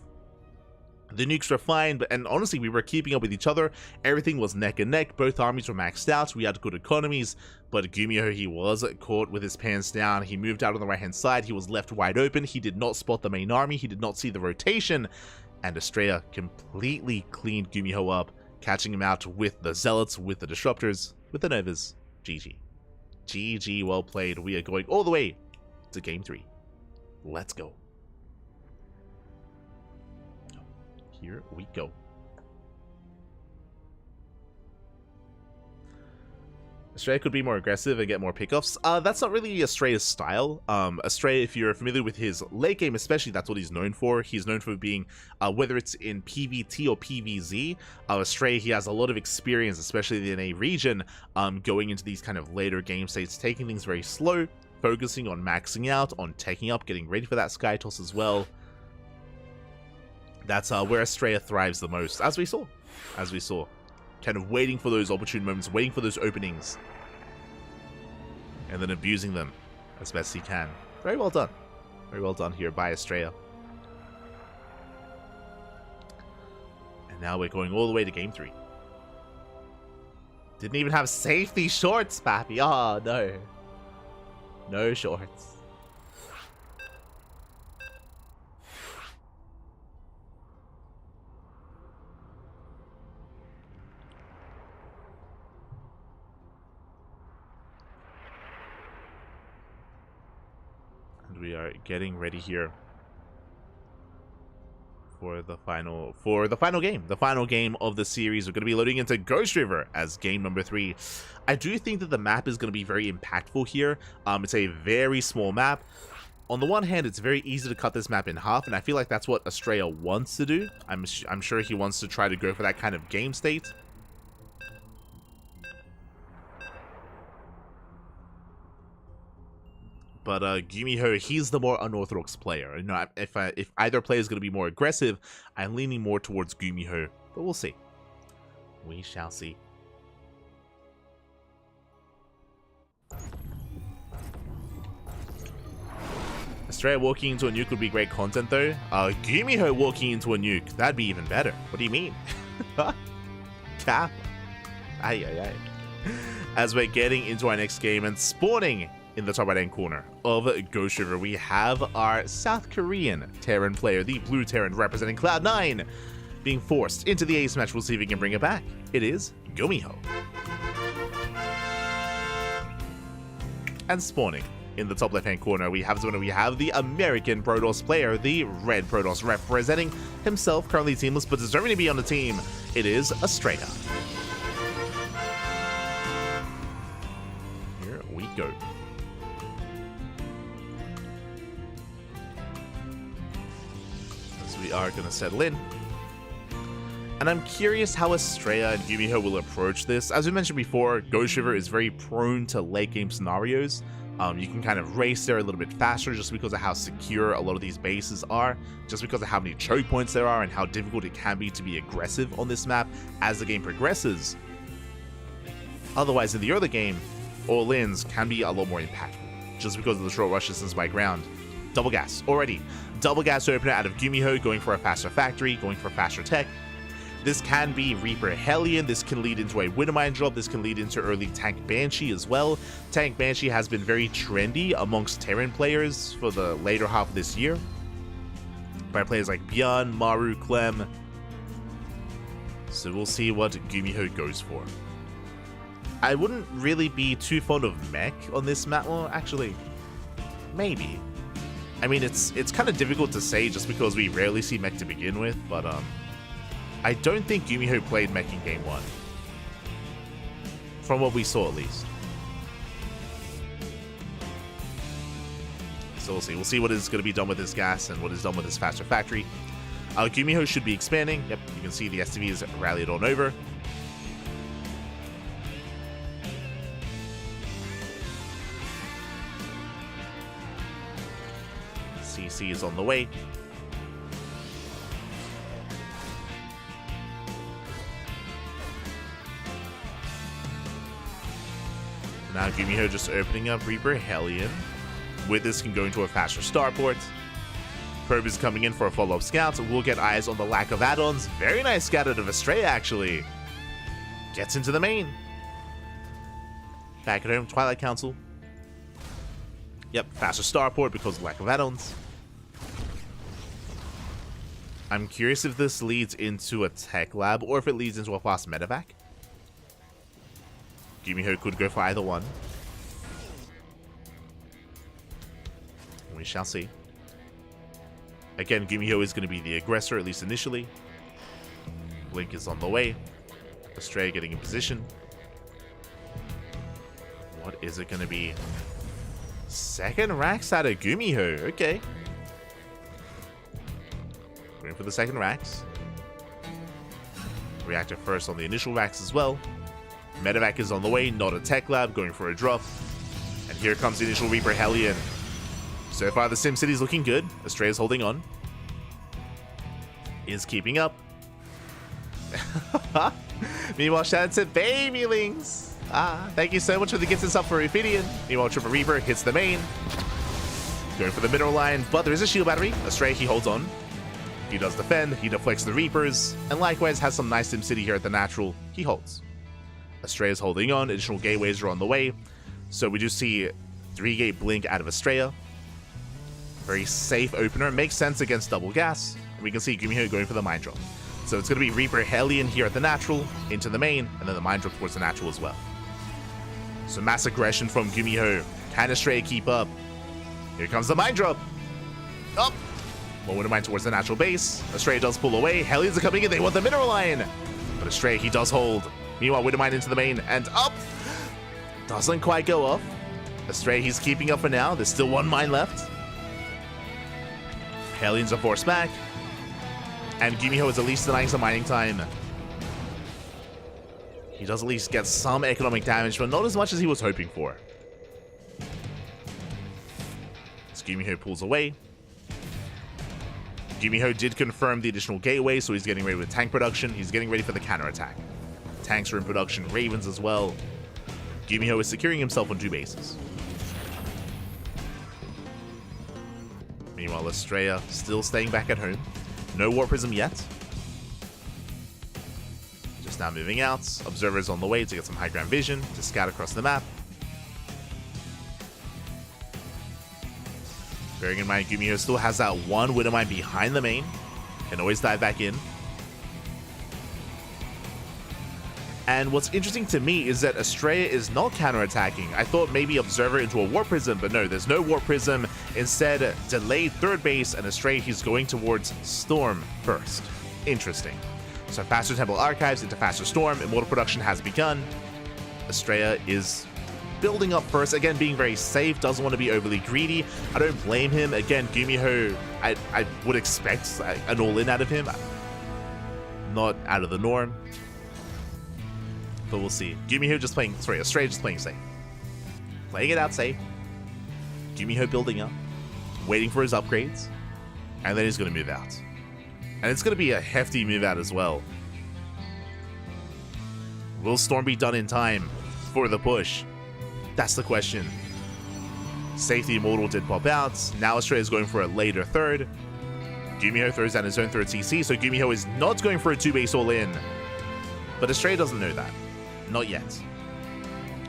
A: The nukes were fine, and honestly, we were keeping up with each other. Everything was neck and neck. Both armies were maxed out. We had good economies, but Gumio, he was caught with his pants down. He moved out on the right-hand side. He was left wide open. He did not spot the main army. He did not see the rotation, and Estrella completely cleaned Gumio up, catching him out with the Zealots, with the Disruptors, with the Novas. GG. GG, well played. We are going all the way to Game 3. Let's go. Here we go. Estrella could be more aggressive and get more pickoffs. That's not really Estrella's style. Estrella, if you're familiar with his late game especially, that's what he's known for. He's known for being, whether it's in PvT or PvZ, Estrella, he has a lot of experience, especially in a region, going into these kind of later game states, taking things very slow, focusing on maxing out, on taking up, getting ready for that Sky Toss as well. That's where Estrella thrives the most, as we saw. Kind of waiting for those opportune moments, waiting for those openings, and then abusing them as best he can. Very well done. Very well done here by Estrella. And now we're going all the way to Game 3. Didn't even have safety shorts, Pappy. Oh, no. No shorts. We are getting ready here for the final game. The final game of the series. We're going to be loading into Ghost River as game number 3. I do think that the map is going to be very impactful here. It's a very small map. On the one hand, it's very easy to cut this map in half, and I feel like that's what Estrella wants to do. I'm sure he wants to try to go for that kind of game state. But Gumio, he's the more unorthodox player. You know, if either player is going to be more aggressive, I'm leaning more towards Gumio. But we'll see. We shall see. Estrella walking into a nuke would be great content, though. Gumio walking into a nuke, that'd be even better. What do you mean? Cap. Ay, ay, ay. As we're getting into our next game and spawning in the top right-hand corner of Ghost River, we have our South Korean Terran player, the blue Terran representing Cloud9, being forced into the ace match. We'll see if he can bring it back. It is Gumio. And spawning in the top left-hand corner, we have the American Protoss player, the red Protoss representing himself, currently teamless, but deserving to be on the team. It is Estrella. Here we go. We are going to settle in. And I'm curious how Estrella and Gumio will approach this. As we mentioned before, Ghost River is very prone to late game scenarios. You can kind of race there a little bit faster just because of how secure a lot of these bases are, just because of how many choke points there are and how difficult it can be to be aggressive on this map as the game progresses. Otherwise, in the early game, all-ins can be a lot more impactful, just because of the short rush distance by ground. Double gas already. Double gas opener out of Gumio, going for a faster factory, going for faster tech. This can be Reaper Hellion, this can lead into a Widowmine drop, this can lead into early Tank Banshee as well. Tank Banshee has been very trendy amongst Terran players for the later half of this year, by players like Bjorn, Maru, Clem. So we'll see what Gumiho goes for. I wouldn't really be too fond of mech on this map. Well, actually, maybe. I mean, it's kind of difficult to say just because we rarely see mech to begin with, but I don't think Gumiho played mech in game 1. From what we saw, at least. So we'll see. We'll see what is going to be done with this gas and what is done with this faster factory. Gumiho should be expanding. Yep, you can see the STV is rallied on over. CC is on the way. Now Gumiho just opening up Reaper Hellion. With this can go into a faster starport. Probe is coming in for a follow-up scout. We'll get eyes on the lack of add-ons. Very nice scout out of Astrea, actually. Gets into the main. Back at home, Twilight Council. Yep, faster starport because of lack of add-ons. I'm curious if this leads into a tech lab or if it leads into a fast medevac. Gumiho could go for either one. We shall see. Again, Gumiho is going to be the aggressor, at least initially. Blink is on the way. Astrea getting in position. What is it going to be? Second racks out of Gumiho. Okay. Going for the second racks. Reactor first on the initial racks as well. Medevac is on the way, not a tech lab, going for a drop. And here comes the initial Reaper Hellion. So far, the SimCity is looking good. Astrea is holding on. Is keeping up. Meanwhile, Shannon said, Babylings! Thank you so much for the gifted sub for Ophidian. Meanwhile, Triple Reaper hits the main. Going for the mineral line, but there is a shield battery. Astrea, he holds on. He does defend, he deflects the Reapers, and likewise has some nice SimCity here at the natural. He holds. Astrea is holding on, additional gateways are on the way. So we do see 3-gate blink out of Astrea. Very safe opener, makes sense against double gas. And we can see Gumiho going for the mine drop. So it's going to be Reaper Hellion here at the natural, into the main, and then the mine drop towards the natural as well. So mass aggression from Gumiho. Can Astrea keep up? Here comes the mine drop. Up! More Widowmine towards the natural base. Astrea does pull away. Hellions are coming in, they want the mineral line. But Astrea, he does hold. Meanwhile, Widowmine into the main and up. Doesn't quite go off. Astrea, he's keeping up for now. There's still one mine left. Hellions are forced back. And Gumiho is at least denying some mining time. He does at least get some economic damage, but not as much as he was hoping for. As Gumiho pulls away. Gumiho did confirm the additional gateway, so he's getting ready with tank production. He's getting ready for the counterattack. Tanks are in production, Ravens as well. Gumiho is securing himself on 2 bases. Meanwhile, Astrea still staying back at home. No War Prism yet. Just now moving out. Observers on the way to get some high ground vision to scout across the map. Bearing in mind, Gumiho still has that one Widowmine behind the main. Can always dive back in. And what's interesting to me is that Astrea is not counterattacking. I thought maybe Observer into a War Prism, but no, there's no War Prism. Instead, delayed third base, and Astrea, he's going towards Storm first. Interesting. So faster Temple Archives into faster Storm. Immortal production has begun. Astrea is building up first, again being very safe, doesn't want to be overly greedy. I don't blame him. Again, Gumiho, I would expect an all-in out of him. Not out of the norm. But we'll see. Gumiho just playing, Astrea just playing safe. Playing it out safe. Gumiho building up. Waiting for his upgrades. And then he's going to move out. And it's going to be a hefty move out as well. Will Storm be done in time for the push? That's the question. Safety Immortal did pop out. Now Astrea is going for a later third. Gumiho throws down his own third CC, so Gumiho is not going for a 2-base all-in. But Estrella doesn't know that. Not yet.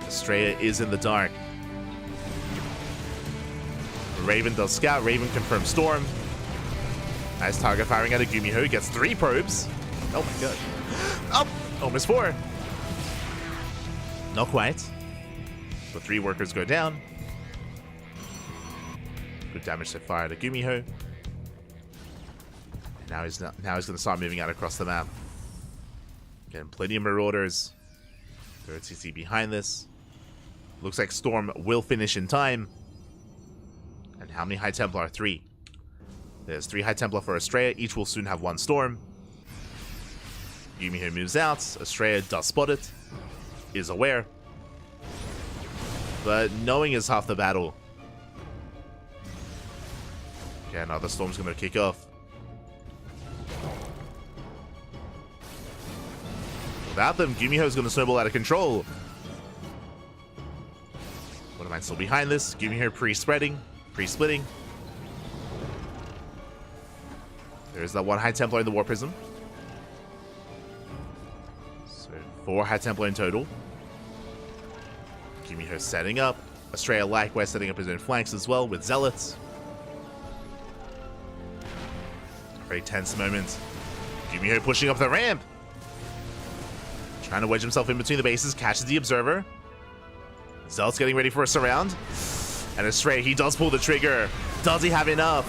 A: Estrella is in the dark. Raven does scout. Raven confirms storm. Nice target firing out of Gumiho. Gets 3 probes. Oh my god. Oh! Almost 4. Not quite. The 3 workers go down. Good damage so far to Gumiho. Now he's going to start moving out across the map. Getting plenty of Marauders. Third CC behind this. Looks like Storm will finish in time. And how many High Templar? 3. There's 3 High Templar for Estrella. Each will soon have 1 Storm. Gumiho moves out. Estrella does spot it. Is aware. But knowing is half the battle. Okay, now the Storm's going to kick off. Without them, Gumiho's going to snowball out of control. What am I still behind this? Gumiho pre-spreading. Pre-splitting. There's that 1 High Templar in the War Prism. So 4 High Templar in total. Gumiho setting up. Estrella likewise setting up his own flanks as well with Zealots. Very tense moment. Gumiho pushing up the ramp. Trying to wedge himself in between the bases. Catches the Observer. Zealot's getting ready for a surround. And Estrella, he does pull the trigger. Does he have enough?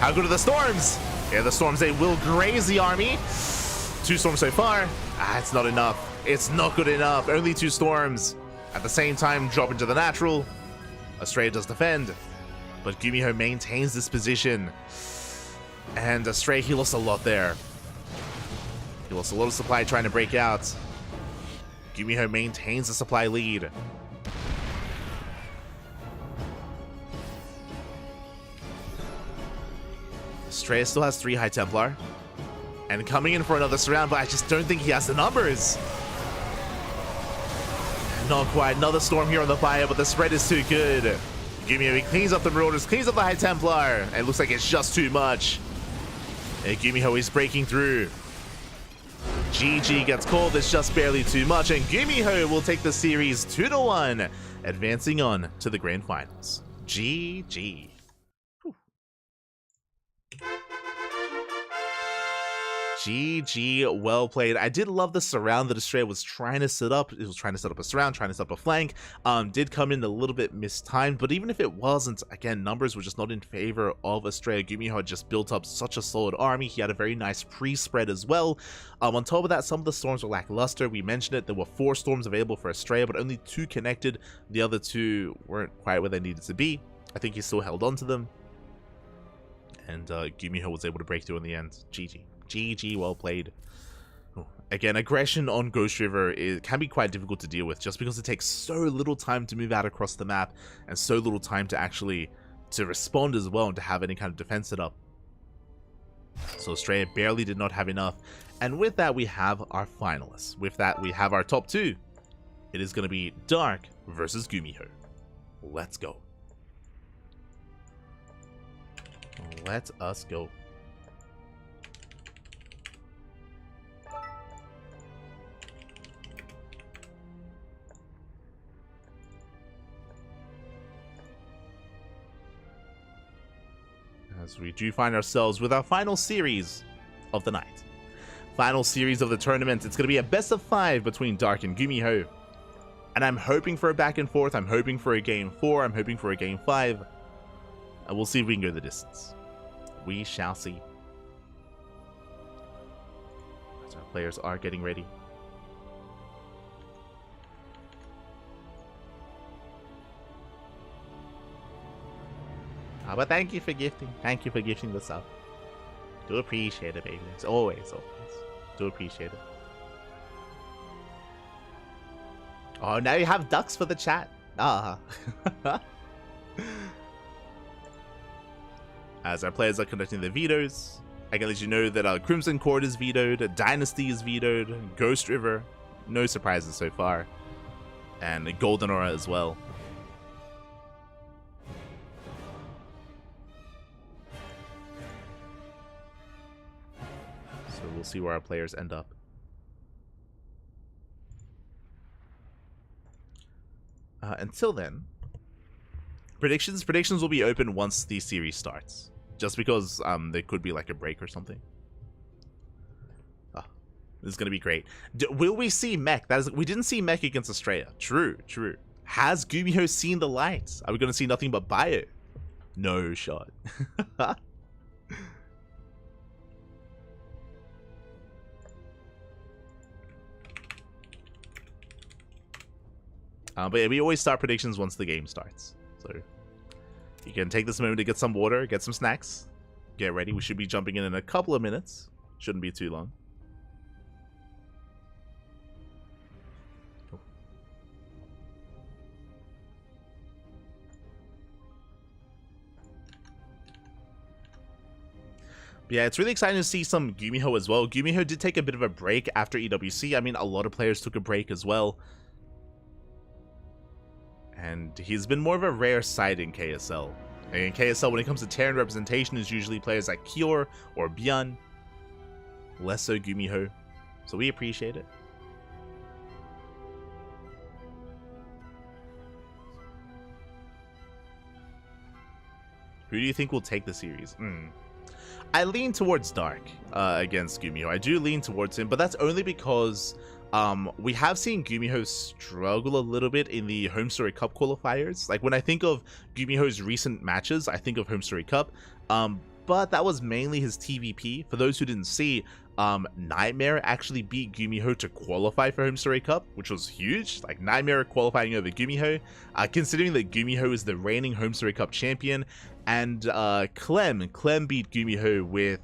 A: How good are the Storms? Yeah, the Storms, they will graze the army. 2 Storms so far. It's not enough. It's not good enough. Only 2 Storms. At the same time, drop into the natural. Estrella does defend. But Gumiho maintains this position. And Estrella, he lost a lot there. He lost a lot of supply trying to break out. Gumiho maintains the supply lead. Estrella still has 3 High Templar. And coming in for another surround, but I just don't think he has the numbers. Not quite. Another Storm here on the fire, but the spread is too good. Gumiho, he cleans up the Marauders, cleans up the High Templar. And it looks like it's just too much. And Gumiho is breaking through. GG gets called. It's just barely too much. And Gumiho will take the series 2-1, advancing on to the grand finals. GG. GG, well played. I did love the surround that Estrella was trying to set up. It was trying to set up a surround, trying to set up a flank. Did come in a little bit mistimed, but even if it wasn't, again, numbers were just not in favor of Estrella. Gumiho had just built up such a solid army. He had a very nice pre-spread as well. On top of that, some of the Storms were lackluster. We mentioned it. There were 4 Storms available for Estrella, but only 2 connected. The other 2 weren't quite where they needed to be. I think he still held on to them. And Gumiho was able to break through in the end. GG. GG, well played. Again, aggression on Ghost River can be quite difficult to deal with just because it takes so little time to move out across the map and so little time to actually respond as well and to have any kind of defense set up. So Estrella barely did not have enough. And with that, we have our finalists. With that, we have our top 2. It is going to be Dark versus Gumiho. Let's go. Let us go. As we do find ourselves with our final series of the night. Final series of the tournament. It's going to be a best of 5 between Dark and Gumiho. And I'm hoping for a back and forth. I'm hoping for a game 4. I'm hoping for a game 5. And we'll see if we can go the distance. We shall see. As our players are getting ready. Oh, but thank you for gifting. Thank you for gifting the sub. Do appreciate it, baby. It's always. Do appreciate it. Oh, now you have ducks for the chat. Ah. As our players are conducting their vetoes, I can let you know that Crimson Court is vetoed, Dynasty is vetoed, Ghost River, no surprises so far, and Golden Aura as well. see where our players end up. Until then, predictions will be open once the series starts, just because there could be like a break or something. This is gonna be great. Will we see Mech? We didn't see Mech against Australia. True. Has Gumiho seen the lights? Are we gonna see nothing but Bio? No shot. But yeah, we always start predictions once the game starts. So you can take this moment to get some water, get some snacks, get ready. We should be jumping in a couple of minutes. Shouldn't be too long. But yeah, it's really exciting to see some Gumiho as well. Gumiho did take a bit of a break after EWC. I mean, a lot of players took a break as well. And he's been more of a rare sight in KSL. And in KSL, when it comes to Terran representation, is usually players like Kior or Byan. Less so Gumiho. So we appreciate it. Who do you think will take the series? I lean towards Dark against Gumiho. I do lean towards him, but that's only because we have seen Gumiho struggle a little bit in the Home Story Cup qualifiers. Like, when I think of Gumiho's recent matches, I think of Home Story Cup, but that was mainly his TVP. For those who didn't see, Nightmare actually beat Gumiho to qualify for Home Story Cup, which was huge. Like, Nightmare qualifying over Gumiho, considering that Gumiho is the reigning Home Story Cup champion, and Clem beat Gumiho with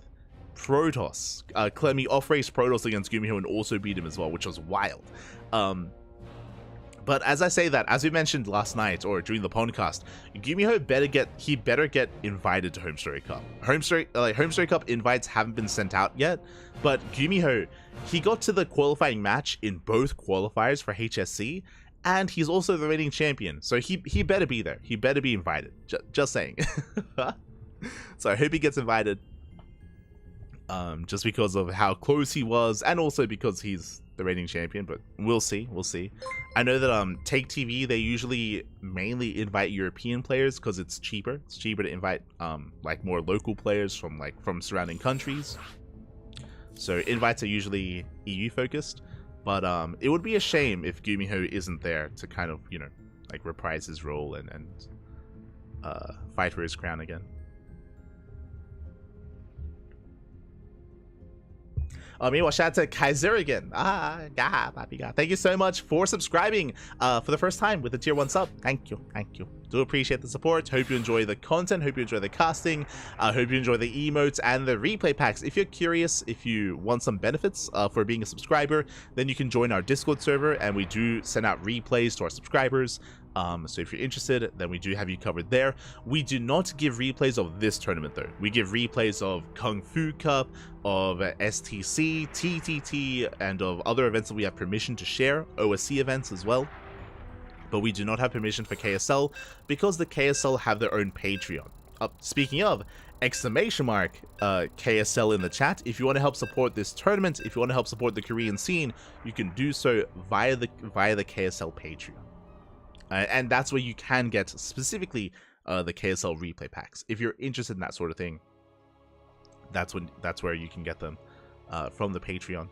A: Protoss. Clemmy off-raced Protoss against Gumiho and also beat him as well, which was wild. But as I say that, as we mentioned last night or during the podcast, Gumiho better get invited to Home Story Cup. Home Story Cup invites haven't been sent out yet, but Gumiho, he got to the qualifying match in both qualifiers for HSC, and he's also the reigning champion, so he better be there. He better be invited. Just saying. So I hope he gets invited. Just because of how close he was, and also because he's the reigning champion, but we'll see. I know that Take TV, they usually mainly invite European players because it's cheaper. It's cheaper to invite like more local players from surrounding countries. So invites are usually EU focused, but it would be a shame if Gumiho isn't there to kind of, you know, like reprise his role and fight for his crown again. Meanwhile, shout out to Kaiser again. Thank you so much for subscribing for the first time with a tier 1 sub. Thank you. Do appreciate the support. Hope you enjoy the content. Hope you enjoy the casting. Hope you enjoy the emotes and the replay packs. If you're curious, if you want some benefits for being a subscriber, then you can join our Discord server, and we do send out replays to our subscribers. So if you're interested, then we do have you covered there. We do not give replays of this tournament though. We give replays of Kung Fu Cup, of STC, TTT, and of other events that we have permission to share, OSC events as well. But we do not have permission for KSL because the KSL have their own Patreon. Speaking of, exclamation mark KSL in the chat. If you want to help support this tournament, if you want to help support the Korean scene, you can do so via the KSL Patreon. And that's where you can get specifically the KSL replay packs. If you're interested in that sort of thing, that's where you can get them from the Patreon.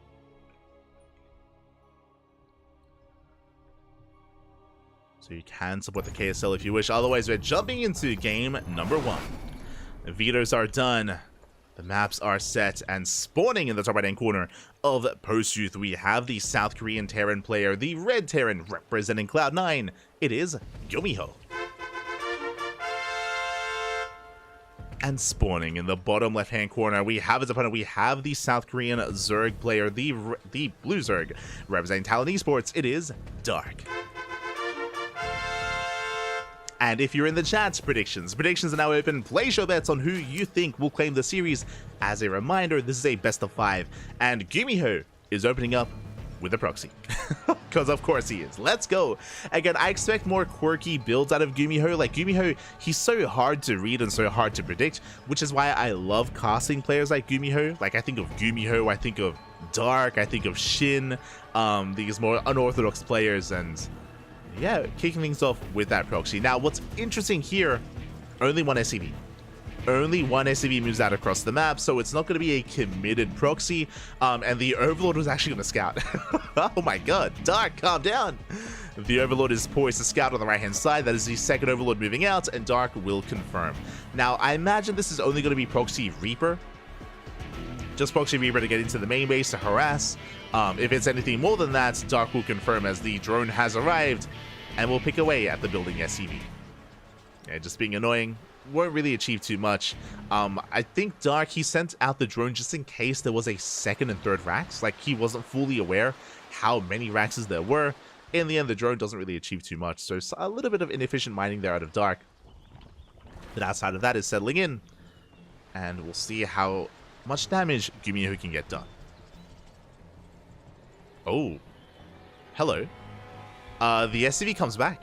A: So you can support the KSL if you wish. Otherwise, we're jumping into game number 1. The vetoes are done. The maps are set, and spawning in the top right-hand corner of Post Youth, we have the South Korean Terran player, the Red Terran representing Cloud9. It is Gumiho. And spawning in the bottom left-hand corner, we have his opponent. We have the South Korean Zerg player, the Blue Zerg, representing Talon Esports. It is Dark. And if you're in the chat, predictions are now open. Place your bets on who you think will claim the series. As a reminder, this is a best of 5, and Gumiho is opening up with a proxy. Because of course he is. Let's go. Again, I expect more quirky builds out of Gumiho. Like Gumiho, he's so hard to read and so hard to predict, which is why I love casting players like Gumiho. Like I think of Gumiho, I think of Dark, I think of Shin, these more unorthodox players, and yeah, kicking things off with that proxy. Now, what's interesting here, only one SCV. Only one SCV moves out across the map, so it's not going to be a committed proxy, and the Overlord was actually going to scout. Oh my god, Dark, calm down. The Overlord is poised to scout on the right-hand side. That is the second Overlord moving out, and Dark will confirm. Now, I imagine this is only going to be proxy Reaper. Just proxy Reaper to get into the main base to harass. If it's anything more than that, Dark will confirm as the drone has arrived, and will pick away at the building SCV. Yeah, just being annoying. Won't really achieve too much. I think Dark, he sent out the drone just in case there was a second and third racks. Like, he wasn't fully aware how many racks there were. In the end, the drone doesn't really achieve too much, so a little bit of inefficient mining there out of Dark. But outside of that is settling in, and we'll see how much damage Gumiho can get done. Oh, hello. The SCV comes back.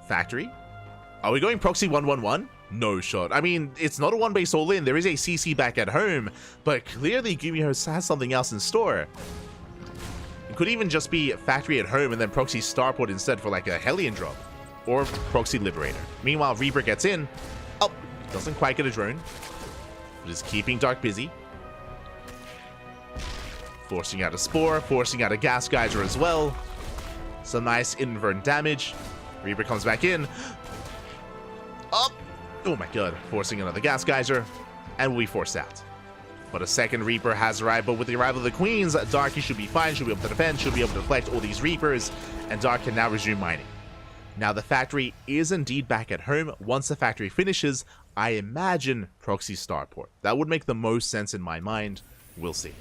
A: Factory. Are we going proxy 111? No shot. I mean, it's not a one base all in. There is a CC back at home, but clearly Gumiho has something else in store. It could even just be factory at home and then proxy starport instead for like a Hellion drop, or proxy liberator. Meanwhile, Reaper gets in. Oh, doesn't quite get a drone, but is keeping Dark busy. Forcing out a spore, forcing out a gas geyser as well. Some nice inadvertent damage. Reaper comes back in. Oh my god, forcing another gas geyser, and we forced out. But a second Reaper has arrived, but with the arrival of the Queens, Darky should be fine, should be able to defend, should be able to deflect all these Reapers, and Dark can now resume mining. Now the factory is indeed back at home. Once the factory finishes, I imagine proxy starport. That would make the most sense in my mind. We'll see.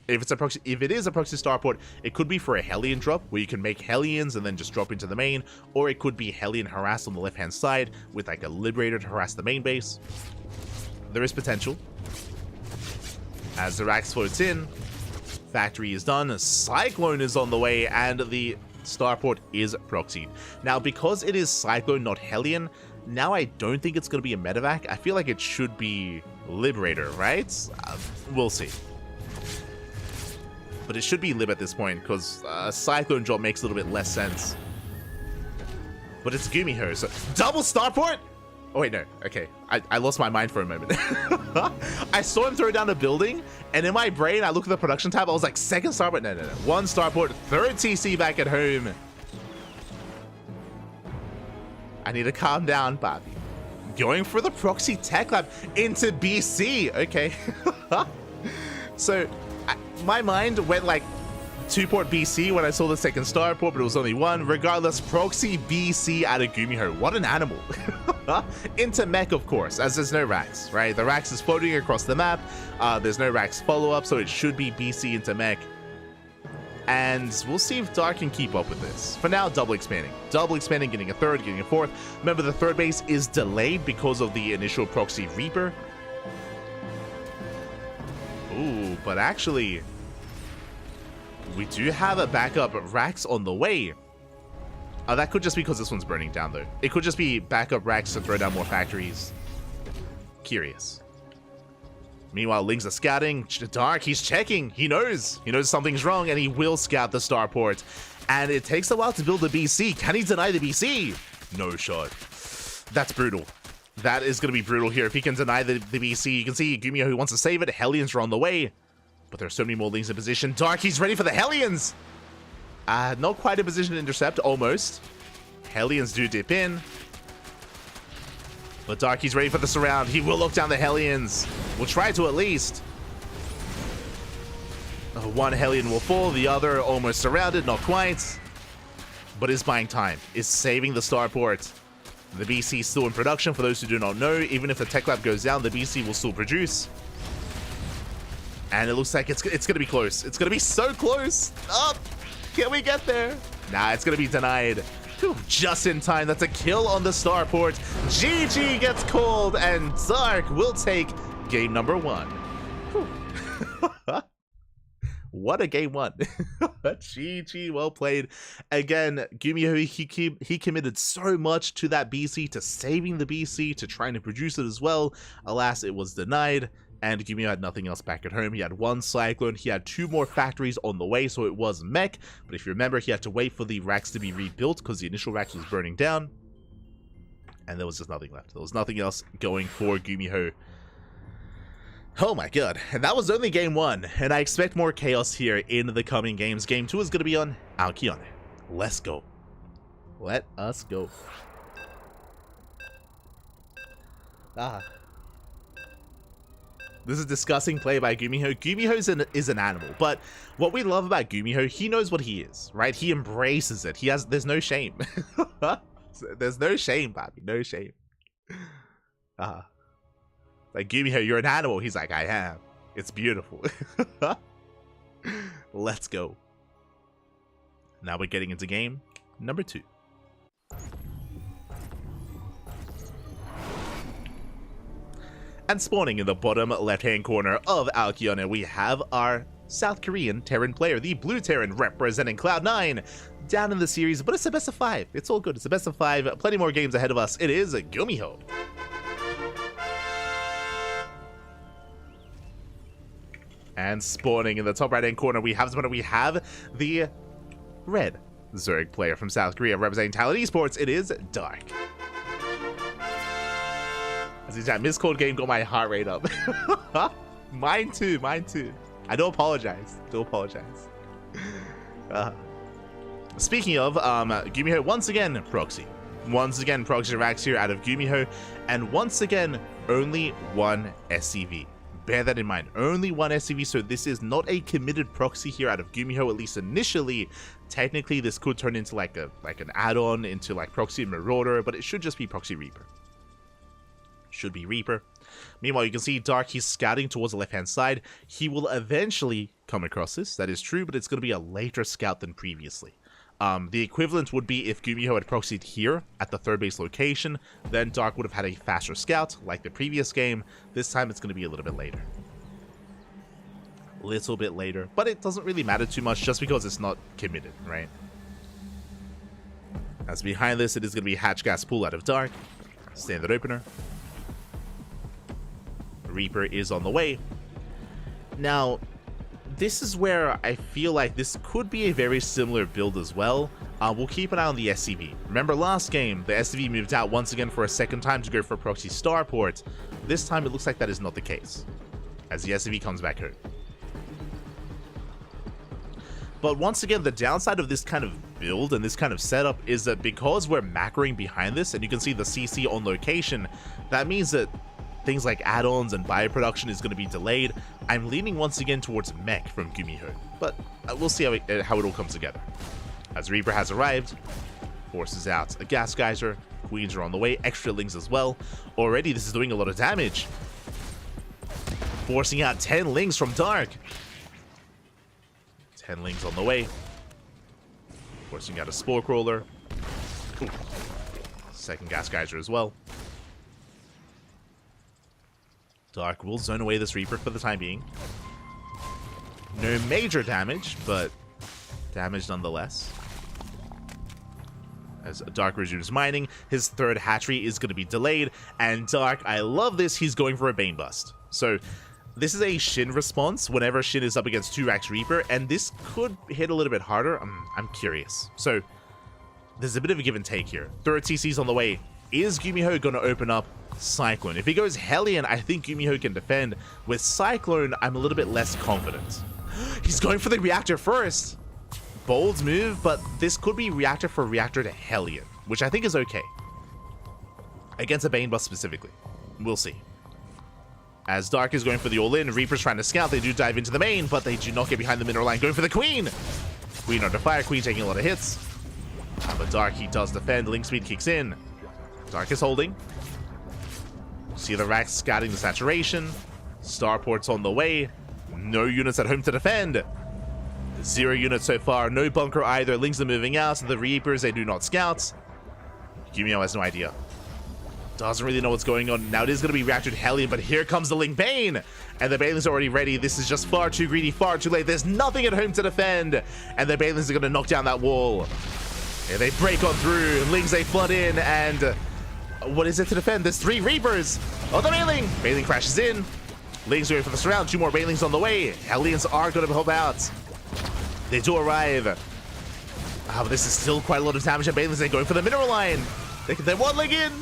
A: If it is a proxy starport, it could be for a Hellion drop, where you can make Hellions and then just drop into the main, or it could be Hellion harass on the left-hand side, with like a Liberator to harass the main base. There is potential. As the Rax floats in, factory is done, Cyclone is on the way, and the starport is proxied. Now, because it is Cyclone, not Hellion, now I don't think it's going to be a medevac. I feel like it should be Liberator, right? We'll see. But it should be Lib at this point, because a Cyclone drop makes a little bit less sense. But it's Gumiho, so double starport? Oh wait, no, okay. I lost my mind for a moment. I saw him throw down a building, and in my brain, I look at the production tab, I was like, second starport? No. One starport, third TC back at home. I need to calm down, but going for the proxy tech lab into BC. Okay. So, my mind went like 2-port BC when I saw the second starport, but it was only one. Regardless, proxy BC out of Gumiho. What an animal. Into mech, of course, as there's no racks, right? The racks is floating across the map. There's no racks follow-up, so it should be BC into mech. And we'll see if Dark can keep up with this. For now, double expanding. Double expanding, getting a third, getting a fourth. Remember, the third base is delayed because of the initial proxy Reaper. Ooh, but actually, we do have a backup Rax on the way. That could just be because this one's burning down, though. It could just be backup Rax to throw down more factories. Curious. Meanwhile, Lings are scouting. Dark, he's checking. He knows. He knows something's wrong, and he will scout the starport. And it takes a while to build the BC. Can he deny the BC? No shot. That's brutal. That is going to be brutal here. If he can deny the BC, you can see Gumiho who wants to save it. Hellions are on the way. But there's so many more Lings in position. Dark, he's ready for the Hellions. Not quite in position to intercept, almost. Hellions do dip in. But Dark, he's ready for the surround. He will lock down the Hellions. We'll try to at least. One Hellion will fall, the other almost surrounded, not quite. But is buying time, is saving the starport. The BC is still in production. For those who do not know, even if the tech lab goes down, the BC will still produce. And it looks like it's going to be close. It's going to be so close. Oh, can we get there? Nah, it's going to be denied. Whew, just in time. That's a kill on the starport. GG gets called, and Dark will take game number 1. What a game one. GG, well played. Again, Gumiho, he committed so much to that BC, to saving the BC, to trying to produce it as well. Alas, it was denied, and Gumiho had nothing else back at home. He had one Cyclone, he had 2 more factories on the way, so it was mech. But if you remember, he had to wait for the racks to be rebuilt because the initial racks was burning down. And there was just nothing left. There was nothing else going for Gumiho. Oh my god, and that was only game 1, and I expect more chaos here in the coming games. Game 2 is going to be on Alcyone. Let's go. Let us go. This is disgusting play by Gumiho. Gumiho is an animal, but what we love about Gumiho, he knows what he is, right? He embraces it. There's no shame. There's no shame, Bobby. No shame. Like, Gumiho, you're an animal. He's like, I am. It's beautiful. Let's go. Now we're getting into game number 2. And spawning in the bottom left-hand corner of Alcyone, we have our South Korean Terran player, the Blue Terran representing Cloud9, down in the series, but it's a best of 5. It's all good. It's a best of 5. Plenty more games ahead of us. It is Gumiho. And spawning in the top right-hand corner, we have the red Zerg player from South Korea representing Talent Esports. It is Dark. As that miscalled game got my heart rate up. Mine too. I do apologize. Speaking of, Gumiho once again proxy. Once again proxy racks here out of Gumiho, and once again only one SCV. Bear that in mind, only one SCV, so this is not a committed proxy here out of Gumiho, at least initially. Technically, this could turn into like an add-on into like Proxy Marauder, but it should just be Proxy Reaper. Should be Reaper. Meanwhile, you can see Dark, he's scouting towards the left-hand side. He will eventually come across this, that is true, but it's going to be a later scout than previously. The equivalent would be if Gumiho had proxied here at the 3rd base location, then Dark would have had a faster scout like the previous game. This time it's going to be a little bit later. But it doesn't really matter too much just because it's not committed, right? As behind this, it is going to be Hatch Gas Pool out of Dark. Standard opener. Reaper is on the way. Now, this is where I feel like this could be a very similar build as well. We'll keep an eye on the SCV. Remember last game, the SCV moved out once again for a second time to go for a proxy starport. This time it looks like that is not the case, as the SCV comes back home. But once again, the downside of this kind of build and this kind of setup is that because we're macroing behind this, and you can see the CC on location, that means that things like add-ons and bioproduction is going to be delayed. I'm leaning once again towards mech from Gumiho, but we'll see how it all comes together. As Reaper has arrived, forces out a gas geyser, queens are on the way, extra lings as well. Already this is doing a lot of damage. Forcing out 10 lings from Dark. 10 lings on the way. Forcing out a spore crawler. Ooh. Second gas geyser as well. Dark will zone away this Reaper for the time being. No major damage, but damage nonetheless. As Dark resumes mining, his 3rd hatchery is going to be delayed, and Dark, I love this, he's going for a Bane Bust. So this is a Shin response whenever Shin is up against 2-Rax Reaper, and this could hit a little bit harder. I'm curious. So there's a bit of a give and take here. 3rd CC's on the way. Is Gumiho going to open up Cyclone? If he goes Hellion, I think Gumiho can defend. With Cyclone, I'm a little bit less confident. He's going for the reactor first. Bold move, but this could be reactor for reactor to Hellion, which I think is okay. Against a Bane Bust specifically. We'll see. As Dark is going for the all-in, Reaper's trying to scout. They do dive into the main, but they do not get behind the mineral line. Going for the Queen! Queen under fire, Queen taking a lot of hits. But Dark, he does defend. Link speed kicks in. Dark is holding. See the racks scouting the saturation. Starport's on the way. No units at home to defend. 0 units so far. No bunker either. Lings are moving out. The Reapers, they do not scout. Gumiho has no idea. Doesn't really know what's going on. Now it is going to be reacted Hellion, but here comes the Ling Bane. And the Banelings are already ready. This is just far too greedy, far too late. There's nothing at home to defend. And the Banelings are going to knock down that wall. Yeah, they break on through. Lings, they flood in. And what is it to defend? There's 3 Reapers. Oh, the Baneling. Baneling crashes in. Lings going for the surround. 2 more Banelings on the way. Hellions are going to help out. They do arrive. But this is still quite a lot of damage. And Banelings, they're going for the mineral line. They're waddling in.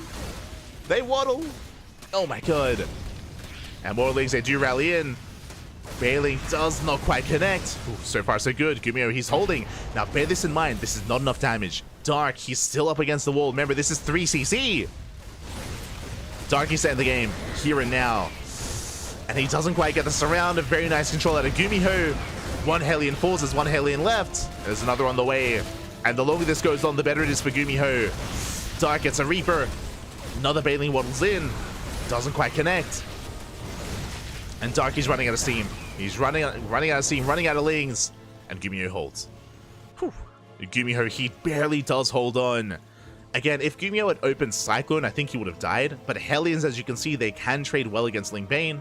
A: They waddle. Oh my god. And more Lings, they do rally in. Baneling does not quite connect. Ooh, so far so good. Gumiho, he's holding. Now bear this in mind. This is not enough damage. Dark, he's still up against the wall. Remember, this is 3 CC. Dark, he's set in the game. Here and now. And he doesn't quite get the surround. A very nice control out of Gumiho. 1 Hellion falls. There's 1 Hellion left. There's another on the way. And the longer this goes on, the better it is for Gumiho. Dark gets a Reaper. Another Baneling waddles in. Doesn't quite connect. And Dark is running out of steam. He's running out of steam, running out of Lings. And Gumiho holds. Whew. Gumiho, he barely does hold on. Again, if Gumiho had opened Cyclone, I think he would have died. But Hellions, as you can see, they can trade well against Ling Bane.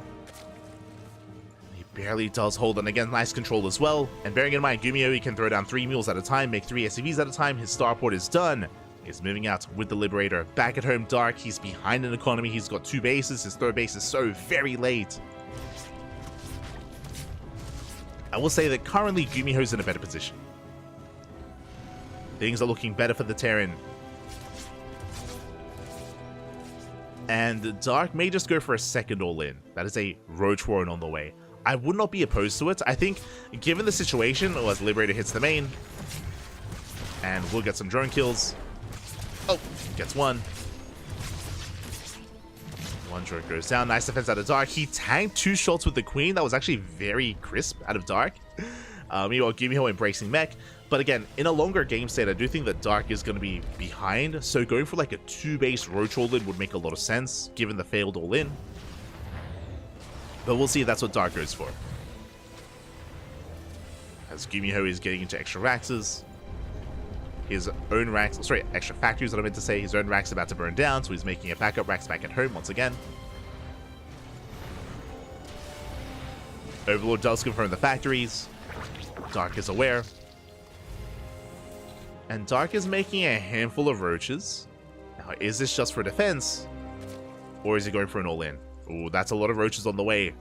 A: He barely does hold on. Again, nice control as well. And bearing in mind, Gumiho, he can throw down 3 mules at a time, make 3 SCVs at a time. His starport is done. He's moving out with the Liberator. Back at home, Dark, he's behind in economy. He's got 2 bases. His 3rd base is so very late. I will say that currently Gumiho's in a better position. Things are looking better for the Terran. And Dark may just go for a second all-in. That is a Roach Warren on the way. I would not be opposed to it. I think, given the situation, as Liberator hits the main, and we'll get some drone kills. Oh, gets 1. 1 drone goes down. Nice defense out of Dark. He tanked 2 shots with the Queen. That was actually very crisp out of Dark. Meanwhile, Gumiho embracing mech. But again, in a longer game state, I do think that Dark is going to be behind. So going for like a 2-base Roach all-in would make a lot of sense, given the failed all-in. But we'll see if that's what Dark goes for. As Gumiho is getting into extra Raxes. His own racks, sorry, extra factories that I meant to say. His own racks about to burn down, so he's making a backup racks back at home once again. Overlord does confirm the factories. Dark is aware. And Dark is making a handful of roaches. Now, is this just for defense? Or is he going for an all-in? Ooh, that's a lot of roaches on the way.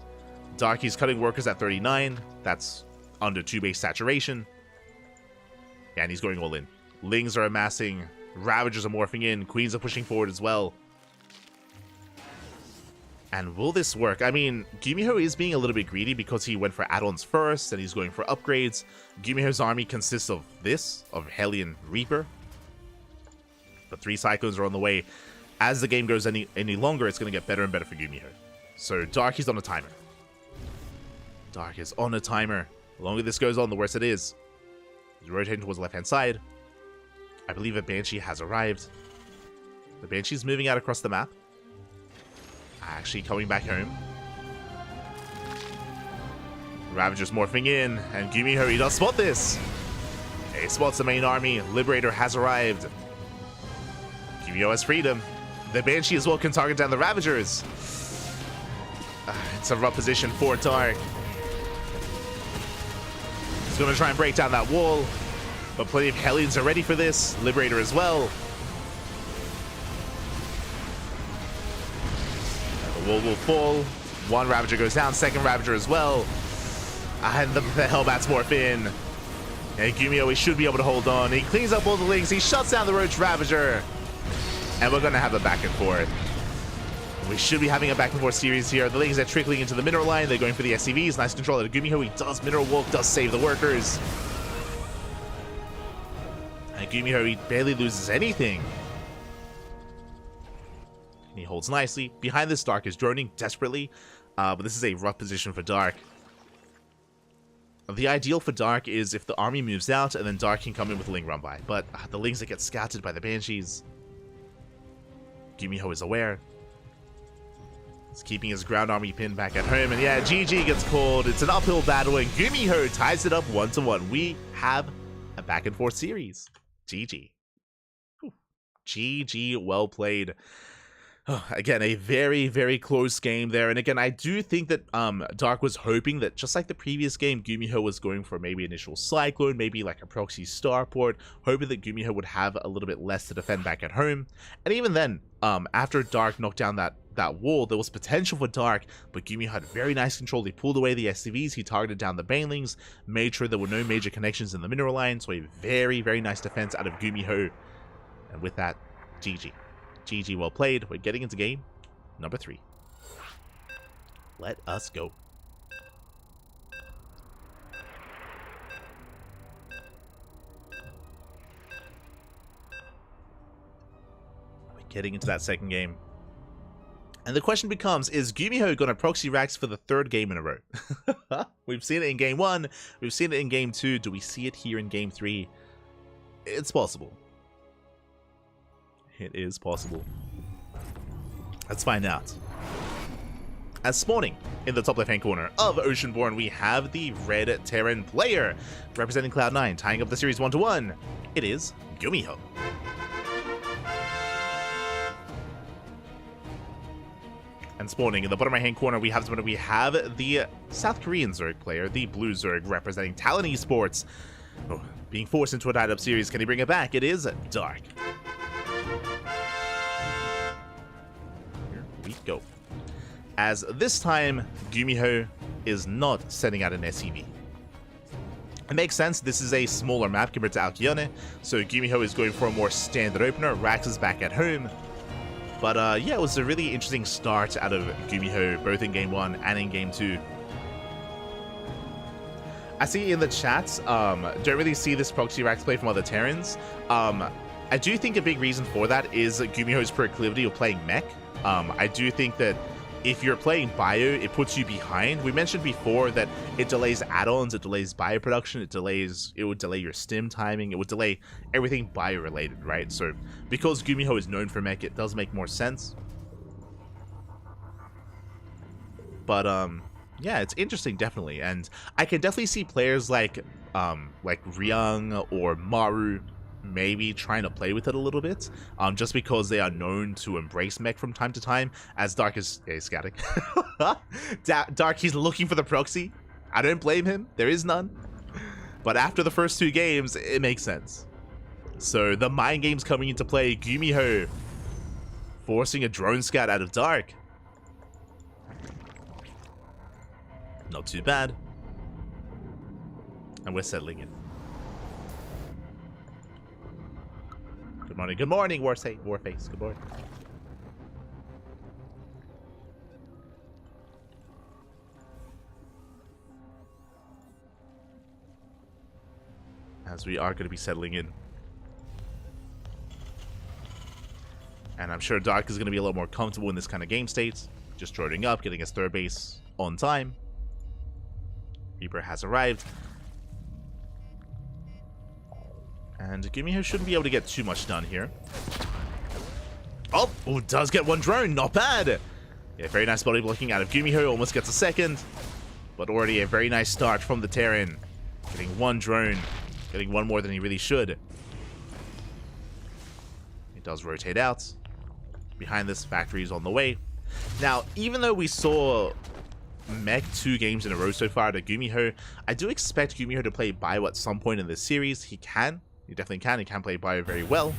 A: Dark, he's cutting workers at 39. That's under 2-base saturation. And he's going all-in. Lings are amassing. Ravagers are morphing in. Queens are pushing forward as well. And will this work? I mean, Gumiho is being a little bit greedy because he went for add-ons first and he's going for upgrades. Gumiho's army consists of this, of Hellion Reaper. The 3 Cyclones are on the way. As the game goes any longer, it's going to get better and better for Gumiho. So Dark is on a timer. Dark is on a timer. The longer this goes on, the worse it is. He's rotating towards the left-hand side. I believe a Banshee has arrived. The Banshee's moving out across the map. Actually coming back home. Ravagers morphing in, and Gumiho, he does spot this. He spots the main army. Liberator has arrived. Gumiho has freedom. The Banshee as well can target down the Ravagers. It's a rough position for Dark. He's going to try and break down that wall. But plenty of Hellions are ready for this. Liberator as well. The wall will fall. 1 Ravager goes down. 2nd Ravager as well. And the Hellbats morph in. And Gumiho, he should be able to hold on. He cleans up all the Lings. He shuts down the Roach Ravager. And we're going to have a back and forth. We should be having a back and forth series here. The Lings are trickling into the mineral line. They're going for the SCVs. Nice control out of Gumiho. He does mineral walk. Does save the workers. And Gumiho, he barely loses anything. And he holds nicely. Behind this, Dark is droning desperately. But this is a rough position for Dark. The ideal for Dark is if the army moves out and then Dark can come in with Ling run by. But the Lings that get scattered by the Banshees. Gumiho is aware. He's keeping his ground army pinned back at home. And yeah, GG gets called. It's an uphill battle and Gumiho ties it up 1-1. We have a back and forth series. GG. Whew. GG, well played. Again, a very, very close game there. And again, I do think that Dark was hoping that, just like the previous game, Gumiho was going for maybe initial Cyclone, maybe like a proxy starport, hoping that Gumiho would have a little bit less to defend back at home. And even then, after Dark knocked down that wall, there was potential for Dark, but Gumiho had very nice control. He pulled away the SCVs, he targeted down the Banelings, made sure there were no major connections in the mineral line, so a very, very nice defense out of Gumiho. And with that, GG. GG, well played. We're getting into game number 3. Let us go. We're getting into that second game. And the question becomes, is Gumiho going to proxy racks for the 3rd game in a row? We've seen it in game 1. We've seen it in game 2. Do we see it here in game 3? It's possible. It is possible. Let's find out. As spawning in the top left-hand corner of Oceanborn, we have the red Terran player representing Cloud9, tying up the series 1-1. It is Gumiho. And spawning in the bottom right-hand corner, we have the South Korean Zerg player, the blue Zerg representing Talon Esports. Oh, being forced into a tied-up series, can he bring it back? It is Dark. Go. As this time, Gumiho is not sending out an SCV. It makes sense, this is a smaller map compared to Alkione, so Gumiho is going for a more standard opener. Rax is back at home. But yeah, it was a really interesting start out of Gumiho, both in game 1 and in game 2. I see in the chats, don't really see this proxy Rax play from other Terrans. I do think a big reason for that is Gumiho's proclivity of playing mech. I do think that if you're playing bio, it puts you behind. We mentioned before that it delays add-ons, it delays bio production, it would delay your stim timing, it would delay everything bio related, right? So because Gumiho is known for mech, it does make more sense. But yeah, it's interesting, definitely, and I can definitely see players like Ryung or Maru maybe trying to play with it a little bit, just because they are known to embrace mech from time to time, as Dark is scouting. Dark, he's looking for the proxy. I don't blame him, there is none. But after the first 2 games, it makes sense. So the mind game's coming into play. Gumiho forcing a drone scout out of Dark. Not too bad. And we're settling in. Good morning, Warface. Good morning. As we are going to be settling in. And I'm sure Dark is going to be a little more comfortable in this kind of game state. Just droning up, getting his 3rd base on time. Reaper has arrived. And Gumiho shouldn't be able to get too much done here. Oh, does get 1 drone. Not bad. Yeah, very nice body blocking out of Gumiho. Almost gets a 2nd. But already a very nice start from the Terran. Getting 1 drone. Getting 1 more than he really should. He does rotate out. Behind this, factory is on the way. Now, even though we saw mech 2 games in a row so far to Gumiho, I do expect Gumiho to play bio at some point in this series. He can. He definitely can. He can play bio very well.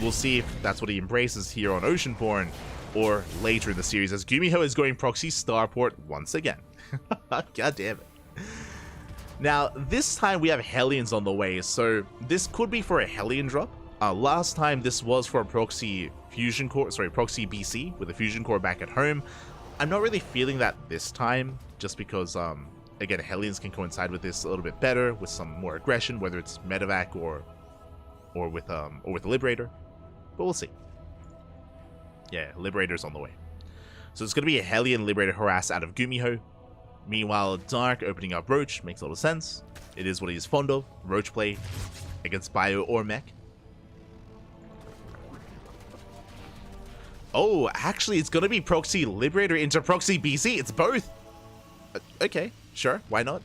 A: We'll see if that's what he embraces here on Oceanborn or later in the series, as Gumiho is going proxy starport once again. God damn it. Now, this time we have Hellions on the way, so this could be for a Hellion drop. Last time this was for a proxy fusion core, proxy BC with a fusion core back at home. I'm not really feeling that this time, just because again, Hellions can coincide with this a little bit better, with some more aggression, whether it's medevac or with Liberator. But we'll see. Yeah, Liberator's on the way. So it's going to be a Hellion Liberator harass out of Gumiho. Meanwhile, Dark opening up Roach makes a lot of sense. It is what he is fond of, Roach play against bio or mech. Oh, actually, it's going to be proxy Liberator into proxy BC. It's both. Okay, sure, why not?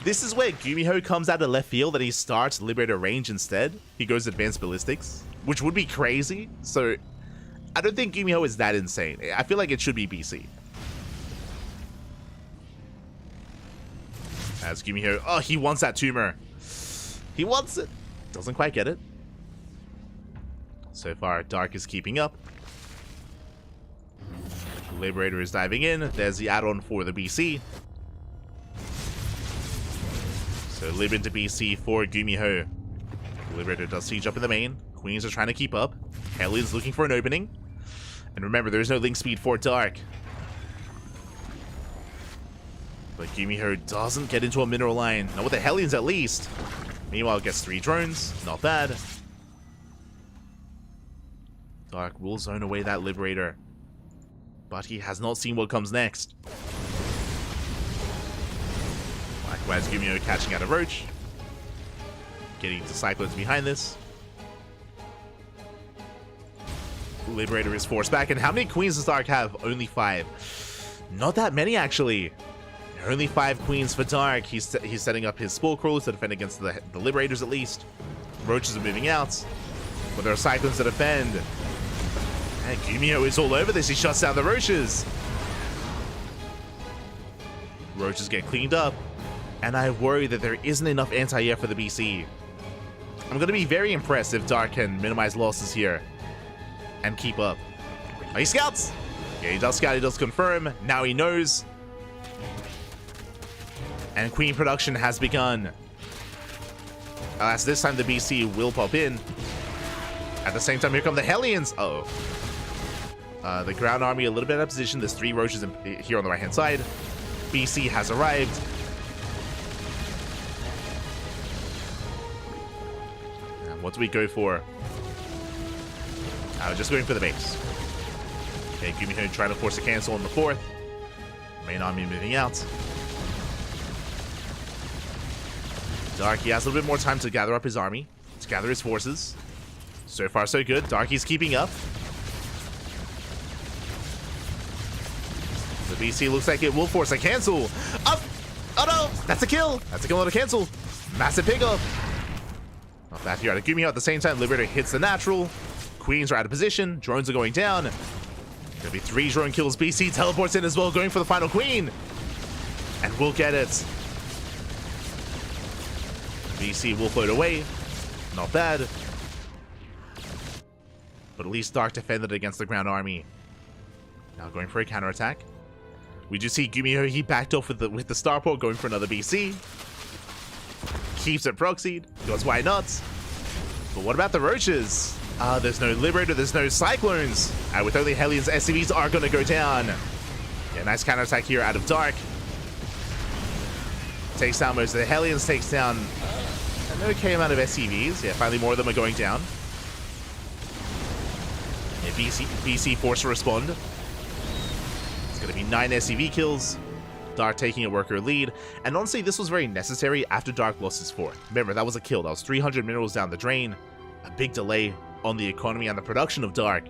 A: This is where Gumiho comes out of left field, that he starts Liberator range instead. He goes Advanced Ballistics, which would be crazy. So I don't think Gumiho is that insane. I feel like it should be BC. As Gumiho, oh, he wants that tumor. He wants it. Doesn't quite get it. So far, Dark is keeping up. Liberator is diving in. There's the add-on for the BC. So Lib into BC for Gumiho. Liberator does siege up in the main. Queens are trying to keep up. Hellions looking for an opening. And remember, there's no link speed for Dark. But Gumiho doesn't get into a mineral line. Not with the Hellions at least. Meanwhile, gets 3 drones. Not bad. Dark will zone away that Liberator. But he has not seen what comes next. Likewise, Gumiho catching out a Roach. Getting to Cyclones behind this. Liberator is forced back. And how many Queens does Dark have? Only 5. Not that many, actually. Only 5 Queens for Dark. He's setting up his Spore Crawlers to defend against the Liberators, at least. Roaches are moving out. But there are Cyclones to defend. And Gumiho is all over this. He shuts down the Roaches. Roaches get cleaned up. And I worry that there isn't enough anti-air for the BC. I'm going to be very impressed if Dark can minimize losses here. And keep up. Oh, he scouts! Yeah, he does scout. He does confirm. Now he knows. And Queen production has begun. Alas, this time the BC will pop in. At the same time, here come the Hellions. Uh-oh. The ground army a little bit out of position. There's 3 Roaches here on the right-hand side. BC has arrived. And what do we go for? Just going for the base. Okay, Gumiho trying to force a cancel on the 4th. Main army moving out. Dark, he has a little bit more time to gather up his army, to gather his forces. So far, so good. Darky's keeping up. The BC looks like it will force a cancel. Up! Oh no! That's a kill! That's a kill on a cancel. Massive pickup. Not bad here. Gumiho at the same time. Liberator hits the natural. Queens are out of position. Drones are going down. Gonna be 3 drone kills. BC teleports in as well, going for the final Queen. And we'll get it. BC will float away. Not bad. But at least Dark defended against the ground army. Now going for a counterattack. We do see Gumiho, he backed off with the starport, going for another BC. Keeps it proxied, because why not? But what about the Roaches? There's no Liberator, there's no Cyclones. And with only Hellions, SCVs are going to go down. Yeah, nice counterattack here out of Dark. Takes down most of the Hellions, takes down an okay amount of SCVs. Yeah, finally more of them are going down. Yeah, BC forced to respond. It's going to be 9 SCV kills. Dark taking a worker lead. And honestly, this was very necessary after Dark lost his 4th. Remember, that was a kill. That was 300 minerals down the drain. A big delay on the economy and the production of Dark.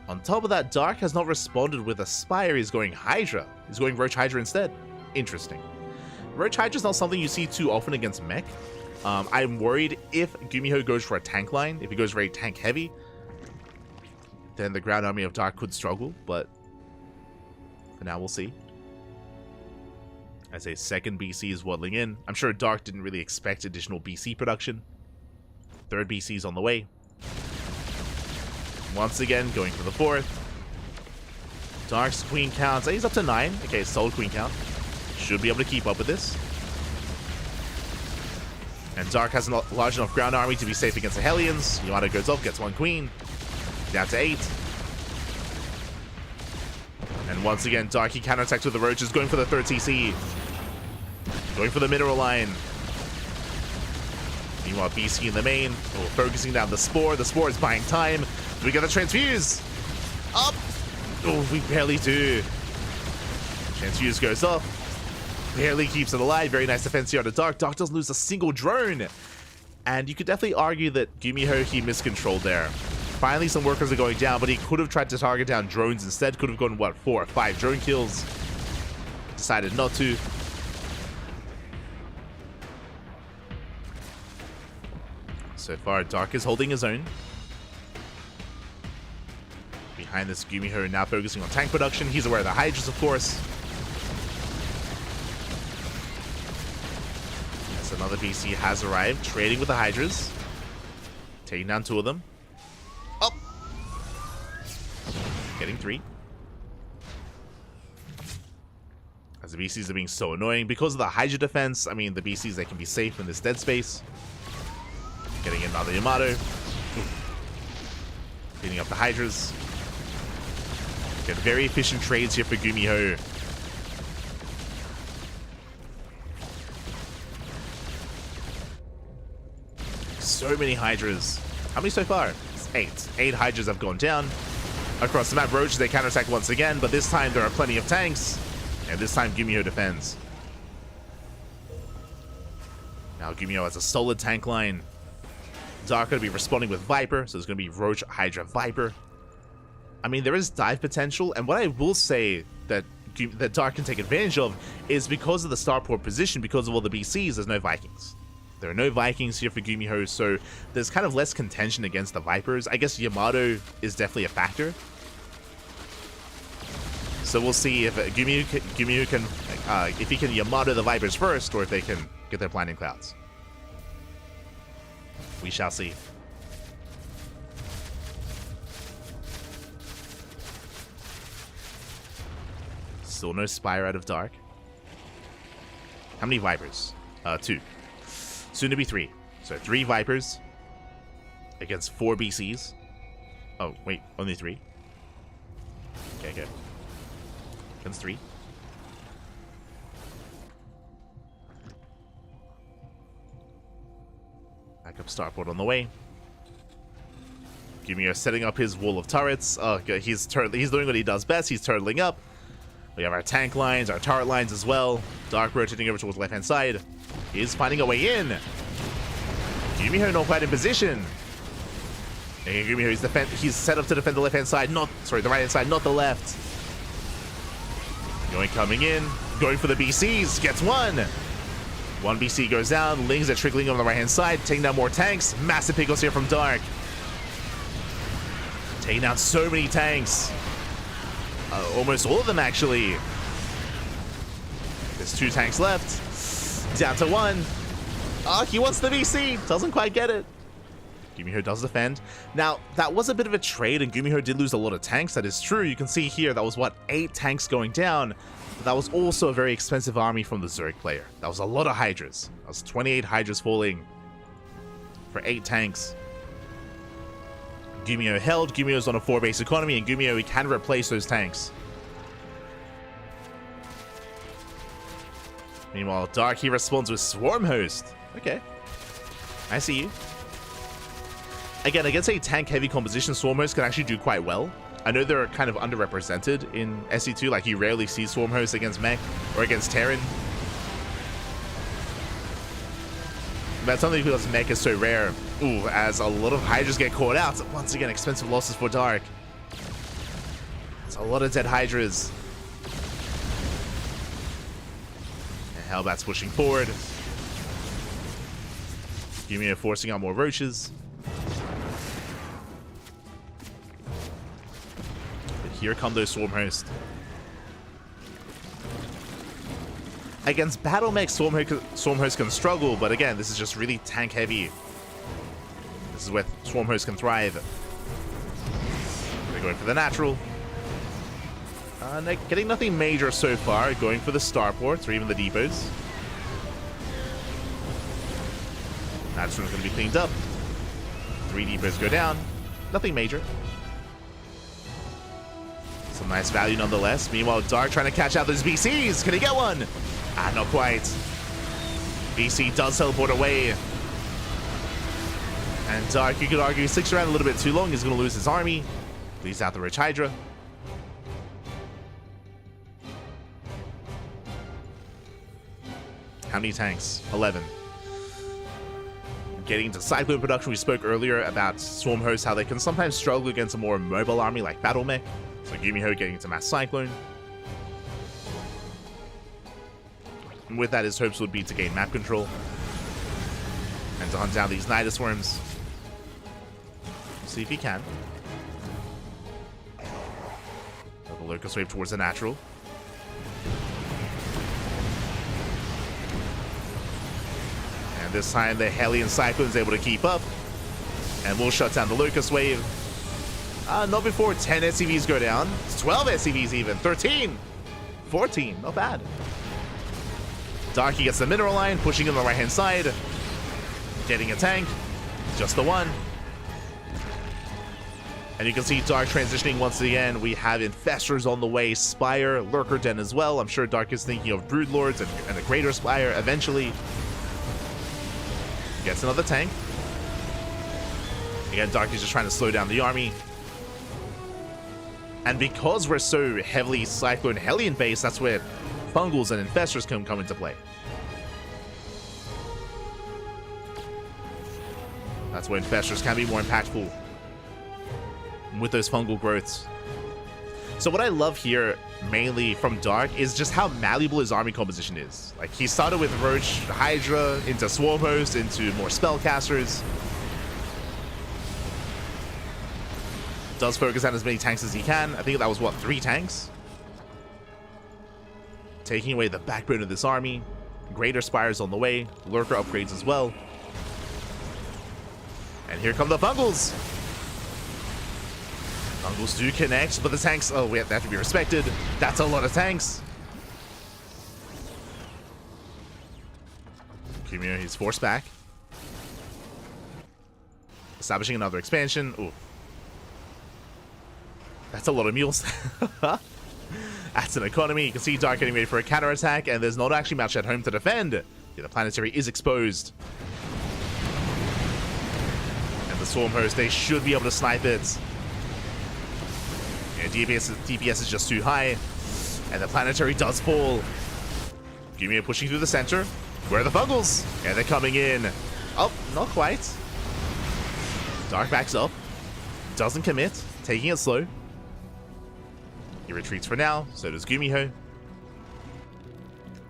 A: On top of that, Dark has not responded with a Spire. He's going Hydra. He's going Roach Hydra instead. Interesting. Roach Hydra is not something you see too often against mech. I'm worried if Gumiho goes for a tank line, if he goes very tank heavy, then the ground army of Dark could struggle, but for now we'll see. As a second BC is waddling in. I'm sure Dark didn't really expect additional BC production. 3rd BC is on the way. Once again, going for the 4th. Dark's queen count, he's up to 9. Okay, solid queen count. Should be able to keep up with this. And Dark has a large enough ground army to be safe against the Hellions. Yamato goes off, gets 1 queen. Down to 8. And once again, Dark, he counterattacks with the Roaches, going for the 3rd TC. Going for the mineral line. Meanwhile, BC in the main, focusing down the Spore. The Spore is buying time. Do we get the Transfuse? Up! Oh, we barely do. Transfuse goes up. Barely keeps it alive. Very nice defense here on the Dark. Dark doesn't lose a single drone. And you could definitely argue that Gumiho, he miscontrolled there. Finally, some workers are going down, but he could have tried to target down drones instead. Could have gone, what, 4 or 5 drone kills. Decided not to. So far, Dark is holding his own. Behind this, Gumiho now focusing on tank production. He's aware of the Hydras, of course. As another BC has arrived, trading with the Hydras. Taking down 2 of them. Oh! Getting 3. As the BCs are being so annoying. Because of the Hydra defense, I mean, the BCs, they can be safe in this dead space. Getting another Yamato. Cleaning up the Hydras. Get very efficient trades here for Gumiho. So many Hydras. How many so far? It's 8. 8 Hydras have gone down. Across the map, Roaches, they counterattack once again, but this time there are plenty of tanks. And this time Gumiho defends. Now Gumiho has a solid tank line. Dark going to be responding with Viper, so it's going to be Roach, Hydra, Viper. I mean, there is dive potential, and what I will say that Dark can take advantage of is because of the starport position, because of all the BCs, there's no Vikings. There are no Vikings here for Gumiho, so there's kind of less contention against the Vipers. I guess Yamato is definitely a factor. So we'll see if Gumiho can, if he can Yamato the Vipers first, or if they can get their blinding clouds. We shall see. Still no Spire out of Dark. How many Vipers? 2. Soon to be 3. So 3 Vipers against 4 BCs. Oh, wait, only 3. Okay, good. Against 3. Backup starport on the way. Gumiho setting up his wall of turrets. Oh, good. He's doing what he does best. He's turtling up. We have our tank lines, our turret lines as well. Dark rotating over towards the left-hand side. He's finding a way in. Gumiho not quite in position. And Gumiho, he's set up to defend the left-hand side, the right-hand side, not the left. Coming in, going for the BCs, gets 1. 1 BC goes down, Lings are trickling on the right-hand side, taking down more tanks. Massive pickles here from Dark. Taking down so many tanks. Almost all of them, actually. There's 2 tanks left. Down to 1. Oh, he wants the BC. Doesn't quite get it. Gumiho does defend. Now, that was a bit of a trade, and Gumiho did lose a lot of tanks. That is true. You can see here, that was, what, 8 tanks going down. But that was also a very expensive army from the Zerg player. That was a lot of Hydras. That was 28 Hydras falling for 8 tanks. Gumiho held. Gumiho's on a 4-base economy, and Gumiho, he can replace those tanks. Meanwhile, Dark, he responds with Swarm Host. Okay. I see you. Again, against a tank-heavy composition, Swarm Host can actually do quite well. I know they're kind of underrepresented in SE2, like you rarely see Swarm Host against Mech or against Terran. That's only because Mech is so rare. Ooh, as a lot of Hydras get caught out. Once again, expensive losses for Dark. It's a lot of dead Hydras. And Hellbat's pushing forward. Gumiho forcing out more Roaches. But here come those Swarm Host. Against Battle Mech, Swarm Host can struggle, but again, this is just really tank heavy. This is where Swarm Host can thrive. They're going for the natural. Getting nothing major so far, going for the starports or even the depots. Natural's going to be cleaned up. 3 depots go down. Nothing major. Some nice value nonetheless. Meanwhile, Dark trying to catch out those BCs. Can he get one? Ah, not quite. BC does teleport away. And Dark, you could argue, sticks around a little bit too long. He's going to lose his army. Leaves out the Rich Hydra. How many tanks? 11. Getting into Cyclone production, we spoke earlier about Swarm Hosts, how they can sometimes struggle against a more mobile army like Battle Mech. So Gumiho getting into Mass Cyclone. And with that, his hopes would be to gain map control and to hunt down these Nidus Worms. See if he can. The Locust Wave towards the natural. And this time the Hellion Cyclone is able to keep up. And we'll shut down the Locust Wave. Not before 10 SCVs go down. It's 12 SCVs even. 13. 14. Not bad. Darky gets the mineral line, pushing in the right-hand side. Getting a tank. Just the one. And you can see Dark transitioning once again. We have Infestors on the way. Spire, Lurker Den as well. I'm sure Dark is thinking of Broodlords and a Greater Spire eventually. Gets another tank. Again, Dark is just trying to slow down the army. And because we're so heavily Cyclone Hellion based, that's where Fungals and Infestors can come into play. That's where Infestors can be more impactful with those fungal growths. So what I love here, mainly from Dark, is just how malleable his army composition is. Like, he started with Roach Hydra, into Swarm Host, into more Spellcasters. Does focus on as many tanks as he can. I think that was, what, 3 tanks? Taking away the backbone of this army. Greater Spires on the way. Lurker upgrades as well. And here come the Fungals. Fungals do connect, but the tanks, oh, they have to be respected. That's a lot of tanks. Kumio, he's forced back. Establishing another expansion. Ooh. That's a lot of mules. That's an economy. You can see Dark getting ready for a counterattack, and there's not actually much at home to defend. Yeah, the planetary is exposed. And the Swarm Host, they should be able to snipe it. Yeah, DPS is just too high. And the planetary does fall. Gumio pushing through the center. Where are the Fungals? And they're coming in. Oh, not quite. Dark backs up. Doesn't commit. Taking it slow. He retreats for now, so does Gumiho.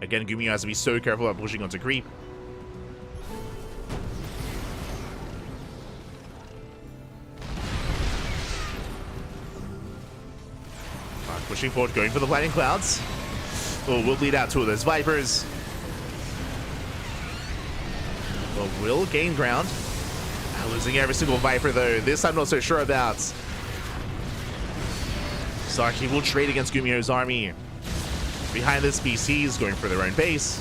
A: Again, Gumiho has to be so careful about pushing onto creep. Pushing forward, going for the Lightning Clouds. Oh, we'll bleed out 2 of those Vipers. Well, we'll gain ground. Losing every single Viper, though. This I'm not so sure about. Starkey will trade against Gumio's army. Behind this, BC's going for their own base.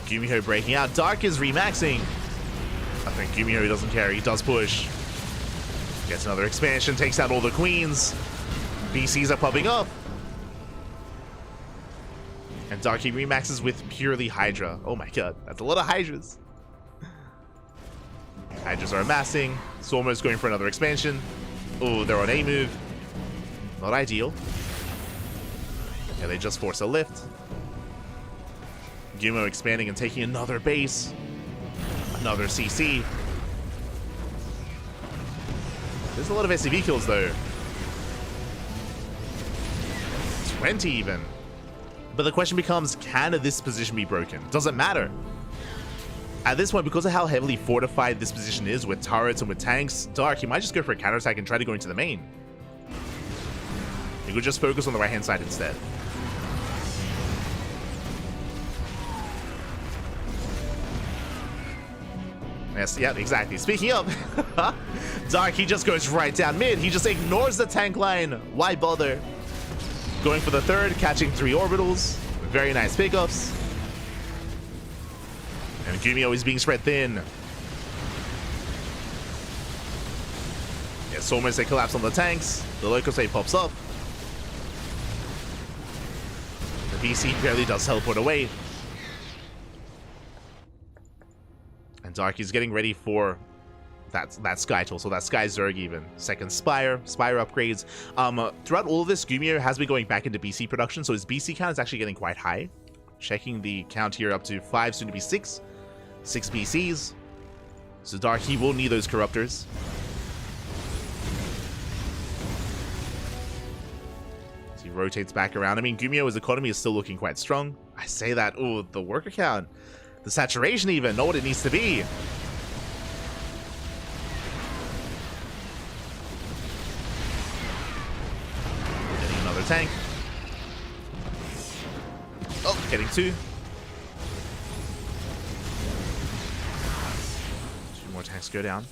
A: Gumio breaking out. Dark is remaxing. I think Gumio doesn't care. He does push. Gets another expansion. Takes out all the queens. BC's are popping up. And Darky remaxes with purely Hydra. Oh my god. That's a lot of Hydras. Hydras are amassing. Swarmer's going for another expansion. Oh, they're on A move. Not ideal. Yeah, they just force a lift. Gumo expanding and taking another base. Another CC. There's a lot of SCV kills, though. 20 even. But the question becomes, can this position be broken? Doesn't matter. At this point, because of how heavily fortified this position is with turrets and with tanks, Dark, he might just go for a counterattack and try to go into the main. He could just focus on the right-hand side instead. Yes, yeah, exactly. Speaking of, Dark, he just goes right down mid. He just ignores the tank line. Why bother? Going for the third, catching 3 orbitals. Very nice pickups. And Gumio is being spread thin. Yeah, Swarmers, they collapse on the tanks. The Locust Wave pops up. The BC barely does teleport away. And Darky's getting ready for that Sky Tool, so that Sky Zerg even. Second Spire upgrades. Throughout all of this, Gumio has been going back into BC production, so his BC count is actually getting quite high. Checking the count here up to 5, soon to be 6. 6 BCs. So Dark, he will need those Corruptors. So he rotates back around. I mean, Gumio's economy is still looking quite strong. I say that, oh, the worker count. The saturation even, not what it needs to be. tank. Oh, getting 2. 2 more tanks go down.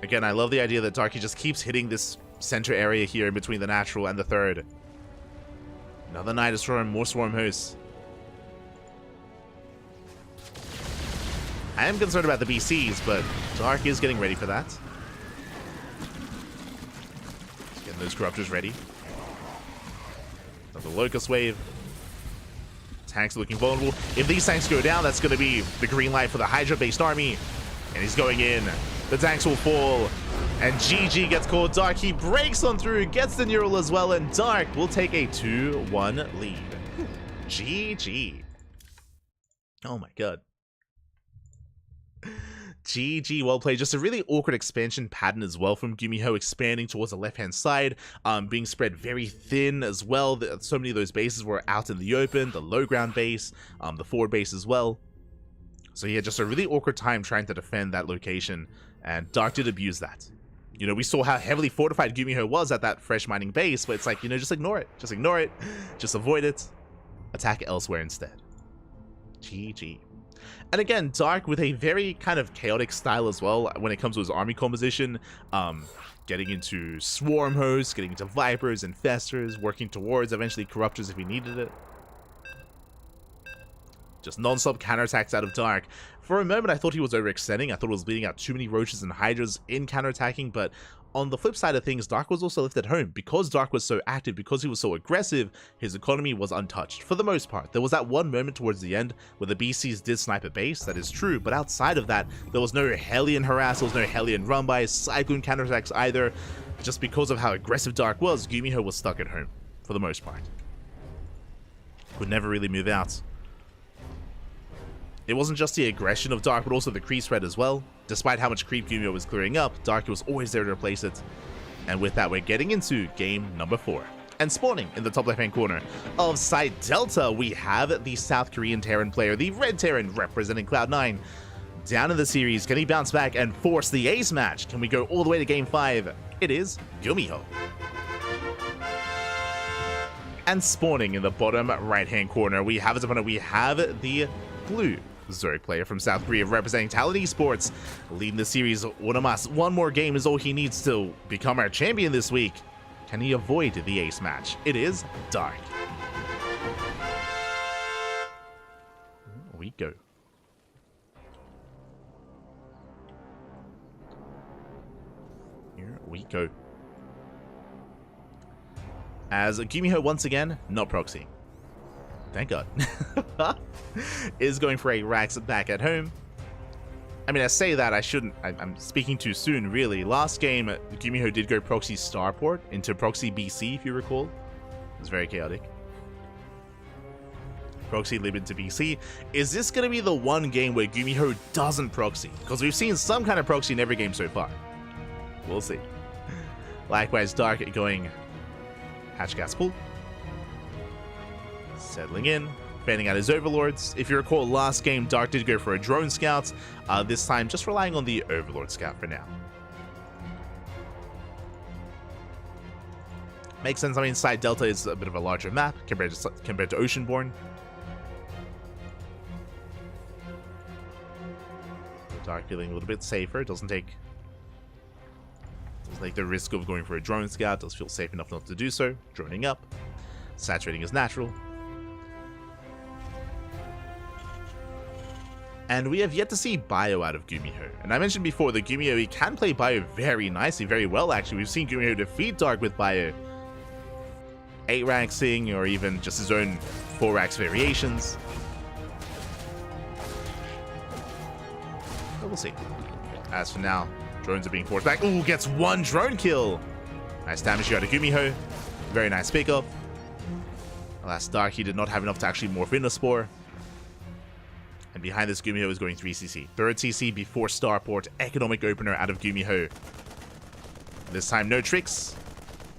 A: Again, I love the idea that Darky just keeps hitting this center area here in between the natural and the third. Another Night Destroyer, more Swarm Hosts. I am concerned about the BCs, but Dark is getting ready for that. Just getting those Corruptors ready. Another Locust Wave. Tanks are looking vulnerable. If these tanks go down, that's going to be the green light for the Hydra-based army. And he's going in. The tanks will fall. And GG gets called. Dark, he breaks on through, gets the Neural as well, and Dark will take a 2-1 lead. GG. Oh my god. GG, well played. Just a really awkward expansion pattern as well from Gumiho, expanding towards the left-hand side, being spread very thin as well. So many of those bases were out in the open, the low ground base, the forward base as well. So yeah, just a really awkward time trying to defend that location, and Dark did abuse that. You know, we saw how heavily fortified Gumiho was at that fresh mining base, but it's like, you know, just ignore it. Just ignore it. Just avoid it. Attack elsewhere instead. GG. And again, Dark with a very kind of chaotic style as well when it comes to his army composition. Getting into Swarm Hosts, getting into Vipers, Infestors, working towards eventually Corruptors if he needed it. Just non-stop counterattacks out of Dark. For a moment, I thought he was overextending. I thought he was bleeding out too many Roaches and Hydras in counterattacking, but on the flip side of things, Dark was also left at home. Because Dark was so active, because he was so aggressive, his economy was untouched, for the most part. There was that one moment towards the end where the BCs did snipe a base, that is true, but outside of that, there was no Hellion harass, there was no Hellion run-by, Cyclone counterattacks either. Just because of how aggressive Dark was, Gumiho was stuck at home, for the most part. Could never really move out. It wasn't just the aggression of Dark, but also the creep spread as well. Despite how much creep Gumiho was clearing up, Dark was always there to replace it. And with that, we're getting into game number 4. And spawning in the top left-hand corner of Side Delta, we have the South Korean Terran player, the Red Terran representing Cloud9. Down in the series, can he bounce back and force the ace match? Can we go all the way to game 5? It is Gumiho. And spawning in the bottom right-hand corner, we have his opponent. We have the blue Zerg player from South Korea representing Talon Esports, leading the series. One more game is all he needs to become our champion this week. Can he avoid the ace match? It is Dark. Here we go. Here we go. As Gumiho once again, not proxy. Thank God. Is going for a Rax back at home. I mean, I say that, I shouldn't. I'm speaking too soon, really. Last game, Gumiho did go proxy Starport into proxy BC, if you recall. It was very chaotic. Proxy Lib into BC. Is this going to be the one game where Gumiho doesn't proxy? Because we've seen some kind of proxy in every game so far. We'll see. Likewise, Dark going Hatch Gas Pool. Settling in, fanning out his overlords. If you recall, last game, Dark did go for a drone scout. This time, just relying on the overlord scout for now. Makes sense. I mean, Side Delta is a bit of a larger map compared to Oceanborn. Dark feeling a little bit safer. Doesn't take the risk of going for a drone scout. Does feel safe enough not to do so. Droning up, saturating is natural. And we have yet to see Bio out of Gumiho. And I mentioned before that Gumiho, he can play Bio very nicely, very well actually. We've seen Gumiho defeat Dark with Bio. 8-raxing, or even just his own 4-rax variations. But we'll see. As for now, drones are being forced back. Ooh, gets one drone kill. Nice damage here out of Gumiho. Very nice pickup. Alas, Dark, he did not have enough to actually morph in a Spore. And behind this, Gumiho is going 3cc. Third CC before Starport. Economic opener out of Gumiho. This time, no tricks.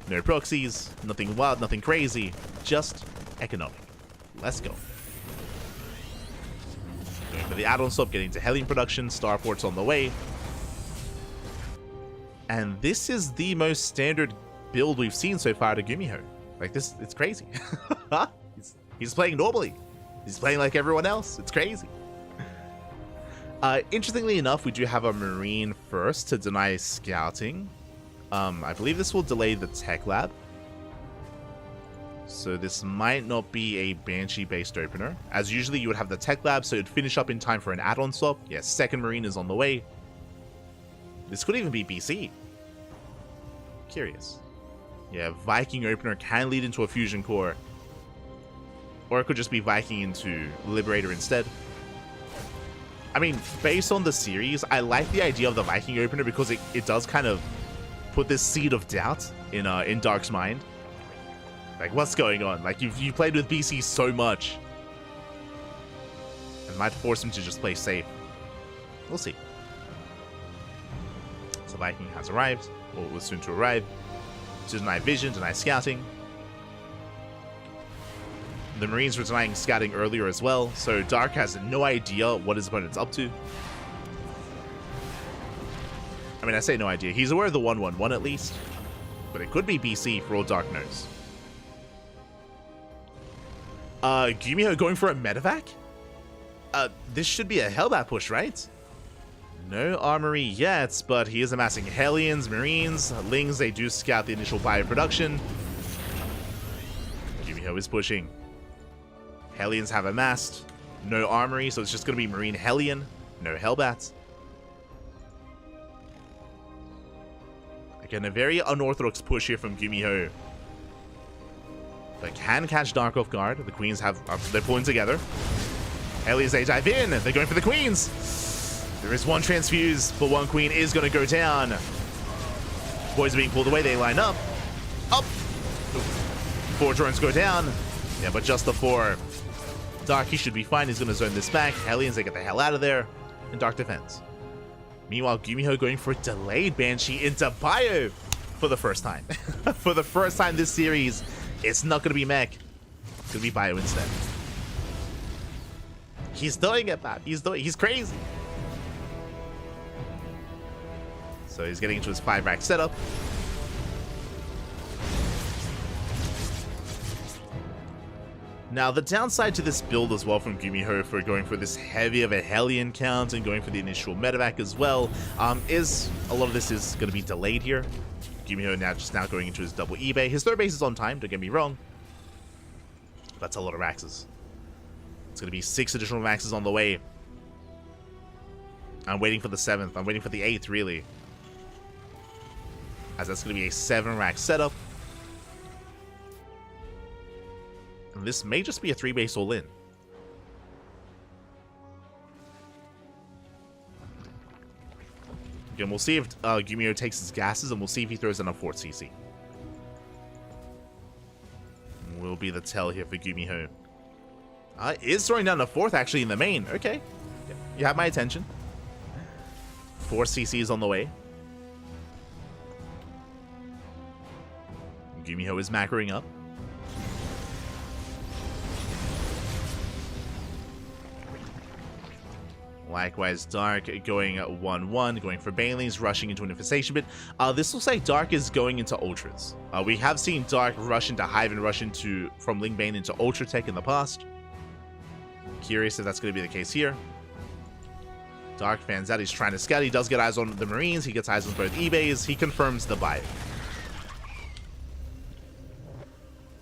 A: No proxies. Nothing wild, nothing crazy. Just economic. Let's go. Going for the add-on stop, getting to Hellion production. Starport's on the way. And this is the most standard build we've seen so far to Gumiho. Like this, it's crazy. he's playing normally. He's playing like everyone else. It's crazy. Interestingly enough, we do have a Marine first to deny scouting. I believe this will delay the tech lab. So this might not be a Banshee-based opener. As usually you would have the tech lab, so it'd finish up in time for an add-on swap. Yes, second Marine is on the way. This could even be BC. Curious. Yeah, Viking opener can lead into a fusion core. Or it could just be Viking into Liberator instead. I mean, based on the series, I like the idea of the Viking opener because it does kind of put this seed of doubt in Dark's mind. Like, what's going on? Like, you played with BC so much. It might force him to just play safe. We'll see. So Viking has arrived, or was soon to arrive. To deny vision, deny scouting. The Marines were denying scouting earlier as well, so Dark has no idea what his opponent's up to. I mean, I say no idea. He's aware of the 1-1-1 at least, but it could be BC for all Dark knows. Gumiho going for a medevac? This should be a Hellbat push, right? No armory yet, but he is amassing Hellions, Marines, Lings. They do scout the initial bioproduction. Gumiho is pushing. Hellions have amassed. No armory, so it's just going to be Marine Hellion. No Hellbats. Again, a very unorthodox push here from Gumiho. But can catch Dark off guard. The Queens have... they're pulling together. Hellions, they dive in. They're going for the Queens. There is one transfuse, but one Queen is going to go down. Boys are being pulled away. They line up. Up. 4 drones go down. Yeah, but just the 4. Dark, he should be fine. He's going to zone this back. Hellions, they get the hell out of there. And Dark defends. Meanwhile, Gumiho going for a delayed Banshee into Bio for the first time. For the first time this series, it's not going to be mech. It's going to be Bio instead. He's doing it, man. He's crazy. So he's getting into his 5-rack setup. Now, the downside to this build as well from Gumiho for going for this heavy of a Hellion count and going for the initial medevac as well, is a lot of this is going to be delayed here. Gumiho now going into his double eBay. His third base is on time, don't get me wrong. That's a lot of Raxes. It's going to be 6 additional Maxes on the way. I'm waiting for the 7th. I'm waiting for the 8th, really. As that's going to be a 7-rack setup. And this may just be a 3-base all-in. Again, we'll see if Gumiho takes his gases, and we'll see if he throws in a 4th CC. Will be the tell here for Gumiho. Is throwing down a 4th actually in the main. Okay. You have my attention. 4 CCs on the way. Gumiho is macroing up. Likewise, Dark going 1-1, going for Banelings, rushing into an Infestation Pit. This looks like Dark is going into Ultras. We have seen Dark rush into Hive and rush into from Lingbane into Ultra Tech in the past. Curious if that's going to be the case here. Dark fans out. He's trying to scout. He does get eyes on the Marines. He gets eyes on both eBays. He confirms the buy.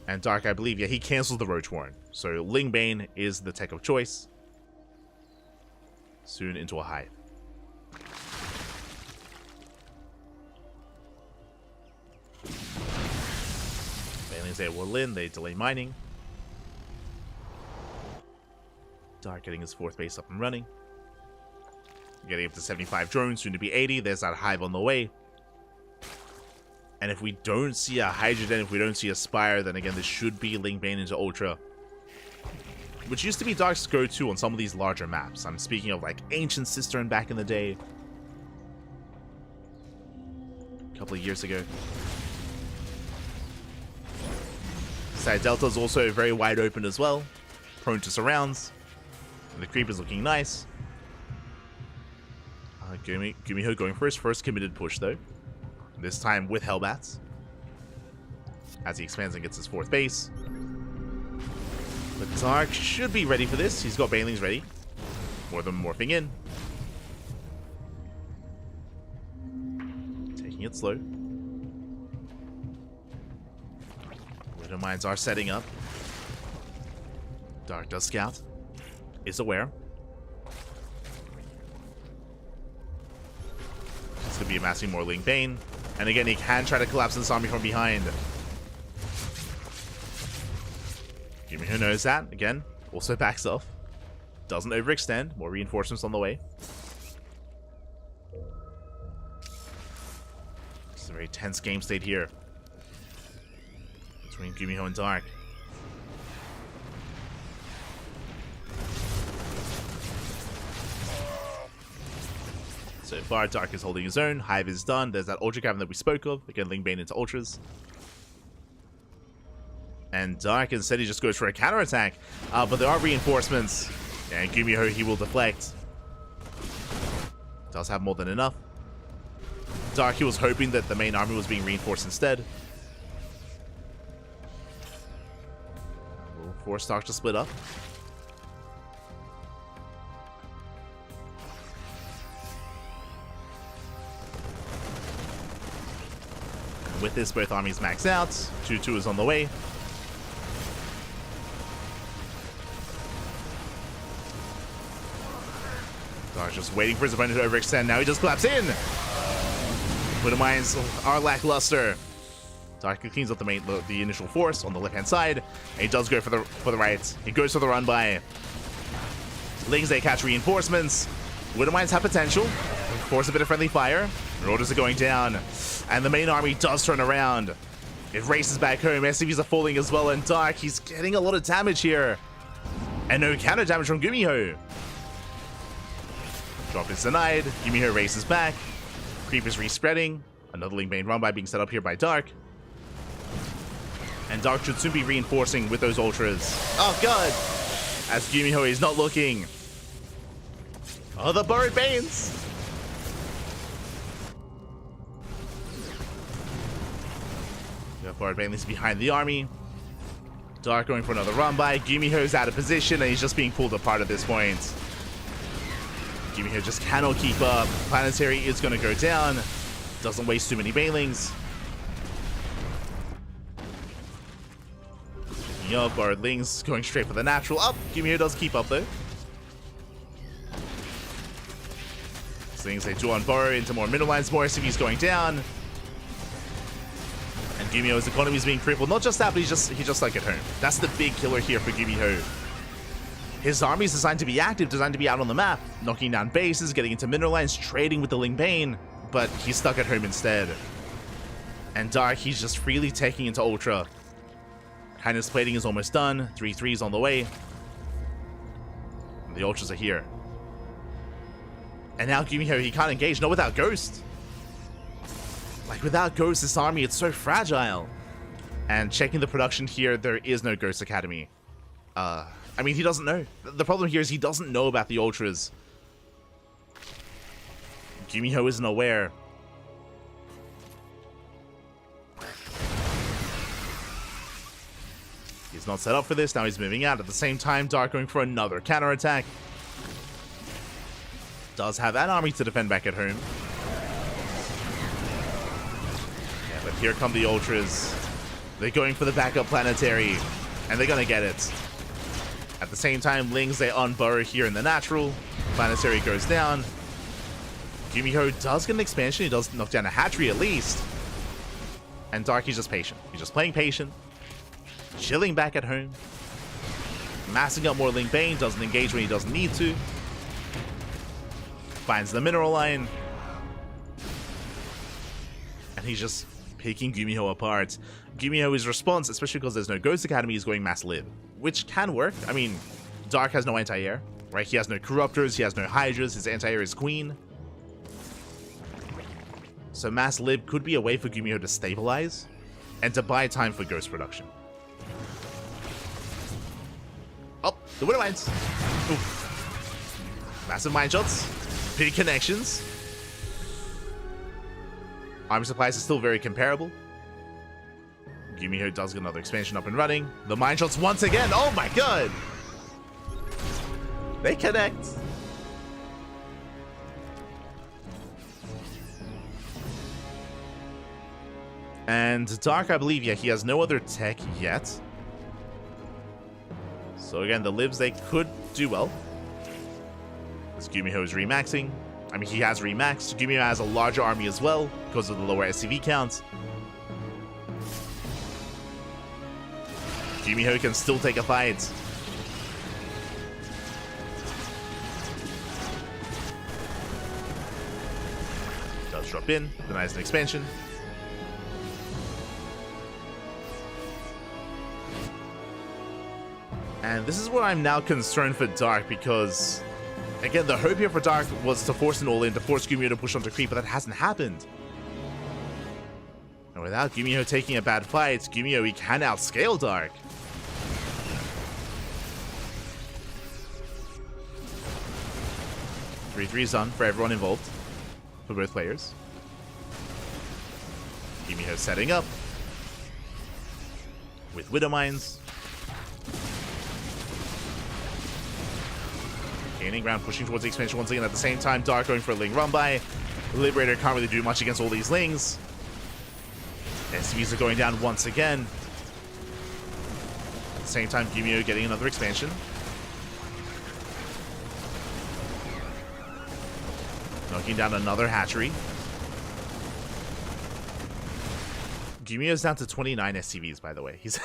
A: And Dark, I believe, yeah, he cancels the Roach Warren. So Lingbane is the tech of choice. Soon into a Hive. Banelings, they will in. They delay mining. Dark getting his 4th base up and running. Getting up to 75 drones, soon to be 80. There's that Hive on the way. And if we don't see a Hydra Den, if we don't see a Spire, then again, this should be Lingbane into Ultra. Which used to be Dark's go-to on some of these larger maps. I'm speaking of like Ancient Cistern back in the day. A couple of years ago. Side Delta is also very wide open as well. Prone to surrounds. And the creep is looking nice. Gumiho going for his first committed push though. This time with Hellbats. As he expands and gets his 4th base. But Dark should be ready for this. He's got Banelings ready. More of them morphing in. Taking it slow. Widow Mines are setting up. Dark does scout. Is aware. He's going to be amassing more Ling Bane. And again, he can try to collapse this army from behind. Who knows that? Again, also backs off. Doesn't overextend. More reinforcements on the way. It's a very tense game state here between Gumiho and Dark. So far, Dark is holding his own. Hive is done. There's that Ultra Cavern that we spoke of. Again, Ling Bane into Ultras. And Dark instead he just goes for a counterattack. But there are reinforcements. And Gumiho, he will deflect. Does have more than enough. Dark, he was hoping that the main army was being reinforced instead. We'll force Dark to split up. And with this, both armies max out. 2-2 is on the way. Dark's just waiting for his opponent to overextend. Now he just collapses in. Widow Mines are lackluster. Dark cleans up the initial force on the left-hand side. And he does go for the right. He goes for the run by. Lings, they catch reinforcements. Widow Mines have potential. Force a bit of friendly fire. Orders are going down. And the main army does turn around. It races back home. SCVs are falling as well. And Dark, he's getting a lot of damage here. And no counter damage from Gumiho. Drop is denied. Gumiho races back. Creep is respreading. Another Ling Bane run by being set up here by Dark. And Dark should soon be reinforcing with those Ultras. Oh god! As Gumiho is not looking. Oh, the Burrowed Banes! The Burrowed Bane is behind the army. Dark going for another run by. Gumiho's out of position and he's just being pulled apart at this point. Gumiho just cannot keep up. Planetary is going to go down. Doesn't waste too many Banelings. Picking up, Borrowed Lings going straight for the natural. Up! Gumiho does keep up though. Things they do on Burrow into more middle lines, more SCVs going down. And Gumiho's economy is being crippled. Not just that, but he's just like at home. That's the big killer here for Gumiho. His army is designed to be active, designed to be out on the map, knocking down bases, getting into mineral lines, trading with the Ling Bane, but he's stuck at home instead. And Dark, he's just freely taking into Ultra. Kindness plating is almost done. 3-3s on the way. And the Ultras are here. And now Gumiho, he can't engage, not without Ghost. Like, without Ghost, this army, it's so fragile. And checking the production here, there is no Ghost Academy. I mean, he doesn't know. The problem here is he doesn't know about the Ultras. Gumiho isn't aware. He's not set up for this. Now he's moving out. At the same time, Dark going for another counterattack. Does have that army to defend back at home. Yeah, but here come the Ultras. They're going for the backup planetary. And they're going to get it. At the same time, Lings, they unburrow here in the natural. Planetary goes down. Gumiho does get an expansion. He does knock down a hatchery at least. And Dark, he's just patient. He's just playing patient. Chilling back at home. Massing up more Ling Bane. Doesn't engage when he doesn't need to. Finds the mineral line. And he's just picking Gumiho apart. Gumiho's response, especially because there's no Ghost Academy, is going mass lib. Which can work. I mean, Dark has no anti-air, right? He has no Corruptors, he has no Hydras, his anti-air is Queen. So mass lib could be a way for Gumiho to stabilize and to buy time for Ghost production. Oh, the Widow Mines. Oof. Massive mine shots. Big connections. Army supplies is still very comparable. Gumiho does get another expansion up and running. The mine shots once again. Oh my god! They connect. And Dark, I believe, yeah, he has no other tech yet. So again, the libs, they could do well. As Gumiho is remaxing. I mean, he has remaxed. Gumiho has a larger army as well because of the lower SCV counts. Gumiho can still take a fight. Does drop in, denies an expansion. And this is where I'm now concerned for Dark, because again, the hope here for Dark was to force an all-in, to force Gumiho to push onto creep, but that hasn't happened. And without Gumiho taking a bad fight, Gumiho, he can outscale Dark. Three is done for everyone involved, for both players. Gumiho setting up with Widow Mines. Gaining ground, pushing towards the expansion once again. At the same time, Dark going for a Ling run by. Liberator can't really do much against all these Lings. SCVs are going down once again. At the same time, Gumiho getting another expansion. Knocking down another hatchery. Gumiho's down to 29 SCVs, by the way. He's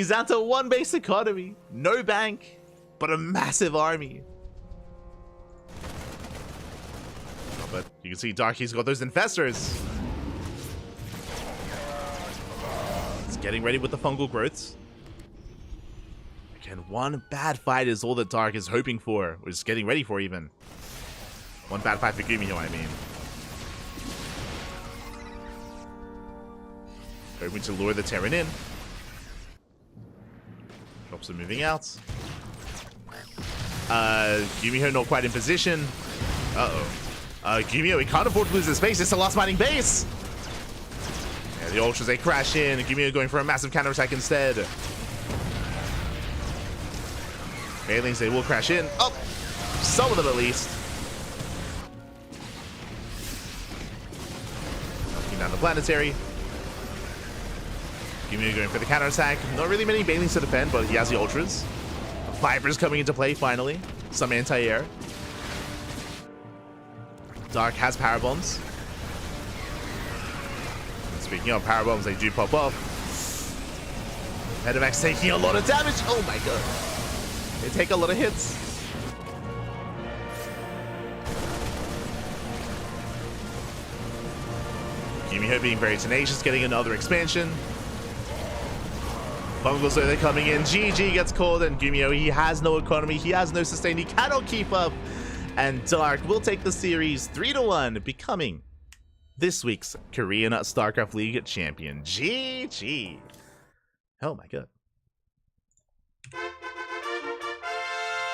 A: down to 1 base economy, no bank, but a massive army. Oh, but you can see Darky's got those infestors. It's getting ready with the fungal growths. Again, one bad fight is all that Dark is hoping for, or is getting ready for even. One bad fight for Gumiho, I mean. Hoping to lure the Terran in. Drops are moving out. Gumiho not quite in position. Uh-oh. Gumiho, he can't afford to lose his base. It's the last mining base. Yeah, the Ultras, they crash in. Gumiho going for a massive counterattack instead. Bailings, they will crash in. Oh! Some of them at least. Knocking down the planetary. Gumiho going for the counterattack. Not really many Bailings to defend, but he has the Ultras. Vipers coming into play finally. Some anti-air. Dark has power bombs. Speaking of power bombs, they do pop off. Medevacs taking a lot of damage. Oh my god. They take a lot of hits. Gumiho being very tenacious, getting another expansion. Bungles, though, they're coming in. GG gets called, and Gumiho, he has no economy, he has no sustain, he cannot keep up. And Dark will take the series 3-1, becoming this week's Korean StarCraft League champion. GG. Oh my god.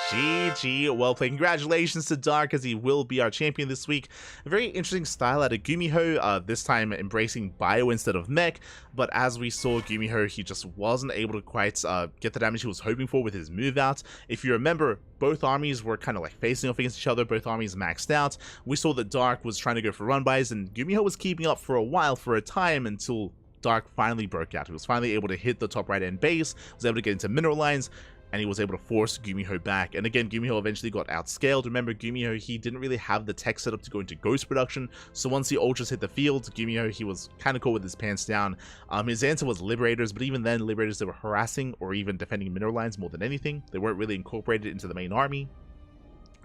A: GG, well played. Congratulations to Dark, as he will be our champion this week. A very interesting style out of Gumiho, this time embracing bio instead of mech, but as we saw, Gumiho, he just wasn't able to quite get the damage he was hoping for with his move out. If you remember, both armies were kind of like facing off against each other, both armies maxed out. We saw that Dark was trying to go for run-bys, and Gumiho was keeping up for a while, for a time, until Dark finally broke out. He was finally able to hit the top right-hand base, was able to get into mineral lines, and he was able to force Gumiho back. And again, Gumiho eventually got outscaled. Remember, Gumiho, he didn't really have the tech setup to go into ghost production, so once the Ultras hit the field, Gumiho, he was kind of caught with his pants down. His answer was Liberators, but even then, Liberators, they were harassing or even defending mineral lines more than anything. They weren't really incorporated into the main army.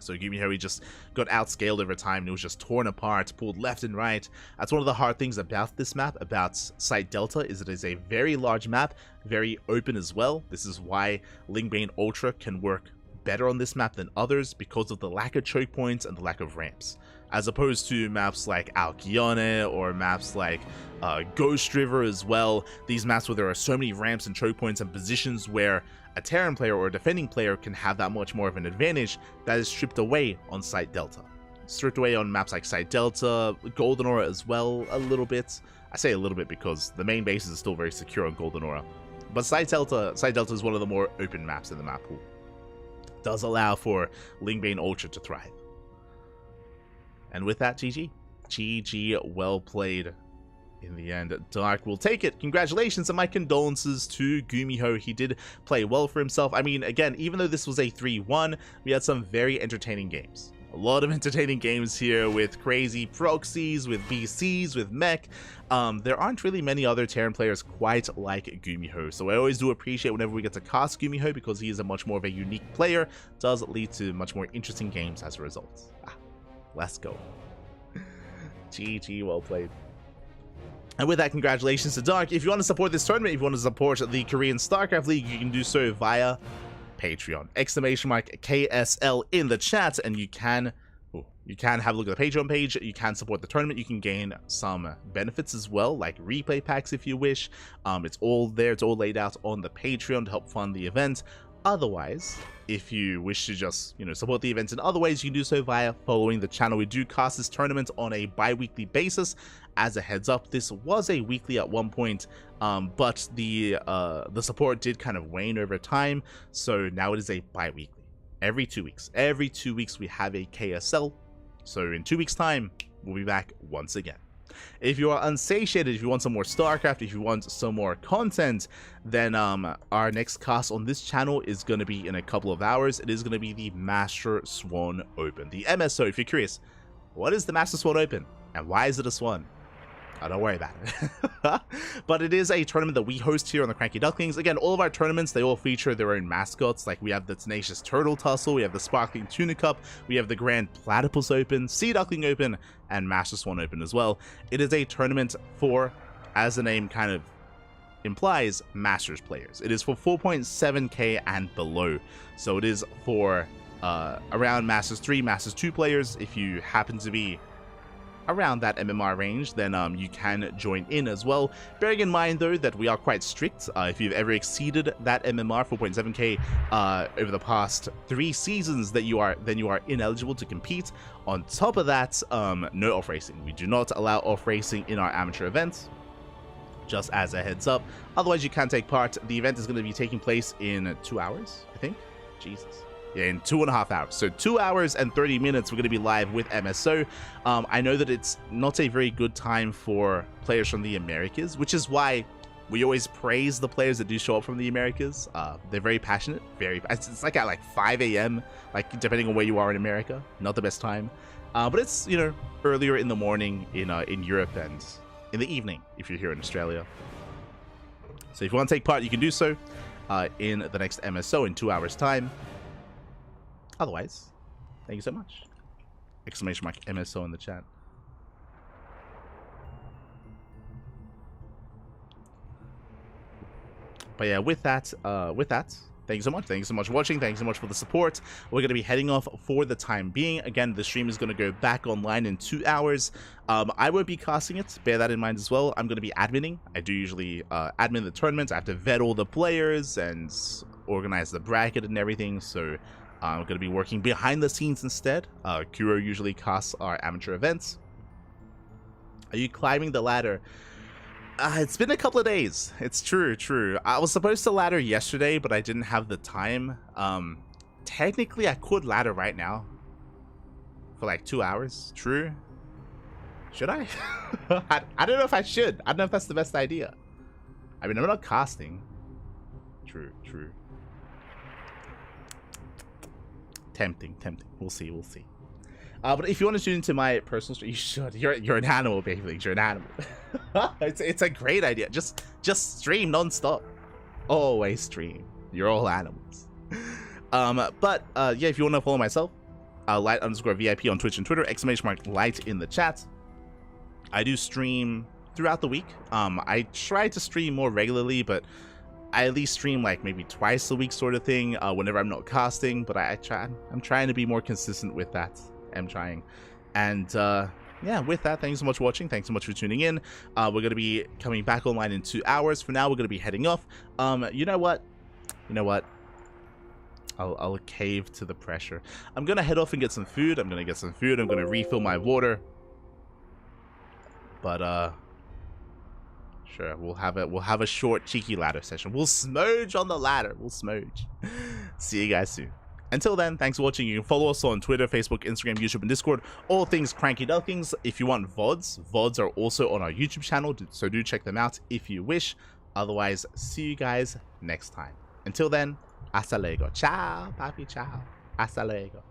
A: So Gumiho, he just got outscaled over time, and it was just torn apart, pulled left and right. That's one of the hard things about this map, about Site Delta, is it is a very large map, very open as well. This is why Lingbane Ultra can work better on this map than others, because of the lack of choke points and the lack of ramps. As opposed to maps like Alkione or maps like Ghost River as well. These maps where there are so many ramps and choke points and positions where a Terran player or a defending player can have that much more of an advantage, that is stripped away on Site Delta. stripped away on maps like Side Delta, Golden Aura as well, a little bit. I say a little bit because the main base is still very secure on Golden Aura. But Side Delta is one of the more open maps in the map pool. Does allow for Lingbane Ultra to thrive. And with that, GG. GG, well played. In the end, Dark will take it. Congratulations and my condolences to Gumiho. He did play well for himself. I mean, again, even though this was a 3-1, we had some very entertaining games. A lot of entertaining games here with crazy proxies, with BCs, with mech. There aren't really many other Terran players quite like Gumiho, so I always do appreciate whenever we get to cast Gumiho because he is a much more of a unique player. Does lead to much more interesting games as a result. Let's go. GG, well played. And with that, congratulations to Dark. If you want to support this tournament, if you want to support the Korean StarCraft League, you can do so via Patreon. !KSL in the chat, and you can have a look at the Patreon page. You can support the tournament. You can gain some benefits as well, like replay packs if you wish. It's all there. It's all laid out on the Patreon to help fund the event. Otherwise, if you wish to just, support the event in other ways, you can do so via following the channel. We do cast this tournament on a bi-weekly basis. As a heads up, this was a weekly at one point, but the support did kind of wane over time, so now it is a bi-weekly. Every 2 weeks. Every 2 weeks we have a KSL, so in 2 weeks' time, we'll be back once again. If you are unsatiated, if you want some more StarCraft, if you want some more content, then our next cast on this channel is going to be in a couple of hours. It is going to be the Master Swan Open, the MSO. If you're curious, what is the Master Swan Open and why is it a swan? Oh, don't worry about it. But it is a tournament that we host here on the CranKy Ducklings. Again, all of our tournaments, they all feature their own mascots. Like we have the Tenacious Turtle Tussle, we have the Sparkling Tuna Cup, we have the Grand Platypus Open, Sea Duckling Open, and Master Swan Open as well. It is a tournament for, as the name kind of implies, Masters players. It is for 4.7k and below. So it is for around Masters 3, Masters 2 players. If you happen to be around that MMR range, then you can join in as well. Bearing in mind though that we are quite strict. If you've ever exceeded that MMR 4.7k over the past 3 seasons, then you are ineligible to compete. On top of that, no off racing. We do not allow off racing in our amateur events, just as a heads up. Otherwise you can take part. The event is going to be taking place in 2 hours, I think. Jesus. Yeah, in 2.5 hours. So 2 hours and 30 minutes, we're going to be live with MSO. I know that it's not a very good time for players from the Americas, which is why we always praise the players that do show up from the Americas. They're very passionate. It's like at 5 a.m., like depending on where you are in America. Not the best time. But it's, earlier in the morning in Europe and in the evening if you're here in Australia. So if you want to take part, you can do so in the next MSO in 2 hours' time. Otherwise, thank you so much. Exclamation mark MSO in the chat. But yeah, with that, thank you so much. Thank you so much for watching. Thank you so much for the support. We're going to be heading off for the time being. Again, the stream is going to go back online in 2 hours. I won't be casting it. Bear that in mind as well. I'm going to be adminning. I do usually admin the tournament. I have to vet all the players and organize the bracket and everything. So I'm going to be working behind the scenes instead. Kuro usually casts our amateur events. Are you climbing the ladder? It's been a couple of days. It's true. I was supposed to ladder yesterday, but I didn't have the time. Technically, I could ladder right now for 2 hours. True. Should I? I don't know if I should. I don't know if that's the best idea. I mean, I'm not casting. True. Tempting. We'll see. But if you want to tune into my personal stream, you should. You're an animal, baby. You're an animal. it's a great idea. Just stream non-stop. Always stream. You're all animals. But yeah, if you want to follow myself, light_VIP on Twitch and Twitter, !light in the chat. I do stream throughout the week. I try to stream more regularly, but I at least stream maybe twice a week sort of thing whenever I'm not casting, but I'm trying to be more consistent with that. I'm trying. And yeah, with that, thanks so much for watching. Thanks so much for tuning in. We're going to be coming back online in 2 hours. For now, we're going to be heading off. You know what? I'll cave to the pressure. I'm gonna head off and get some food. I'm gonna refill my water. But sure, we'll have a short cheeky ladder session. We'll smooge on the ladder. We'll smooge. See you guys soon. Until then, thanks for watching. You can follow us on Twitter, Facebook, Instagram, YouTube, and Discord. All things CranKy Ducklings. If you want VODs are also on our YouTube channel, so do check them out if you wish. Otherwise, see you guys next time. Until then, hasta luego. Ciao, papi, ciao. Hasta luego.